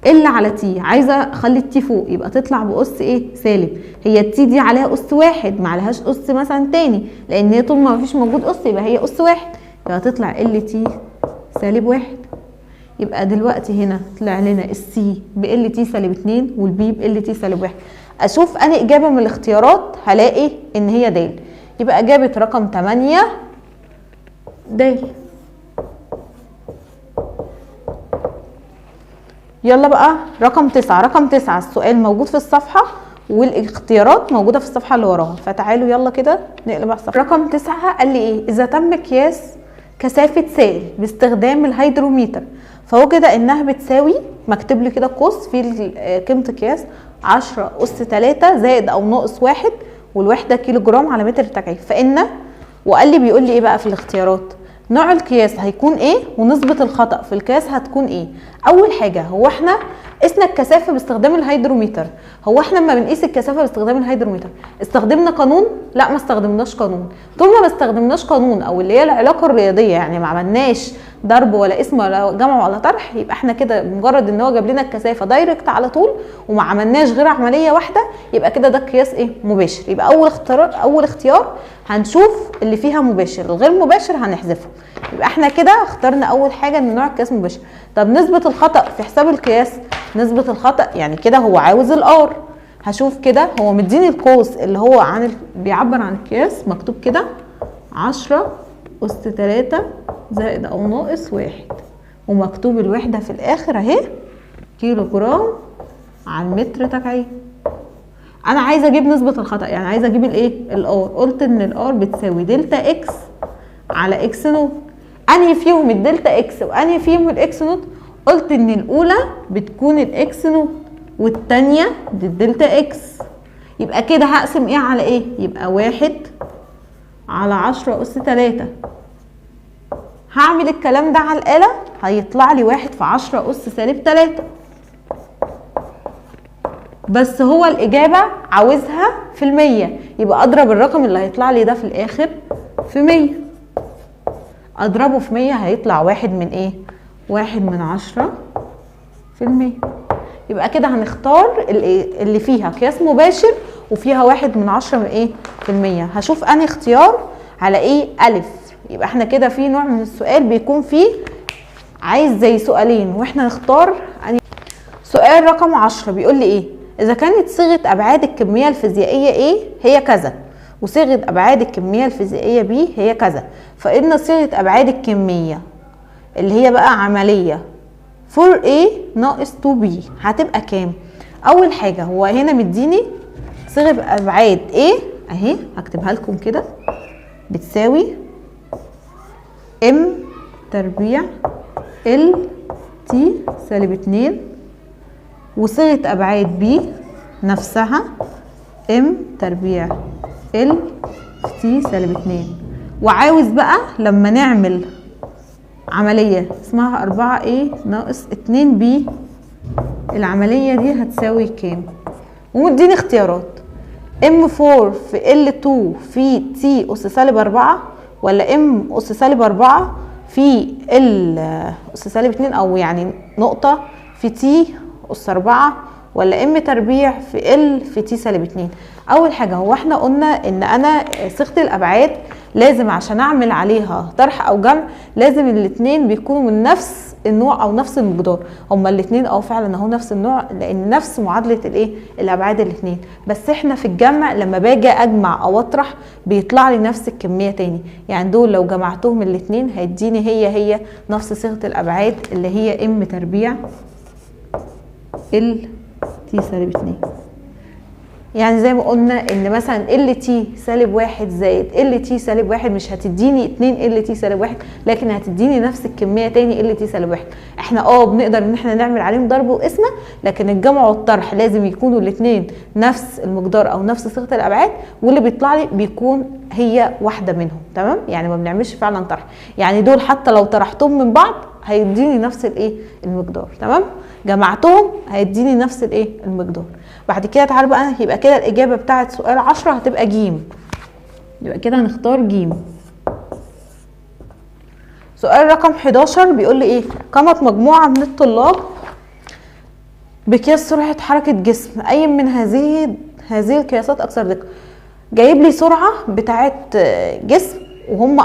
ال على تي. عايزه اخلي التي فوق يبقى تطلع باس ايه؟ سالب. هي التي دي عليها اس واحد، ما عليهاش اس مثلا تاني، لان هي طول ما مفيش موجود اس يبقى هي اس واحد، يبقى تطلع ال تي سالب 1. يبقى دلوقتي هنا طلع لنا السي بال تي سالب 2 والبي بال تي سالب 1. اشوف انهي اجابه من الاختيارات، هلاقي ان هي د. يبقى اجابه رقم 8 د. يلا بقى رقم 9. رقم 9 السؤال موجود في الصفحة والاختيارات موجودة في الصفحة اللي وراها، فتعالوا يلا كده نقلب على الصفحة. رقم 9 قال لي ايه؟ إذا تم قياس كثافة سائل باستخدام الهيدروميتر فوجد انها بتساوي، مكتب لي كده قوس في قيمة قياس 10 أس 3 زائد أو ناقص 1 والوحدة كيلو جرام على متر تكعيب، فإن وقال لي بيقول لي ايه بقى في الاختيارات؟ نوع القياس هيكون ايه ونسبة الخطأ في القياس هتكون ايه. اول حاجة هو احنا قسنا الكثافة باستخدام الهيدروميتر، هو احنا لما بنقيس الكثافة باستخدام الهيدروميتر استخدمنا قانون؟ لا ما استخدمناش قانون. طول ما استخدمناش قانون او اللي هي العلاقة الرياضية، يعني ما عملناش ضرب ولا قسم ولا جمع ولا طرح، يبقى احنا كده مجرد ان هو جاب لنا الكثافة دايركت على طول وما عملناش غير عملية واحدة، يبقى كده ده قياس ايه؟ مباشر. يبقى اول اختيار هنشوف اللي فيها مباشر، الغير مباشر هنحذفه. يبقى احنا كده اخترنا اول حاجه ان نوع القياس مباشر. طب نسبه الخطا في حساب القياس، نسبه الخطا يعني كده هو عاوز الار، هشوف كده هو مديني القوس اللي هو بيعبر عن القياس، مكتوب كده 10 أس 3 زائد او ناقص 1 ومكتوب الوحده في الاخر اهي كيلو جرام على المتر تكعيب. انا عايزه اجيب نسبه الخطا، يعني عايزه اجيب الايه؟ الار. قلت ان الار بتساوي دلتا اكس على اكس نوت. انهي فيهم الدلتا اكس وانهي فيهم الاكس نوت؟ قلت ان الاولى بتكون الاكس نوت والثانيه دي الدلتا اكس. يبقى كده هقسم ايه على ايه؟ يبقى 1 على 10 أس 3. هعمل الكلام ده على الآلة هيطلع لي 1 في 10 أس سالب 3، بس هو الإجابة عاوزها في المية، يبقى أضرب الرقم اللي هيطلع لي ده في الآخر في 100. أضربه في 100 هيطلع 1 من إيه؟ 1 من 10 في المية. يبقى كده هنختار اللي فيها قياس مباشر وفيها 1 من 10 من إيه؟ في المية. هشوف أنهي اختيار على إيه؟ ألف. يبقى احنا كده في نوع من السؤال بيكون فيه عايز زي سؤالين واحنا نختار أنهي. سؤال رقم 10 بيقول لي إيه؟ إذا كانت صيغة أبعاد الكمية الفيزيائية A هي كذا وصيغة أبعاد الكمية الفيزيائية B هي كذا، فإن صيغة أبعاد الكمية اللي هي بقى عملية 4A ناقص 2B هتبقى كام؟ أول حاجة هو هنا مديني صيغة أبعاد A أهي، هكتبها لكم كده، بتساوي M تربيع L T سالب 2، وصيغة أبعاد B نفسها M تربيع L T سالب 2. وعاوز بقى لما نعمل عملية اسمها 4A ناقص 2B العملية دي هتساوي كام؟ ومديني اختيارات M4 في L2 في T أس سالب 4، ولا M أس سالب 4 في L أس سالب 2 أو يعني نقطة في T أس 4، ولا ام تربيع في ال في تي سالب 2. اول حاجه هو احنا قلنا ان انا صيغه الابعاد لازم عشان اعمل عليها طرح او جمع لازم الاثنين بيكونوا من نفس النوع او نفس المقدار. هما الاثنين فعلا اهو نفس النوع لان نفس معادله الايه؟ الابعاد الاثنين، بس احنا في الجمع لما باجي اجمع او اطرح بيطلع لي نفس الكميه تاني، يعني دول لو جمعتهم الاثنين هيديني هي نفس صيغه الابعاد اللي هي ام تربيع ال تي سالب 2. يعني زي ما قلنا ان مثلا ال تي سالب 1 زائد ال تي سالب 1 مش هتديني 2 ال تي سالب 1، لكن هتديني نفس الكميه تاني ال تي سالب 1. احنا بنقدر ان احنا نعمل عليهم ضرب وقسمه، لكن الجمع والطرح لازم يكونوا الاثنين نفس المقدار او نفس صيغه الابعاد، واللي بيطلع لي بيكون هي واحده منهم. تمام؟ يعني ما بنعملش فعلا طرح، يعني دول حتى لو طرحتهم من بعض هيديني نفس الايه؟ المقدار. تمام؟ جمعتهم هيديني نفس الايه؟ المقدار. بعد كده تعالوا بقى يبقى كده الاجابه بتاعه سؤال 10 هتبقى ج. يبقى كده هنختار ج. سؤال رقم 11 بيقول لي ايه؟ قامت مجموعه من الطلاب بقياس سرعه حركه جسم اي من هذه القياسات اكثر دقه. جايب لي سرعه بتاعه جسم وهم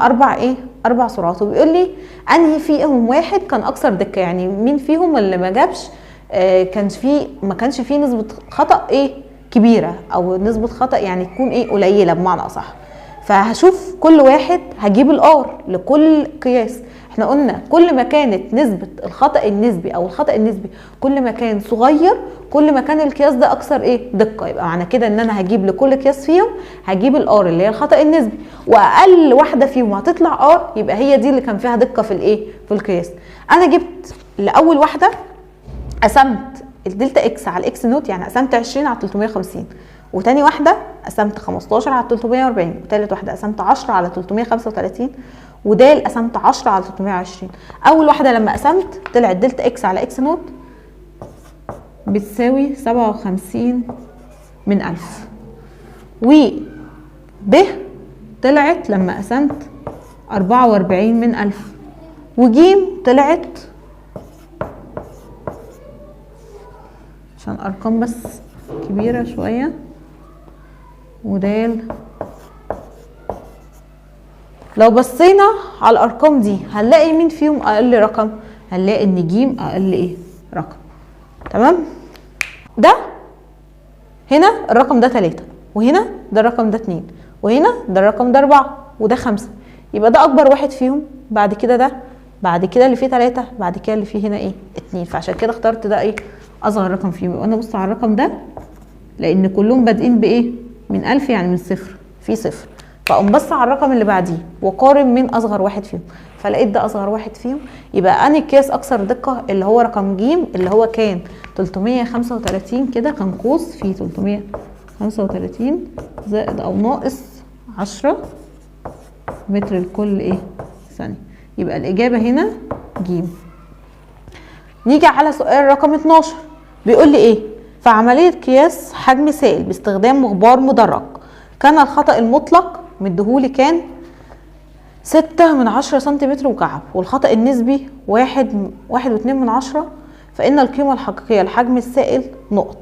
اربع سرعات، وبيقول لي انهي فيهم واحد كان اكثر دقه، يعني مين فيهم اللي ما جابش ما كانش فيه نسبه خطا كبيره، او نسبه خطا يعني تكون قليله بمعنى اصح. فهشوف كل واحد هجيب الار لكل قياس. احنا قلنا كل ما كانت نسبة الخطأ النسبي او الخطأ النسبي كل ما كان صغير كل ما كان القياس ده اكثر دقة. يبقى معنى كده ان انا هجيب لكل قياس فيهم هجيب الار اللي هي الخطأ النسبي، واقل واحدة فيهم هتطلع ار يبقى هي دي اللي كان فيها دقة في في القياس. انا جبت لاول واحدة قسمت الدلتا اكس على الاكس نوت، يعني قسمت 20 على 350، وتاني واحدة قسمت 15 على 340، وتالت واحدة قسمت 10 على 335، ودال قسمت 10 على 320. اول واحدة لما قسمت طلعت دلتا اكس على اكس نوت بتساوي 57 من 1000، و ب طلعت لما قسمت 44 من 1000، وجيم طلعت عشان ارقام بس كبيرة شوية، ودال. لو بصينا على الارقام دي هنلاقي مين فيهم اقل رقم؟ هنلاقي ان جيم اقل رقم. تمام. ده هنا الرقم ده 3، وهنا ده الرقم ده 2، وهنا ده الرقم ده 4، وده 5، يبقى ده اكبر واحد فيهم. بعد كده ده، بعد كده اللي فيه 3، بعد كده اللي فيه هنا 2، فعشان كده اخترت ده اصغر رقم فيهم. يبقى انا بص على الرقم ده لان كلهم بادئين من 1000، يعني من صفر، في صفر، فاقوم بص على الرقم اللي بعديه وقارن مين اصغر واحد فيهم، فلقيت ده اصغر واحد فيهم. يبقى انهي قياس اكثر دقه؟ اللي هو رقم ج، اللي هو كان 335 كده، كان قوس فيه 335 زائد او ناقص 10 متر لكل ثانيه. يبقى الاجابه هنا ج. نيجي على سؤال رقم 12، بيقول لي في عمليه قياس حجم سائل باستخدام مغبار مدرج كان الخطأ المطلق مديهولي كان 6/10 سنتيمتر مكعب، والخطأ النسبي 1.2، فإن القيمة الحقيقية لحجم السائل نقط.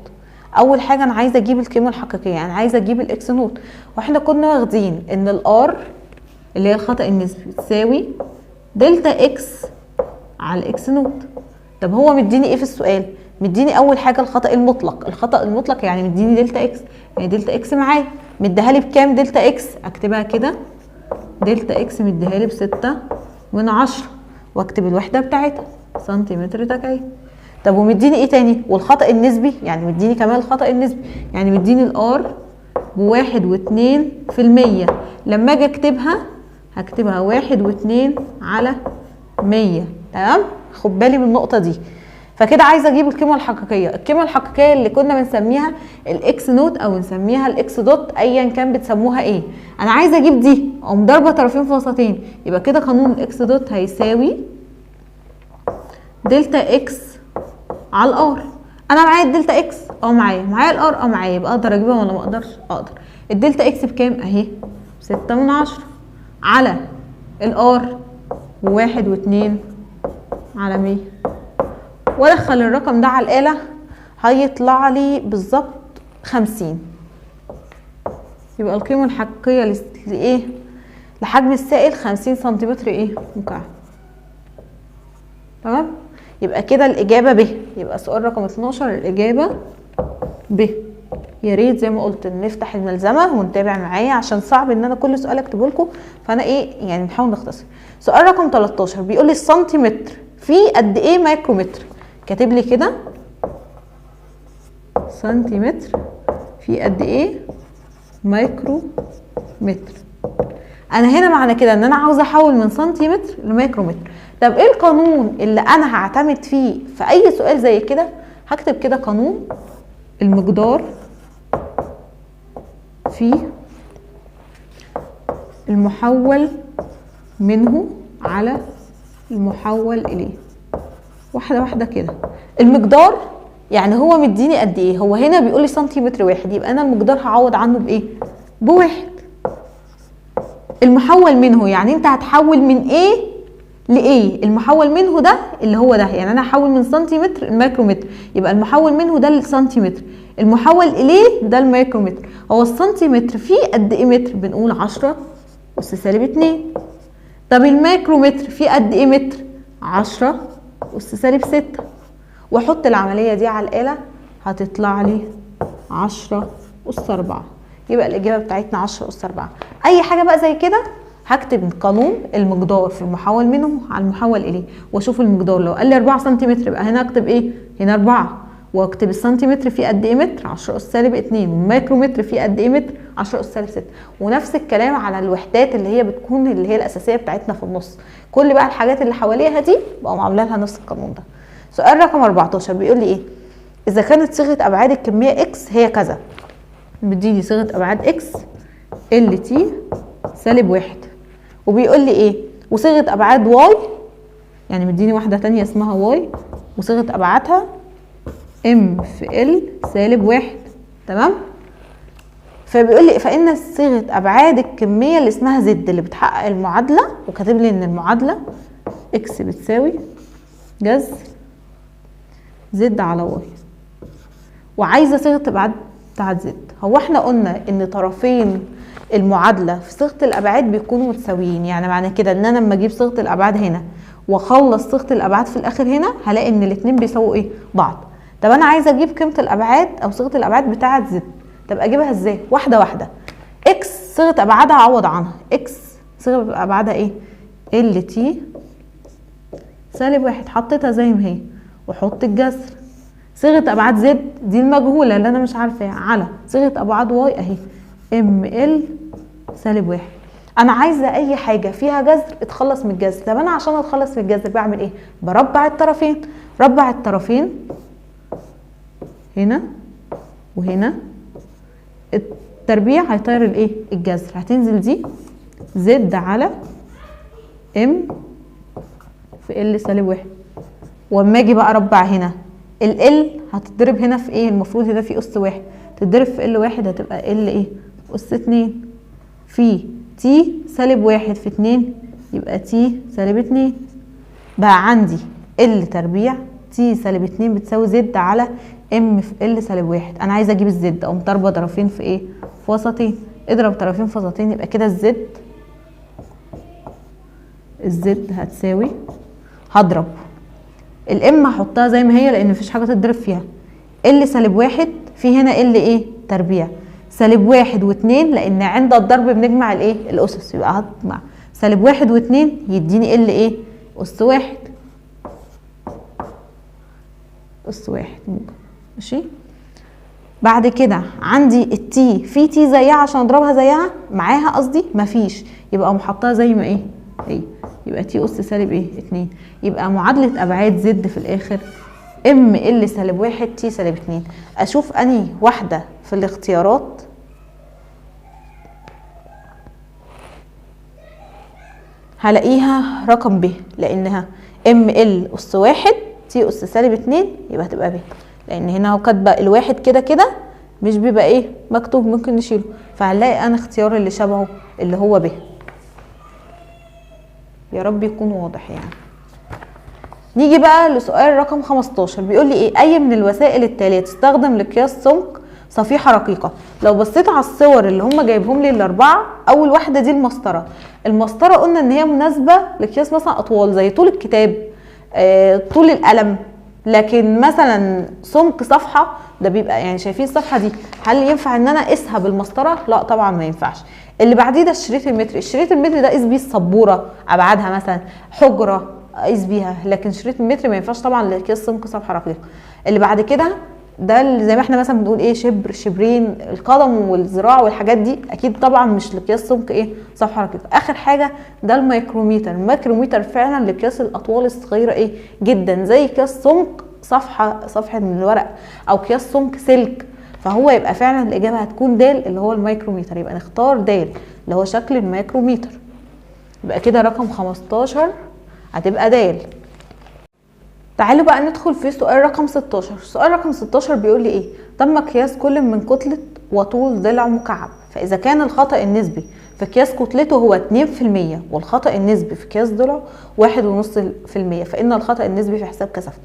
أول حاجة أنا عايزة أجيب القيمة الحقيقية، يعني عايزة أجيب الإكس نوت، وإحنا كنا واخدين إن الآر اللي هي الخطأ النسبي تساوي دلتا إكس على الإكس نوت. طب هو مديني في السؤال؟ مديني أول حاجة الخطأ المطلق. الخطأ المطلق يعني مديني دلتا إكس، يعني دلتا إكس معايا مديها لي بكام؟ دلتا إكس أكتبها كده، دلتا إكس مديها لي ب6/10، واكتب الوحدة بتاعتها سنتيمتر تكعيب. طب ومديني تاني؟ والخطأ النسبي يعني مديني كمان الخطأ النسبي، يعني مديني الآر ب1.2%. لما أجي أكتبها هكتبها 1.2 على 100. تمام؟ خد بالي من النقطة دي. فكده عايزه اجيب القيمه الحقيقيه. القيمه الحقيقيه اللي كنا بنسميها الاكس نوت او نسميها الاكس دوت، ايا كان بتسموها انا عايزه اجيب دي، اقوم ضاربه طرفين في وسطين، يبقى كده قانون الاكس دوت هيساوي دلتا اكس على الار. انا معايا الدلتا اكس معايا الار معايا، يبقى اقدر اجيبها ولا ما اقدرش؟ اقدر. الدلتا اكس بكام؟ اهي 6/10 على الار 1.2 على 100، وادخل الرقم ده على الآلة هيطلع لي بالظبط 50. يبقى القيمة الحقيقية لحجم السائل 50 سنتيمتر مكعب. تمام؟ يبقى كده الإجابة ب. يبقى سؤال رقم 12 الإجابة ب. يا ريت زي ما قلت نفتح الملزمة ونتابع معايا عشان صعب ان انا كل سؤال اكتبه لكم، فانا يعني نحاول نختصر. سؤال رقم 13 بيقول لي السنتيمتر فيه قد مايكرومتر؟ كاتب لي كده سنتيمتر في قد مايكرومتر. انا هنا معنى كده ان انا عاوزه احول من سنتيمتر لمايكرومتر. طب ايه القانون اللي انا هعتمد فيه في اي سؤال زي كده؟ هكتب كده قانون المقدار في المحول منه على المحول اليه. واحده واحده كده. المقدار يعني هو مديني قد هو هنا بيقول لي سنتيمتر واحد، يبقى انا المقدار هعوض عنه بواحد. المحول منه يعني انت هتحول من المحول منه ده اللي هو ده، يعني انا هحول من سنتيمتر الميكرومتر، يبقى المحول منه ده السنتيمتر، المحول اليه ده الميكرومتر. هو السنتيمتر فيه قد متر؟ بنقول 10 أس سالب 2. طب الميكرومتر فيه قد متر؟ 10 أس سالب 6. واحط العمليه دي على الآلة هتطلع لي 10 أس 4. يبقى الاجابه بتاعتنا 10 أس 4. اي حاجه بقى زي كده هكتب قانون المقدار في المحول منه على المحول اليه، واشوف المقدار لو قال لي 4 سنتيمتر يبقى هنا اكتب ايه؟ هنا 4، واكتب السنتيمتر فيه قد ايه متر؟ 10 اس سالب 2، والميكرومتر فيه قد ايه متر؟ 10 اس سالب 6. ونفس الكلام على الوحدات اللي هي بتكون اللي هي الاساسيه بتاعتنا في النص، كل بقى الحاجات اللي حواليها دي بقوا عامله لها نفس القانون ده. سؤال رقم 14 بيقول لي ايه؟ اذا كانت صيغه ابعاد الكميه اكس هي كذا، بتديني صيغه ابعاد اكس ال تي سالب 1، وبيقول لي ايه؟ وصيغه ابعاد واي، يعني مديني واحده تانية اسمها واي وصيغه ابعادها ام في ال سالب 1. تمام؟ فبيقول لي فان صيغه ابعاد الكميه اللي اسمها زد اللي بتحقق المعادله، وكاتب لي ان المعادله اكس بتساوي جذر زد على واي، وعايزه صيغه ابعاد بتاعت زد. هو احنا قلنا ان طرفين المعادله في صيغه الابعاد بيكونوا متساويين، يعني معنى كده ان انا لما اجيب صيغه الابعاد هنا واخلص صيغه الابعاد في الاخر هنا هلاقي ان الاثنين بيساووا ايه؟ بعض. طب انا عايزه اجيب قيمه الابعاد او صيغه الابعاد بتاعت زد، طب اجيبها ازاي؟ واحده واحده. اكس صيغه ابعادها اعوض عنها، اكس صيغه ابعادها ايه؟ ال تي سالب 1، حطيتها زي ما هي وحط الجذر. صيغه ابعاد زد دي المجهوله اللي انا مش عارفاها على صيغه ابعاد واي اهي ام ال سالب 1. انا عايزه اي حاجه فيها جذر اتخلص من الجذر. طب انا عشان اتخلص من الجذر بعمل ايه؟ بربع الطرفين. ربع الطرفين هنا وهنا، التربيع هيطير الايه؟ الجذر، هتنزل دي زد على ام في ال سالب 1. واما اجي بقى اربع هنا ال هتتضرب هنا في ايه؟ المفروض هنا في اس 1 تتضرب في ال 1 هتبقى ال ايه؟ اس 2 في تي سالب 1 في 2 يبقى تي سالب 2. بقى عندي ال تربيع تي سالب 2 بتساوي زد على ام في ال سالب 1. انا عايزه اجيب الزد، اقوم ضاربه طرفين في ايه؟ في وسطين. اضرب طرفين في وسطين يبقى كده الزد هتساوي، هضرب الام هحطها زي ما هي لان مفيش حاجه تتضرب فيها، ال سالب 1 في هنا ال ايه؟ تربيع سالب 1 و2 لان عند الضرب بنجمع الايه؟ الاسس، يبقى هجمع سالب 1 و2 يديني ال ايه؟ اس 1. اس 1 ماشي. بعد كده عندي التي في تي زيها عشان اضربها زيها معاها، قصدي مفيش، يبقى اقوم حاطاها زي ما ايه؟ هي، يبقى تي اس سالب ايه؟ 2. يبقى معادله ابعاد زد في الاخر ام ال سالب 1 تي سالب 2. اشوف انهي واحده في الاختيارات هلاقيها رقم ب، لانها ام ال اس 1 تي اس سالب 2 يبقى هتبقى ب، لان هنا اهو كاتبه الواحد كده كده مش بيبقى ايه؟ مكتوب، ممكن نشيله، فهنلاقي انا اختيار اللي شبهه اللي هو ب. يا رب يكون واضح يعني. نيجي بقى لسؤال رقم 15 بيقول لي ايه؟ اي من الوسائل التاليه تستخدم لقياس سمك صفيحه رقيقه؟ لو بصيت على الصور اللي هم جايبهم لي الاربعه، اول واحده دي المسطره. المسطره قلنا ان هي مناسبه لقياس مثلا اطوال زي طول الكتاب، طول القلم، لكن مثلا سمك صفحه ده بيبقى يعني شايفين الصفحه دي، هل ينفع ان انا اقيسها بالمسطره؟ لا طبعا ما ينفعش. اللي بعديه ده الشريط المتري. الشريط المتري ده قيس بيه السبوره ابعادها، مثلا حجره اقيس بيها، لكن شريط المتري ما ينفعش طبعا لقياس سمك صفحه رقيقه. اللي بعد كده ده اللي زي ما احنا مثلا بنقول ايه؟ شبر، شبرين، القدم والذراع والحاجات دي، اكيد طبعا مش لقياس سمك ايه؟ صفحه رقيقه. اخر حاجه ده الميكروميتر. الميكروميتر فعلا لقياس الاطوال الصغيره ايه؟ جدا، زي قياس سمك صفحه من الورق، او قياس سمك سلك. فهو يبقى فعلا الاجابه هتكون د اللي هو الميكروميتر، يبقى نختار د اللي هو شكل الميكروميتر. يبقى كده رقم 15 هتبقى د. تعالوا بقى ندخل في سؤال رقم 16. سؤال رقم 16 بيقول لي ايه؟ تم قياس كل من كتله وطول ضلع مكعب، فاذا كان الخطأ النسبي في قياس كتلته هو 2% والخطأ النسبي في قياس ضلعه 1.5%، فان الخطأ النسبي في حساب كثافته.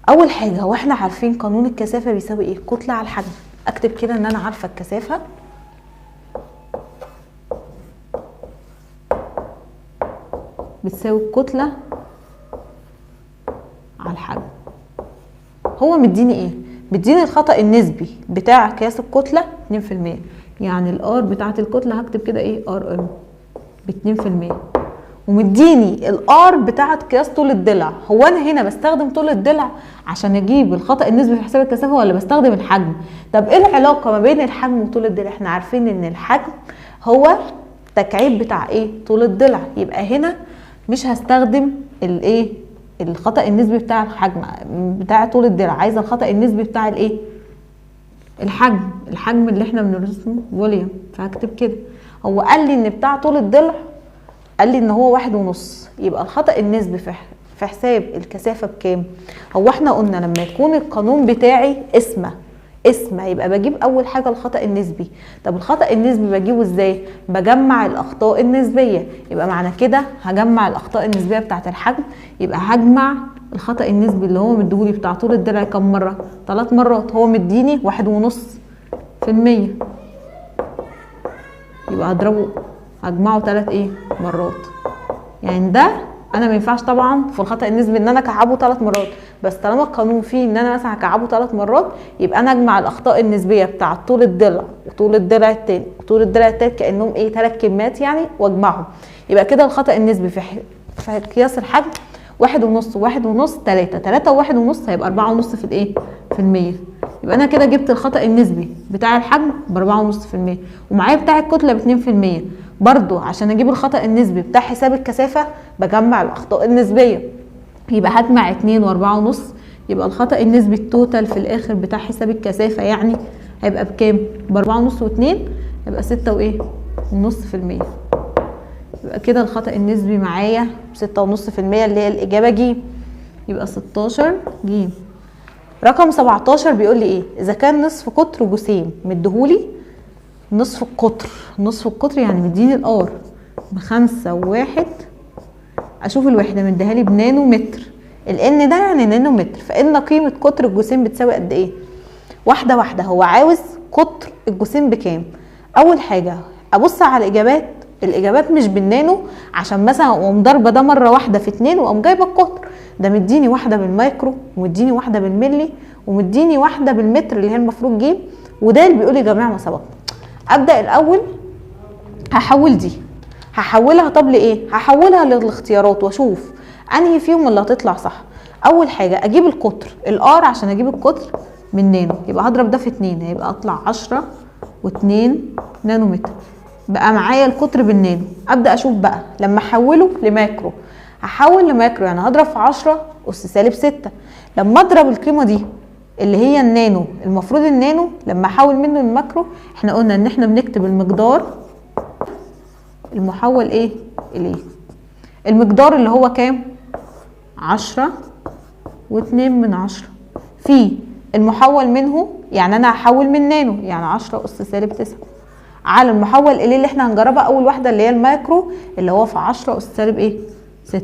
اول حاجه هو احنا عارفين قانون الكثافه بيساوي ايه؟ كتله على الحجم. اكتب كده ان انا عارفه الكثافه بتساوي الكتله على الحجم. هو مديني ايه؟ مديني الخطأ النسبي بتاع قياس الكتله 2%، يعني الار بتاعت الكتله هكتب كده ايه ار ام ب2%، ومديني الار بتاعت قياس طول الضلع. هو انا هنا بستخدم طول الضلع عشان اجيب الخطا النسبي في حساب الكثافه ولا بستخدم الحجم؟ طب ايه العلاقه ما بين الحجم وطول الضلع؟ احنا عارفين ان الحجم هو تكعيب بتاع ايه طول الضلع، يبقى هنا مش هستخدم الايه الخطا النسبي بتاع الحجم بتاع طول الضلع، عايزه الخطا النسبي بتاع الايه الحجم اللي احنا بنرسمه فوليوم، فهكتب كده. هو قال لي ان بتاع طول الضلع قال لي ان هو 1.5، يبقى الخطأ النسبي في حساب الكثافة بكام؟ هو احنا قلنا لما يكون القانون بتاعي اسمه يبقى بجيب اول حاجة الخطأ النسبي. طب الخطأ النسبي بجيبه ازاي؟ بجمع الاخطاء النسبية، يبقى معنى كده هجمع الاخطاء النسبية بتاعت الحجم، يبقى هجمع الخطأ النسبي اللي هو مديهولي بتاع طول الضلع كم مرة؟ 3 مرات، هو مديني 1.5%، يبقى هضربه هجمعه 3 مرات. يعني ده انا ما ينفعش طبعا في الخطا النسبي ان انا اكعبه 3 مرات، بس طالما القانون فيه ان انا مثلا هكعبه 3 مرات، يبقى انا اجمع الاخطاء النسبيه بتاع طول الضلع وطول الضلع الثاني وطول الضلع الثالث كانهم 3 كميات يعني، واجمعهم. يبقى كده الخطا النسبي في قياس الحجم 1.5 1.5 3 و1.5 هيبقى 4.5 في المية. يبقى انا كده جبت الخطأ النسبي بتاع الحجم ب4.5%، ومعايا بتاع الكتلة ب2%. برضو عشان اجيب الخطأ النسبي بتاع حساب الكثافة بجمع الاخطاء النسبية، يبقى هجمع 2 و4.5، يبقى الخطأ النسبي التوتال في الاخر بتاع حساب الكثافة يعني هيبقى بكام؟ ب4.5 و2 هيبقى 6.5%. يبقى كده الخطأ النسبي معايا 6.5% اللي هي الإجابة ج. يبقى 16 ج. رقم 17 بيقول لي ايه؟ إذا كان نصف قطر جسيم مديهولي نصف القطر يعني مديني الار ب5 و1، أشوف الوحدة مديهالي بنانو متر، الN ده يعني نانو متر، فإن قيمة قطر الجسيم بتساوي قد ايه؟ واحدة هو عاوز قطر الجسيم بكام؟ أول حاجة أبص على الإجابات مش بالنانو، عشان مثلا اقوم ضاربه ده مره واحده في 2 واقوم جايبه القطر. ده مديني واحده بالمايكرو، ومديني واحده بالملي، ومديني واحده بالمتر اللي هي المفروض ج، وده اللي بيقول لي جميع ما سبق. ابدا الاول هحول دي، هحولها طب لايه؟ هحولها للاختيارات واشوف انهي فيهم اللي هتطلع صح. اول حاجه اجيب القطر الار، عشان اجيب القطر من نانو يبقى هضرب ده في 2، هيبقى اطلع 10 و2 نانو متر، بقى معايا القطر بالنانو. ابدا اشوف بقى لما احوله لماكرو، هحول لماكرو يعني هضرب في 10 اس سالب 6. لما اضرب القيمه دي اللي هي النانو، المفروض النانو لما احول منه للماكرو احنا قلنا ان احنا بنكتب المقدار المحول اليه. المقدار اللي هو كام؟ 10 و2 من 10 في المحول منه، يعني انا هحول من نانو يعني 10 اس سالب 9 على المحول اليه اللي احنا هنجربها اول واحده اللي هي المايكرو اللي هو في 10 اس سالب 6.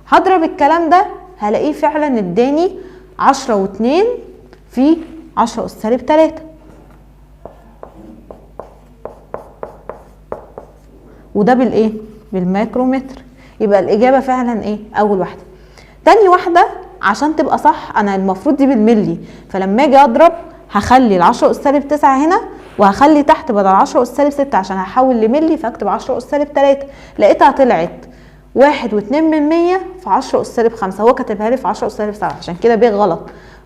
هضرب الكلام ده هلاقيه فعلا اداني 10 و2 في 10 اس سالب 3، وده بالمايكرومتر. يبقى الاجابه فعلا اول واحده. تاني واحده عشان تبقى صح انا المفروض دي بالملي، فلما اجي اضرب هخلي ال 10 اس سالب 9 هنا، وهخلي تحت بدل 10 اس سالب 6 عشان هحول لملي فاكتب 10 اس سالب 3. لقيتها طلعت 1.2 من 100 في 10 اس سالب 5، هو كاتبها لي في 10 اس سالب 7 عشان كده غلط.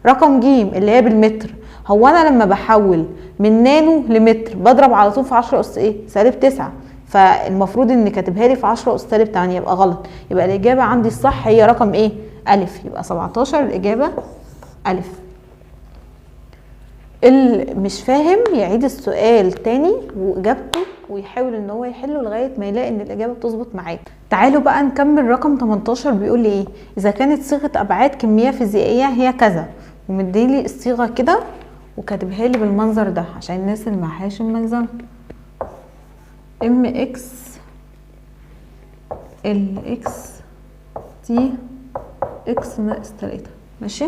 رقم ج اللي هي بالمتر، هو انا لما بحول من نانو لمتر بضرب على طول في 10 اس سالب 9، فالمفروض ان كاتبها لي في 10 اس سالب 8، يبقى غلط. يبقى الاجابه عندي الصح هي رقم الف. يبقى 17 الاجابه الف. اللي مش فاهم يعيد السؤال تاني واجابته ويحاول ان هو يحله لغايه ما يلاقي ان الاجابه بتظبط معاه. تعالوا بقى نكمل. رقم 18 بيقول لي اذا كانت صيغه ابعاد كميه فيزيائيه هي كذا، ومديلي الصيغه كده وكاتبها لي بالمنظر ده عشان الناس اللي معهاش الملزمه. ام اكس ال اكس تي اكس ناقص 3. ماشي.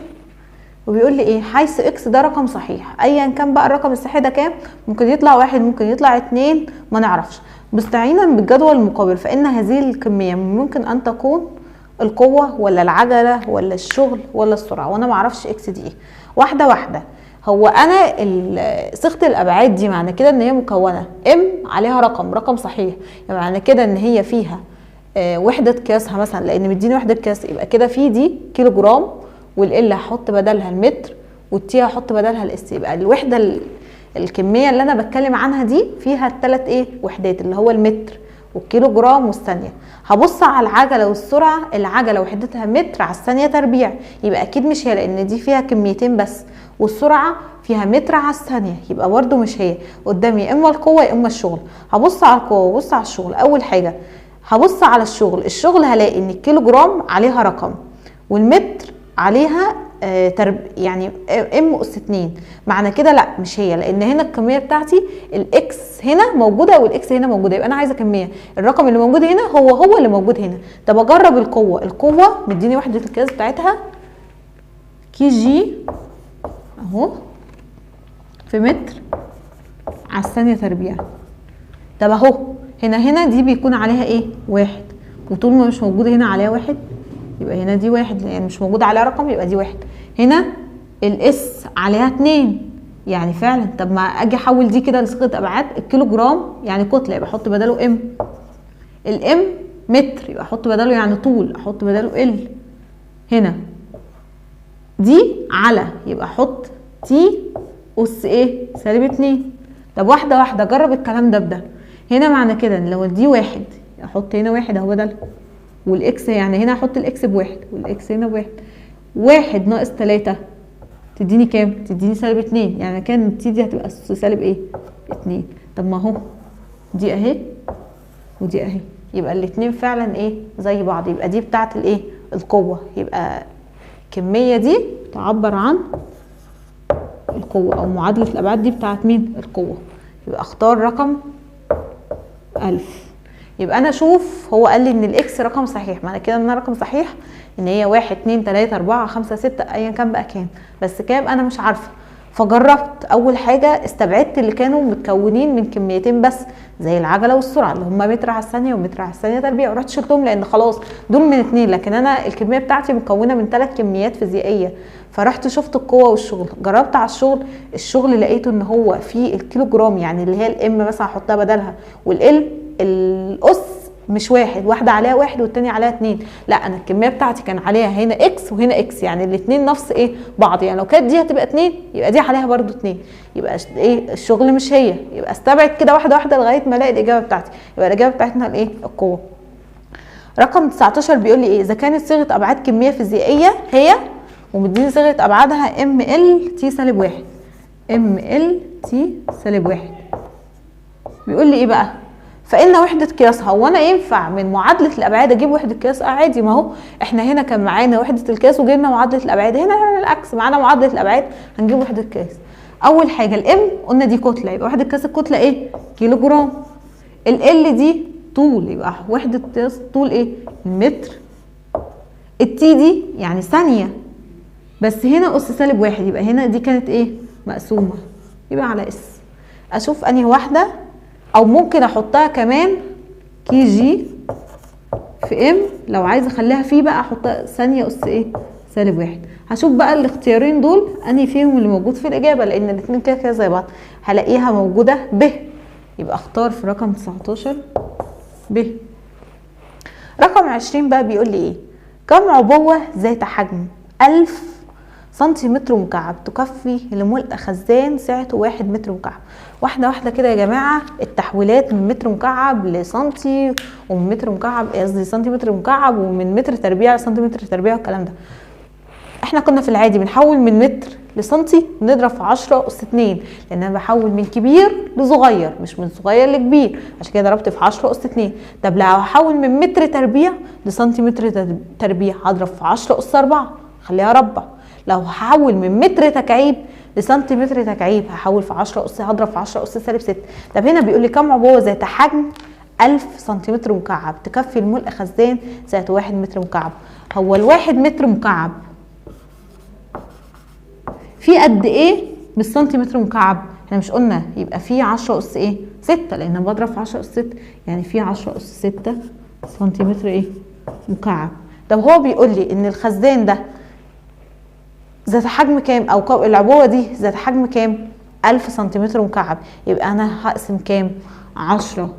وبيقول لي حيث اكس ده رقم صحيح، ايا كان بقى الرقم الصحيح ده كام، ممكن يطلع 1 ممكن يطلع 2 ما نعرفش، مستعينا بالجدول المقابل فان هذه الكميه ممكن ان تكون القوه ولا العجله ولا الشغل ولا السرعه، وانا ما اعرفش اكس دي واحده واحده. هو انا صيغه الابعاد دي معنى كده ان هي مكونه ام عليها رقم صحيح، يعني معنى كده ان هي فيها وحده قياسها مثلا، لان مديني وحده قياس، يبقى كده في دي كيلو جرام، والال هحط بدلها المتر، والتي هحط بدلها الاس. يبقى الوحده الكميه اللي انا بتكلم عنها دي فيها الثلاث وحدات، اللي هو المتر والكيلو جرام والثانيه. هبص على العجله والسرعه، العجله وحدتها متر على الثانيه تربيع، يبقى اكيد مش هي لان دي فيها كميتين بس، والسرعه فيها متر على الثانيه، يبقى برده مش هي. قدامي يا اما القوه يا اما الشغل. هبص على القوه وابص على الشغل. اول حاجه هبص على الشغل هلاقي ان الكيلو جرام عليها رقم، والمتر عليها يعني ام اس 2. معنى كده لا مش هي، لان هنا الكميه بتاعتي الاكس هنا موجوده والاكس هنا موجوده، يبقى انا عايزه كميه الرقم اللي موجود هنا هو اللي موجود هنا. طب اجرب القوه مديني وحده القياس بتاعتها كي جي اهو في متر على الثانيه تربيع. طب اهو هنا دي بيكون عليها واحد، وطول ما مش موجود هنا عليها واحد يبقى هنا دي واحد، يعني مش موجود عليها رقم يبقى دي واحد. هنا الاس عليها 2، يعني فعلا. طب ما اجي احول دي كده لصيغه ابعاد، الكيلو جرام يعني كتله يبقى احط بداله ام، الام متر يبقى احط بداله يعني طول، احط بداله ال. هنا دي على يبقى احط تي اس سالب 2. طب واحده واحده اجرب الكلام ده بده. هنا معنى كده ان لو دي واحد احط هنا واحد اهو بدل، والاكس يعني هنا احط الاكس بواحد والاكس هنا بواحد. واحد ناقص 3 تديني كام؟ تديني سالب 2، يعني كان تي دي هتبقى سالب 2. طب ما هو دي اهي ودي اهي، يبقى الاتنين فعلا زي بعض. يبقى دي بتاعت القوه، يبقى الكميه دي تعبر عن القوه، او معادله الابعاد دي بتاعت مين؟ القوه. يبقى اختار رقم 1000. يبقى انا اشوف هو قال لي ان الاكس رقم صحيح، معنى كده ان انا رقم صحيح ان هي 1 2 3 4 5 6 ايا كان بقى كام، بس كام انا مش عارفه. فجربت اول حاجه استبعدت اللي كانوا متكونين من كميتين بس، زي العجله والسرعه اللي هم متر على الثانيه ومتر على الثانيه تربيع، ورحت شلتهم لان خلاص دول من 2. لكن انا الكميه بتاعتي مكونه من 3 كميات فيزيائيه. فرحت شفت القوه والشغل، جربت على الشغل لقيته ان هو في الكيلو جرام، يعني اللي هي الام مثلا احطها بدلها، والال الاس مش واحده عليها واحد والتانية عليها 2. لا انا الكميه بتاعتي كان عليها هنا اكس وهنا اكس، يعني الاثنين نفس بعض. يعني لو كانت دي هتبقى 2 يبقى دي عليها برده 2، يبقى الشغل مش هي. يبقى استبعد كده واحده واحده لغايه ما الاقي الاجابه بتاعتي. يبقى الاجابه بتاعتنا القوه. رقم 19 بيقول لي اذا كانت صيغه ابعاد كميه فيزيائيه هي، ومديني صيغه ابعادها ام ال تي سالب 1، ام ال تي سالب 1. بيقول لي بقى؟ فإن وحدة قياسها. هو أنا ينفع من معادلة الأبعاد أجيب وحدة قياس؟ عادي، ما هو إحنا هنا كان معانا وحدة القياس وجبنا معادلة الأبعاد، هنا العكس، معانا معادلة الأبعاد هنجيب وحدة قياس. أول حاجة الإم قلنا دي كتلة، يبقى وحدة قياس الكتلة كيلو جرام. ال دي طول، يبقى وحدة قياس طول المتر. التي دي يعني ثانية، بس هنا أس سالب 1، يبقى هنا دي كانت مقسومة، يبقى على اس. أشوف أنهي واحدة، او ممكن احطها كمان كي جي في ام، لو عايزه اخليها فيه بقى احطها ثانيه اس سالب 1. هشوف بقى الاختيارين دول انهي فيهم اللي موجود في الاجابه، لان الاثنين كده زي بعض. هلاقيها موجوده ب، يبقى اختار في رقم 19 ب. رقم 20 بقى بيقول لي كم عبوه ذات حجم 1000 سنتيمتر مكعب تكفي لملء خزان سعته 1 متر مكعب؟ واحده واحده كده يا جماعه، التحويلات من متر مكعب لسنتي، ومن متر مكعب قصدي سنتيمتر مكعب، ومن متر تربيع لسنتيمتر تربيع والكلام ده. احنا كنا في العادي بنحول من متر لسنتي بنضرب في 10 اس 2، لان انا بحول من كبير لصغير مش من صغير لكبير، عشان كده ضربت في 10 اس 2. طب لو هحول من متر تربيع لسنتيمتر تربيع هضرب في 10 اس 4، خليها ربع. لو هحول من متر تكعيب لسنتيمتر تكعيب هحول في 10 اس، هضرب في 10 اس سالب 6. طب هنا بيقول لي كم عبوه ذات حجم 1000 سنتيمتر مكعب تكفي لملء خزان ذات 1 متر مكعب؟ هو ال1 متر مكعب في قد ايه بالسنتيمتر مكعب؟ احنا مش قلنا يبقى في 10 اس 6، لان انا بضرب في 10 اس 6، يعني في 10 اس 6 سنتيمتر مكعب. طب هو بيقول لي ان الخزان ده ذات حجم كام، او العبوه دي ذات حجم كام؟ 1000 سنتيمتر مكعب. يبقى انا هقسم كام؟ 10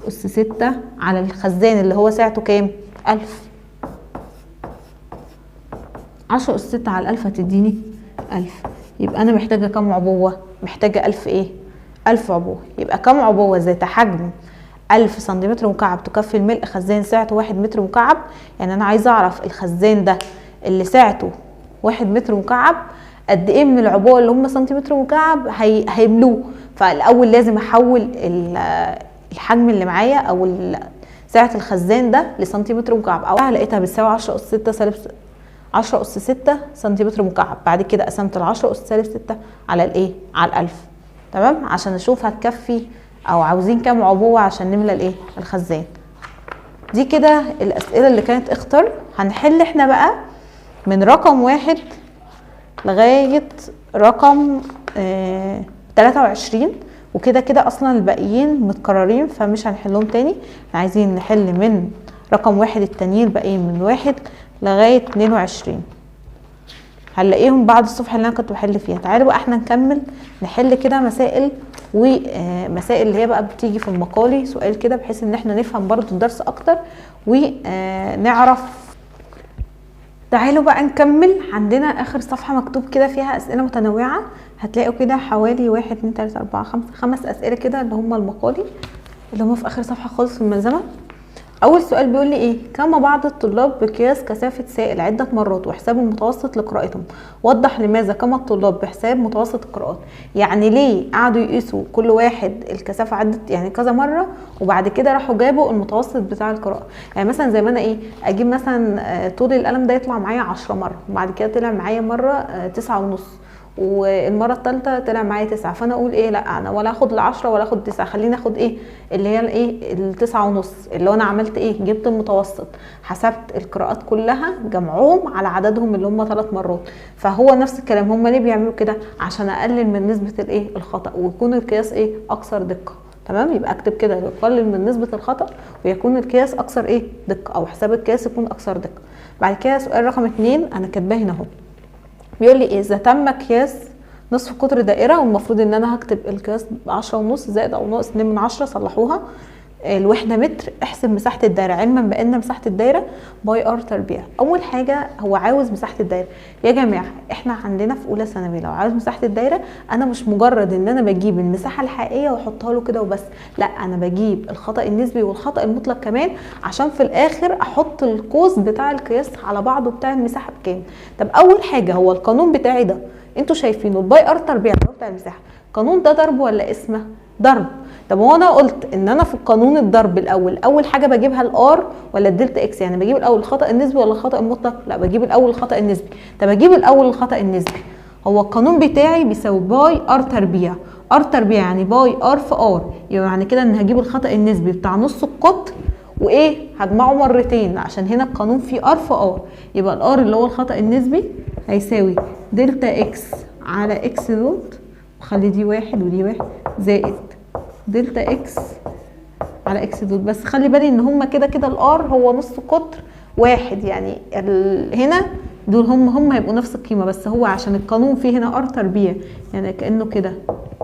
أس 6 على الخزان اللي هو سعته كام؟ 1000. 10 أس 6 على 1000 هتديني 1000. يبقى انا محتاجه كام عبوه؟ محتاجه 1000 ايه؟ 1000 عبوه. يبقى كام عبوه ذات حجم 1000 سنتيمتر مكعب تكفي الملء خزان سعته 1 متر مكعب؟ يعني انا عايزه اعرف الخزان ده اللي سعته 1 متر مكعب قد ايه من العبوه اللي هم سنتيمتر مكعب هيملوه. فالاول لازم احول الحجم اللي معايا او سعه الخزان ده لسنتيمتر مكعب. او لقيتها بتساوي 10 اس 6 سالب 10 اس 6 سنتيمتر مكعب. بعد كده قسمت ال 10 اس سالب 6 على الايه؟ على 1000. تمام، عشان اشوف هتكفي او عاوزين كام عبوه عشان نملى الايه؟ الخزان. دي كده الاسئله اللي كانت اختر. هنحل احنا بقى من رقم 1 لغايه رقم 23. وكده كده اصلا الباقيين متكررين فمش هنحلهم تاني. احنا عايزين نحل من رقم 1 التانيين الباقيين من 1 لغايه 22. هنلاقيهم بعد الصفحه اللي انا كنت بحل فيها. تعالوا بقى احنا نكمل نحل كده مسائل، ومسائل اللي هي بقى بتيجي في المقالي سؤال كده، بحيث ان احنا نفهم برضو الدرس اكتر ونعرف. تعالوا بقى نكمل. عندنا اخر صفحه مكتوب كده فيها اسئله متنوعه. هتلاقوا كده حوالي 1 2 3 4 5 اسئله كده اللي هم المقالي اللي هم في اخر صفحه خالص في الملزمه. اول سؤال بيقول لي ايه؟ قام بعض الطلاب بقياس كثافه سائل عده مرات وحساب المتوسط لقراءتهم. وضح لماذا قام الطلاب بحساب متوسط القراءات. يعني ليه قعدوا يقيسوا كل واحد الكثافه عده يعني كذا مره، وبعد كده راحوا جابوا المتوسط بتاع القراءه. يعني مثلا زي ما انا اجيب مثلا طول القلم ده يطلع معايا 10 مره، وبعد كده طلع معايا مره 9.5، والمره الثالثه طلع معايا 9. فانا اقول ايه؟ لا انا ولا اخد ال10 ولا اخد 9، خليني اخد ايه اللي هي الايه ال9.5. اللي انا عملت ايه؟ جبت المتوسط، حسبت القراءات كلها جمعهم على عددهم اللي هم 3 مرات. فهو نفس الكلام. هم ليه بيعملوا كده؟ عشان اقلل من نسبه الايه الخطا ويكون القياس ايه اكثر دقه. تمام، يبقى اكتب كده يقلل من نسبه الخطا ويكون القياس اكثر ايه دقه، او حساب القياس يكون اكثر دقه. بعد كده سؤال رقم 2 انا كاتباه هنا اهو. بيقول لي ايه؟ اذا تم قياس نصف قطر دائره، والمفروض ان انا هكتب القياس ب10.5 زائد او ناقص 2 من 10. صلحوها. الوحده متر. احسب مساحه الدائره، علما بان مساحه الدائره باي ار تربيع. اول حاجه هو عاوز مساحه الدائره. يا جماعه احنا عندنا في اولى ثانوي لو عاوز مساحه الدائره، انا مش مجرد ان انا بجيب المساحه الحقيقيه واحطها له كده وبس، لا انا بجيب الخطا النسبي والخطا المطلق كمان، عشان في الاخر احط القوس بتاع القياس على بعضه بتاع المساحه بكام. طب اول حاجه هو القانون بتاعي ده انتوا شايفينه الباي ار تربيع اللي هو بتاع المساحه، القانون ده ضرب ولا اسمه؟ ضرب. طب هو انا قلت ان انا في القانون الضرب الاول اول حاجه بجيبها الار ولا الدلتا اكس؟ يعني بجيب الاول الخطا النسبي ولا الخطا المطلق؟ لا بجيب الاول الخطا النسبي. طب اجيب الاول الخطا النسبي. هو القانون بتاعي بيساوي باي ار تربيع. ار تربيع يعني باي ار في ار، يبقى يعني كده ان هجيب الخطا النسبي بتاع نص القطر وايه هجمعه مرتين، عشان هنا القانون فيه ار في ار. يبقى الار اللي هو الخطا النسبي هيساوي دلتا اكس على اكس دوت، وخلي دي 1 ودي 1 زائد دلتا اكس على اكس دوت. بس خلي بالي ان هما كده كده الار هو نص قطر واحد، يعني هنا دول هم هيبقوا نفس القيمه، بس هو عشان القانون فيه هنا ار تربيع يعني كانه كده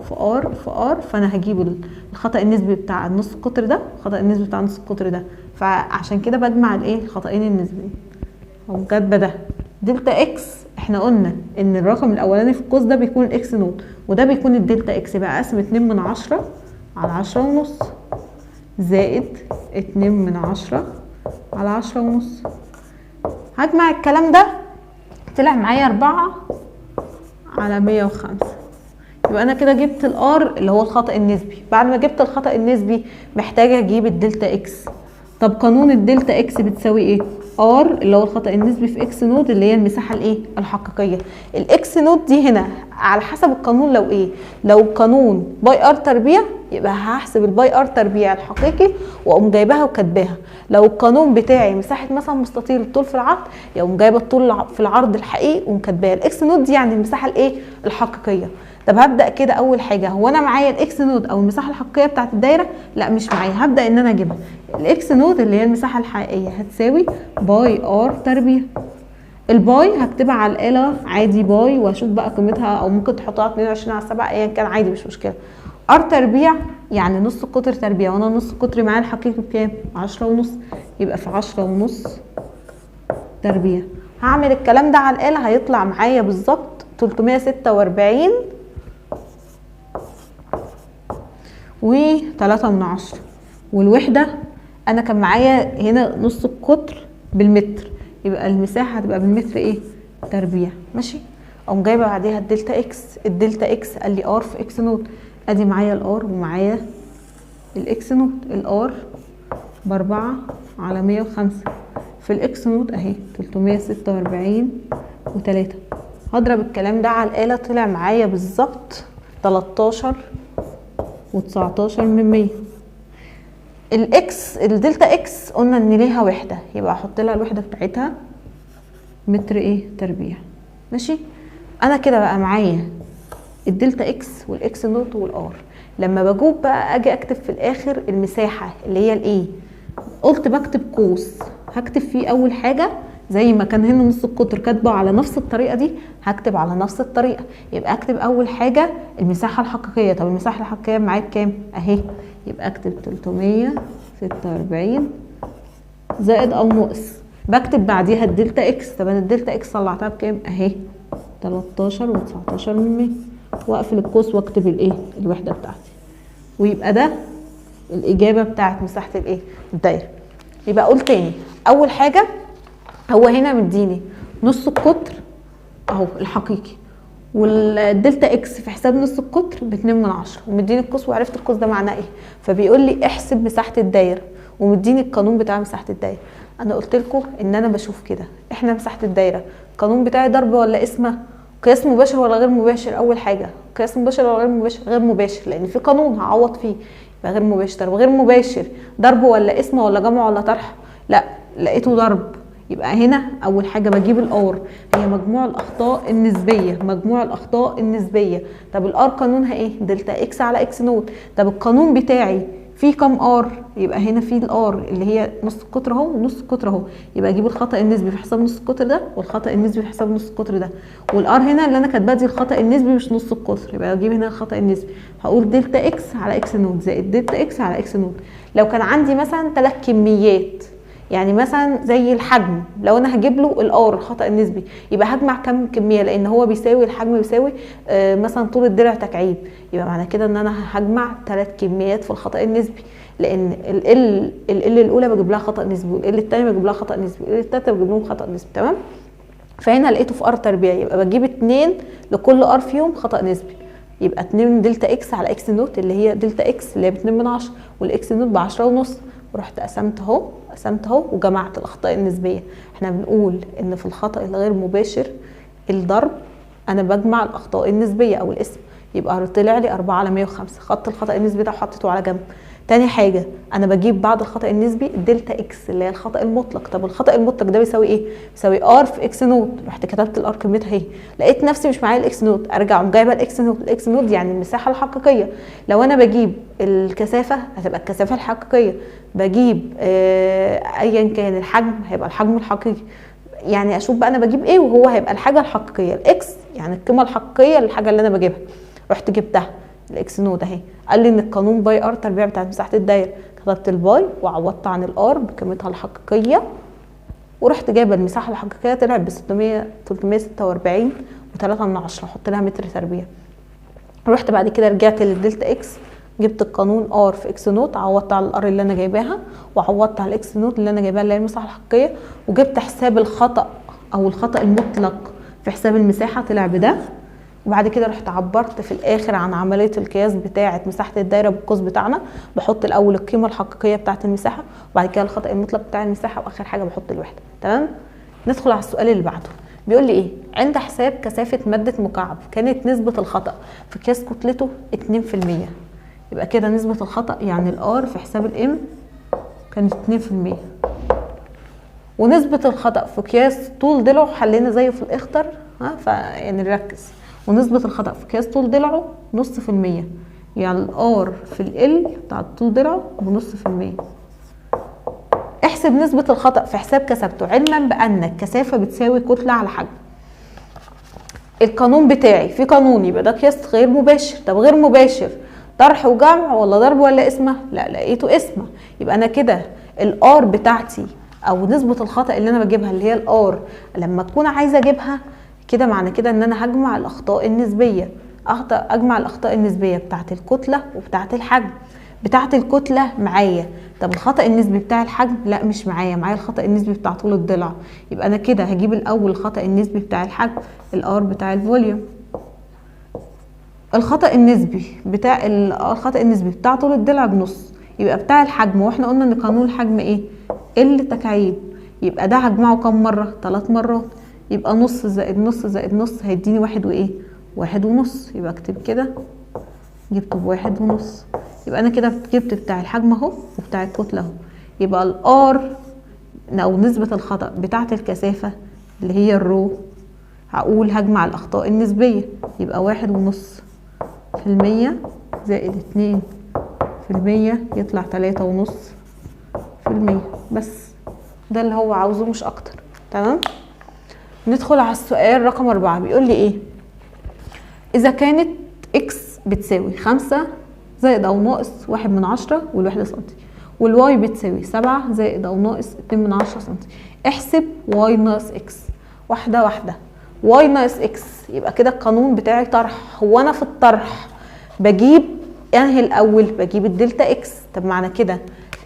في ار في ار، فانا هجيب الخطا النسبي بتاع النص القطر ده والخطا النسبي بتاع نص القطر ده، فعشان كده بجمع الايه الخطأين النسبيين. هو كاتبه ده دلتا اكس. احنا قلنا ان الرقم الاولاني في القوس ده بيكون الاكس نوت وده بيكون الدلتا اكس، يبقى اقسم 2 من 10 على 10 ونص زائد 2 من 10 على 10 ونص. هجمع الكلام ده طلع معايا 4 على 105. يبقى انا كده جبت الار اللي هو الخطأ النسبي. بعد ما جبت الخطأ النسبي محتاجه اجيب الدلتا اكس. طب قانون الدلتا اكس بتساوي ايه؟ ار اللي هو الخطأ النسبي في اكس نوت اللي هي المساحه الايه الحقيقيه. الاكس نوت دي هنا على حسب القانون، لو ايه لو قانون باي ار تربيع يبقى هحسب الباي ار تربيع الحقيقي واقوم جايباها وكاتباها. لو القانون بتاعي مساحه مثلا مستطيل الطول في العرض يقوم جايبه الطول في العرض الحقيقي ومكاتباها. الاكس نوت دي يعني المساحه الايه الحقيقيه. طب هبدا كده اول حاجه، هو انا معايا الاكس نوت او المساحه الحقيقيه بتاعت الدايره؟ لا مش معايا. هبدا ان انا اجيبها. الاكس نوت اللي هي المساحه الحقيقيه هتساوي باي ار تربيع. الباي هكتبها على الآلة عادي باي، واشوف بقى قيمتها، او ممكن تحطها 22/7 ايا كان عادي مش مشكلة. ار تربيع يعني نص القطر تربيع، وانا نص القطر معايا الحقيقي بكام؟ 10.5، يبقى في 10.5 تربيع. هعمل الكلام ده على الآلة هيطلع معايا بالظبط 346 و3/10. والوحدة انا كان معايا هنا نص القطر بالمتر، يبقى المساحة هتبقى بالمتر ايه؟ تربيع. ماشي. اقوم جايبه بعديها الدلتا اكس. الدلتا اكس قال لي ار في اكس نوت، ادي معايا الار ومعايا الاكس نوت. الار ب4/105 في الاكس نوت اهي 346 و3. هضرب الكلام ده على الآلة طلع معايا بالظبط 13.19 الاكس الدلتا اكس قلنا ان ليها وحده، يبقى احط لها الوحده بتاعتها متر ايه؟ تربيع. ماشي. انا كده بقى معايا الدلتا اكس والاكس نوت والار. لما بجوب بقى اجي اكتب في الاخر المساحه اللي هي الايه، قلت بكتب قوس هكتب فيه اول حاجه زي ما كان هنا نص القطر كاتبه على نفس الطريقه دي، هكتب على نفس الطريقه. يبقى اكتب اول حاجه المساحه الحقيقيه. طب المساحه الحقيقيه معايا بكام؟ اهي، يبقى اكتب 346 زائد او ناقص، بكتب بعديها الدلتا اكس. طب انا الدلتا اكس طلعتها بكام؟ اهي 13.19 واقفل القوس واكتب الايه؟ الوحده بتاعتي. ويبقى ده الاجابه بتاعت مساحه الايه؟ الدايره. يبقى اقول تاني، اول حاجه هو هنا مديني نص القطر اهو الحقيقي، والدلتا اكس في حساب نص القطر ب2/10، ومديني القوس وعرفت القوس ده معناه ايه. فبيقول لي احسب مساحه الدايره، ومديني القانون بتاع مساحه الدايره. انا قلت لكم ان انا بشوف كده، احنا مساحه الدايره القانون بتاعي ضرب ولا قسمه؟ قياس مباشر ولا غير مباشر؟ اول حاجه قياس مباشر ولا غير مباشر؟ غير مباشر، لان في قانون هعوض فيه، يبقى غير مباشر. طب غير مباشر ضرب ولا قسمه ولا جمع ولا طرح؟ لا، لقيته ضرب. يبقى هنا اول حاجه بجيب الار، هي مجموع الاخطاء النسبيه، مجموع الاخطاء النسبيه. طب الار قانونها ايه؟ دلتا اكس على اكس نوت. طب القانون بتاعي فيه كام ار؟ يبقى هنا في الار اللي هي نص القطر اهو ونص القطر اهو، يبقى اجيب الخطا النسبي في حساب نص القطر ده، والخطا النسبي في حساب نص القطر ده. والار هنا اللي انا كاتباه دي الخطا النسبي مش نص القطر، يبقى اجيب هنا الخطا النسبي. هقول دلتا اكس على اكس نوت زائد دلتا اكس على اكس نوت. لو كان عندي مثلا 3 كميات، يعني مثلا زي الحجم، لو انا هجيب له الار الخطا النسبي، يبقى هجمع كم كميه؟ لان هو بيساوي الحجم بيساوي مثلا طول الضلع تكعيب، يبقى معنى كده ان انا هجمع 3 كميات في الخطا النسبي، لان ال الاولى بجيب لها خطا نسبي، والال الثانيه بجيب لها خطا نسبي، والال الثالثه بجيب لهم خطا نسبي. تمام. فهنا لقيته في ار تربيع، يبقى بجيب 2 لكل ار فيهم خطا نسبي، يبقى 2 دلتا اكس على اكس نوت اللي هي دلتا اكس اللي هي ب2/10، والاكس نوت ب10.5. ورحت قسمت اهو وجمعت الاخطاء النسبيه. احنا بنقول ان في الخطا الغير مباشر الضرب انا بجمع الاخطاء النسبيه او الاسم، يبقى طلع لي 4/105. خدت الخطا النسبي ده وحطيته على جنب. تاني حاجه انا بجيب بعد الخطا النسبي الدلتا اكس اللي هي الخطا المطلق. طب الخطا المطلق ده بيساوي ايه؟ بيساوي ار في اكس نوت. رحت كتبت الار قيمتها اهي، لقيت نفسي مش معايا الاكس نوت، ارجع جايبه الاكس نوت. الاكس نوت يعني المساحه الحقيقيه. لو انا بجيب الكثافه هتبقى الكثافه الحقيقيه، بجيب ايا كان الحجم هيبقى الحجم الحقيقي. يعني اشوف بقى انا بجيب ايه وهو هيبقى الحاجه الحقيقيه. الاكس يعني القيمه الحقيقيه للحاجه اللي انا بجيبها، رحت جبتها الاكس نوت اهي. قال لي ان القانون باي ار تربيع بتاعت مساحه الدايره، كتبت الباي وعوضت عن الار بقيمتها الحقيقيه، ورحت جايبه المساحه الحقيقيه طلعت ب 346 و3/10، احط لها متر تربيع. رحت بعد كده رجعت للدلتا اكس، جبت القانون ار في اكس نوت، عوضت على الار اللي انا جايباها، وعوضت على الاكس نوت اللي انا جايباها اللي هي المساحه الحقيقيه، وجبت حساب الخطا او الخطا المطلق في حساب المساحه طلع بده. وبعد كده رحت عبرت في الاخر عن عمليه القياس بتاعه مساحه الدايره بالقوس بتاعنا. بحط الاول القيمه الحقيقيه بتاعه المساحه، وبعد كده الخطا المطلق بتاع المساحه، واخر حاجه بحط الوحده. تمام. ندخل على السؤال اللي بعده. بيقول لي ايه؟ عند حساب كثافه ماده مكعب كانت نسبه الخطا في قياس كتلته 2%. يبقى كده نسبه الخطا يعني الار في حساب الام كانت 2%. ونسبه الخطا في قياس طول ضلعه حلينا زيه في الاخضر، فيعني نركز. ونسبه الخطا في قياس طول ضلعه نص في المية، يعني الار في ال بتاع طول ضلعه بنص في المية. احسب احسب نسبة الخطأ في حساب كثافته علما بأن الكثافة بتساوي كتلة على حجم. القانون بتاعي في قانون، يبقى ده قياس غير مباشر. طب غير مباشر طرح وجمع ولا ضرب ولا قسمة؟ لا لقيته قسمة. يبقى انا كده الار بتاعتي او نسبة الخطأ اللي انا بجيبها اللي هي الار لما اكون عايزة اجيبها كده، معنى كده ان انا هجمع الاخطاء النسبية. اجمع الاخطاء النسبية بتاعت الكتلة وبتاعت الحجم. بتاعت الكتلة معايا، طب الخطأ النسبي بتاع الحجم لا مش معايا الخطأ النسبي بتاع طول الضلع. يبقى انا كده هجيب الاول الخطأ النسبي بتاع الحجم الار بتاع الفوليوم. الخطأ النسبي بتاع طول الضلع بنص، يبقى بتاع الحجم، واحنا قلنا ان قانون الحجم ايه؟ ال تكعيب. يبقى ده هجمعه كم مرة؟ 3 مرات. يبقى نص زائد نص زائد نص هيديني 1 وايه؟ 1.5. يبقى اكتب كده جبته ب1.5. يبقى انا كده جبت بتاع الحجم اهو وبتاع الكتله اهو. يبقى الار او نسبه الخطا بتاعه الكثافه اللي هي الرو، هقول هجمع الاخطاء النسبيه، يبقى 1.5% زائد 2% يطلع 3.5%. بس ده اللي هو عاوزه مش اكتر. تمام. ندخل على السؤال رقم 4. بيقول لي ايه؟ اذا كانت اكس بتساوي 5 زائد او ناقص 1/10 والوحدة سنتي، والواي بتساوي 7 زائد او ناقص 2/10 سنتي، احسب واي ناقص اكس. واحدة واحدة. واي ناقص اكس، يبقى كده القانون بتاعي طرح. هو انا في الطرح بجيب انهي الاول؟ بجيب الدلتا اكس. طب معنى كده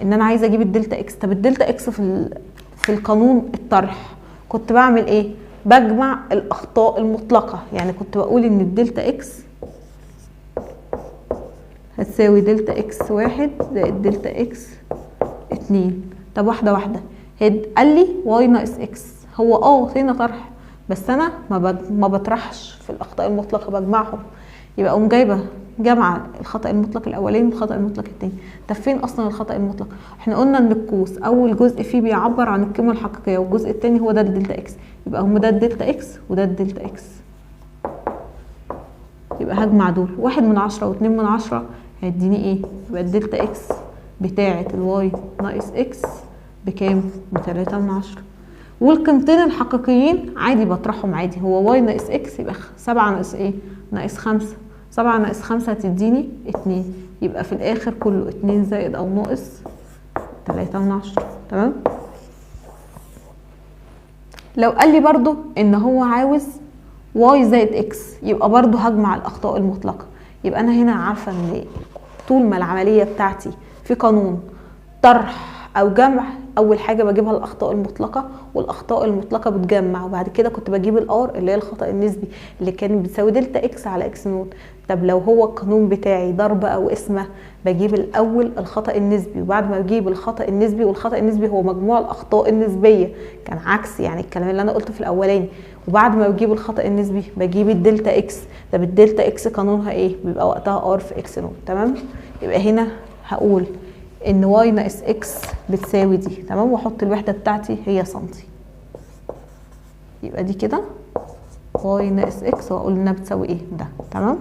ان انا عايزه اجيب الدلتا اكس. طب الدلتا اكس في القانون الطرح كنت بعمل ايه؟ بجمع الاخطاء المطلقه. يعني كنت بقول ان الدلتا اكس هتساوي دلتا اكس 1 زائد دلتا اكس 2. طب واحده واحده. قال لي واي ناقص اكس. هو هنا طرح، بس انا ما بطرحش في الاخطاء المطلقه، بجمعهم. يبقى اقوم جايبه جمع الخطأ المطلق الاولاني والخطأ المطلق الثاني. طب فين اصلا الخطأ المطلق؟ احنا قلنا ان القوس اول جزء فيه بيعبر عن القيمه الحقيقيه، والجزء الثاني هو ده الدلتا اكس. يبقى هم ده الدلتا اكس وده الدلتا اكس. يبقى هجمع دول 1/10 و2/10 هيديني ايه؟ يبقى الدلتا اكس بتاعه الواي ناقص اكس بكام؟ ب3/10. والقيمتين الحقيقيين عادي بطرحهم عادي. هو واي ناقص اكس يبقى 7 ناقص ايه؟ ناقص 5. 7 ناقص 5 هتديني 2. يبقى في الاخر كله 2 زائد او ناقص 3/10. تمام. لو قال لي برضو ان هو عاوز واي زائد اكس، يبقى برضو هجمع الاخطاء المطلقه. يبقى انا هنا عارفه ان طول ما العمليه بتاعتي في قانون طرح او جمع، اول حاجه بجيبها الاخطاء المطلقه، والاخطاء المطلقه بتجمع، وبعد كده كنت بجيب الار اللي هي الخطا النسبي اللي كان بتساوي دلتا اكس على اكس نوت. طب لو هو القانون بتاعي ضرب او قسمه، بجيب الاول الخطا النسبي، وبعد ما بجيب الخطا النسبي، والخطا النسبي هو مجموع الاخطاء النسبيه، كان عكس يعني الكلام اللي انا قلته في الاولاني. وبعد ما بجيب الخطا النسبي بجيب الدلتا اكس. طب الدلتا اكس قانونها ايه؟ بيبقى وقتها ار في اكس نوت. تمام. يبقى هنا هقول ان واي ناقص اكس بتساوي دي. تمام. واحط الوحده بتاعتي هي سنتي. يبقى دي كده واي ناقص اكس، واقول انها بتساوي ايه؟ ده. تمام.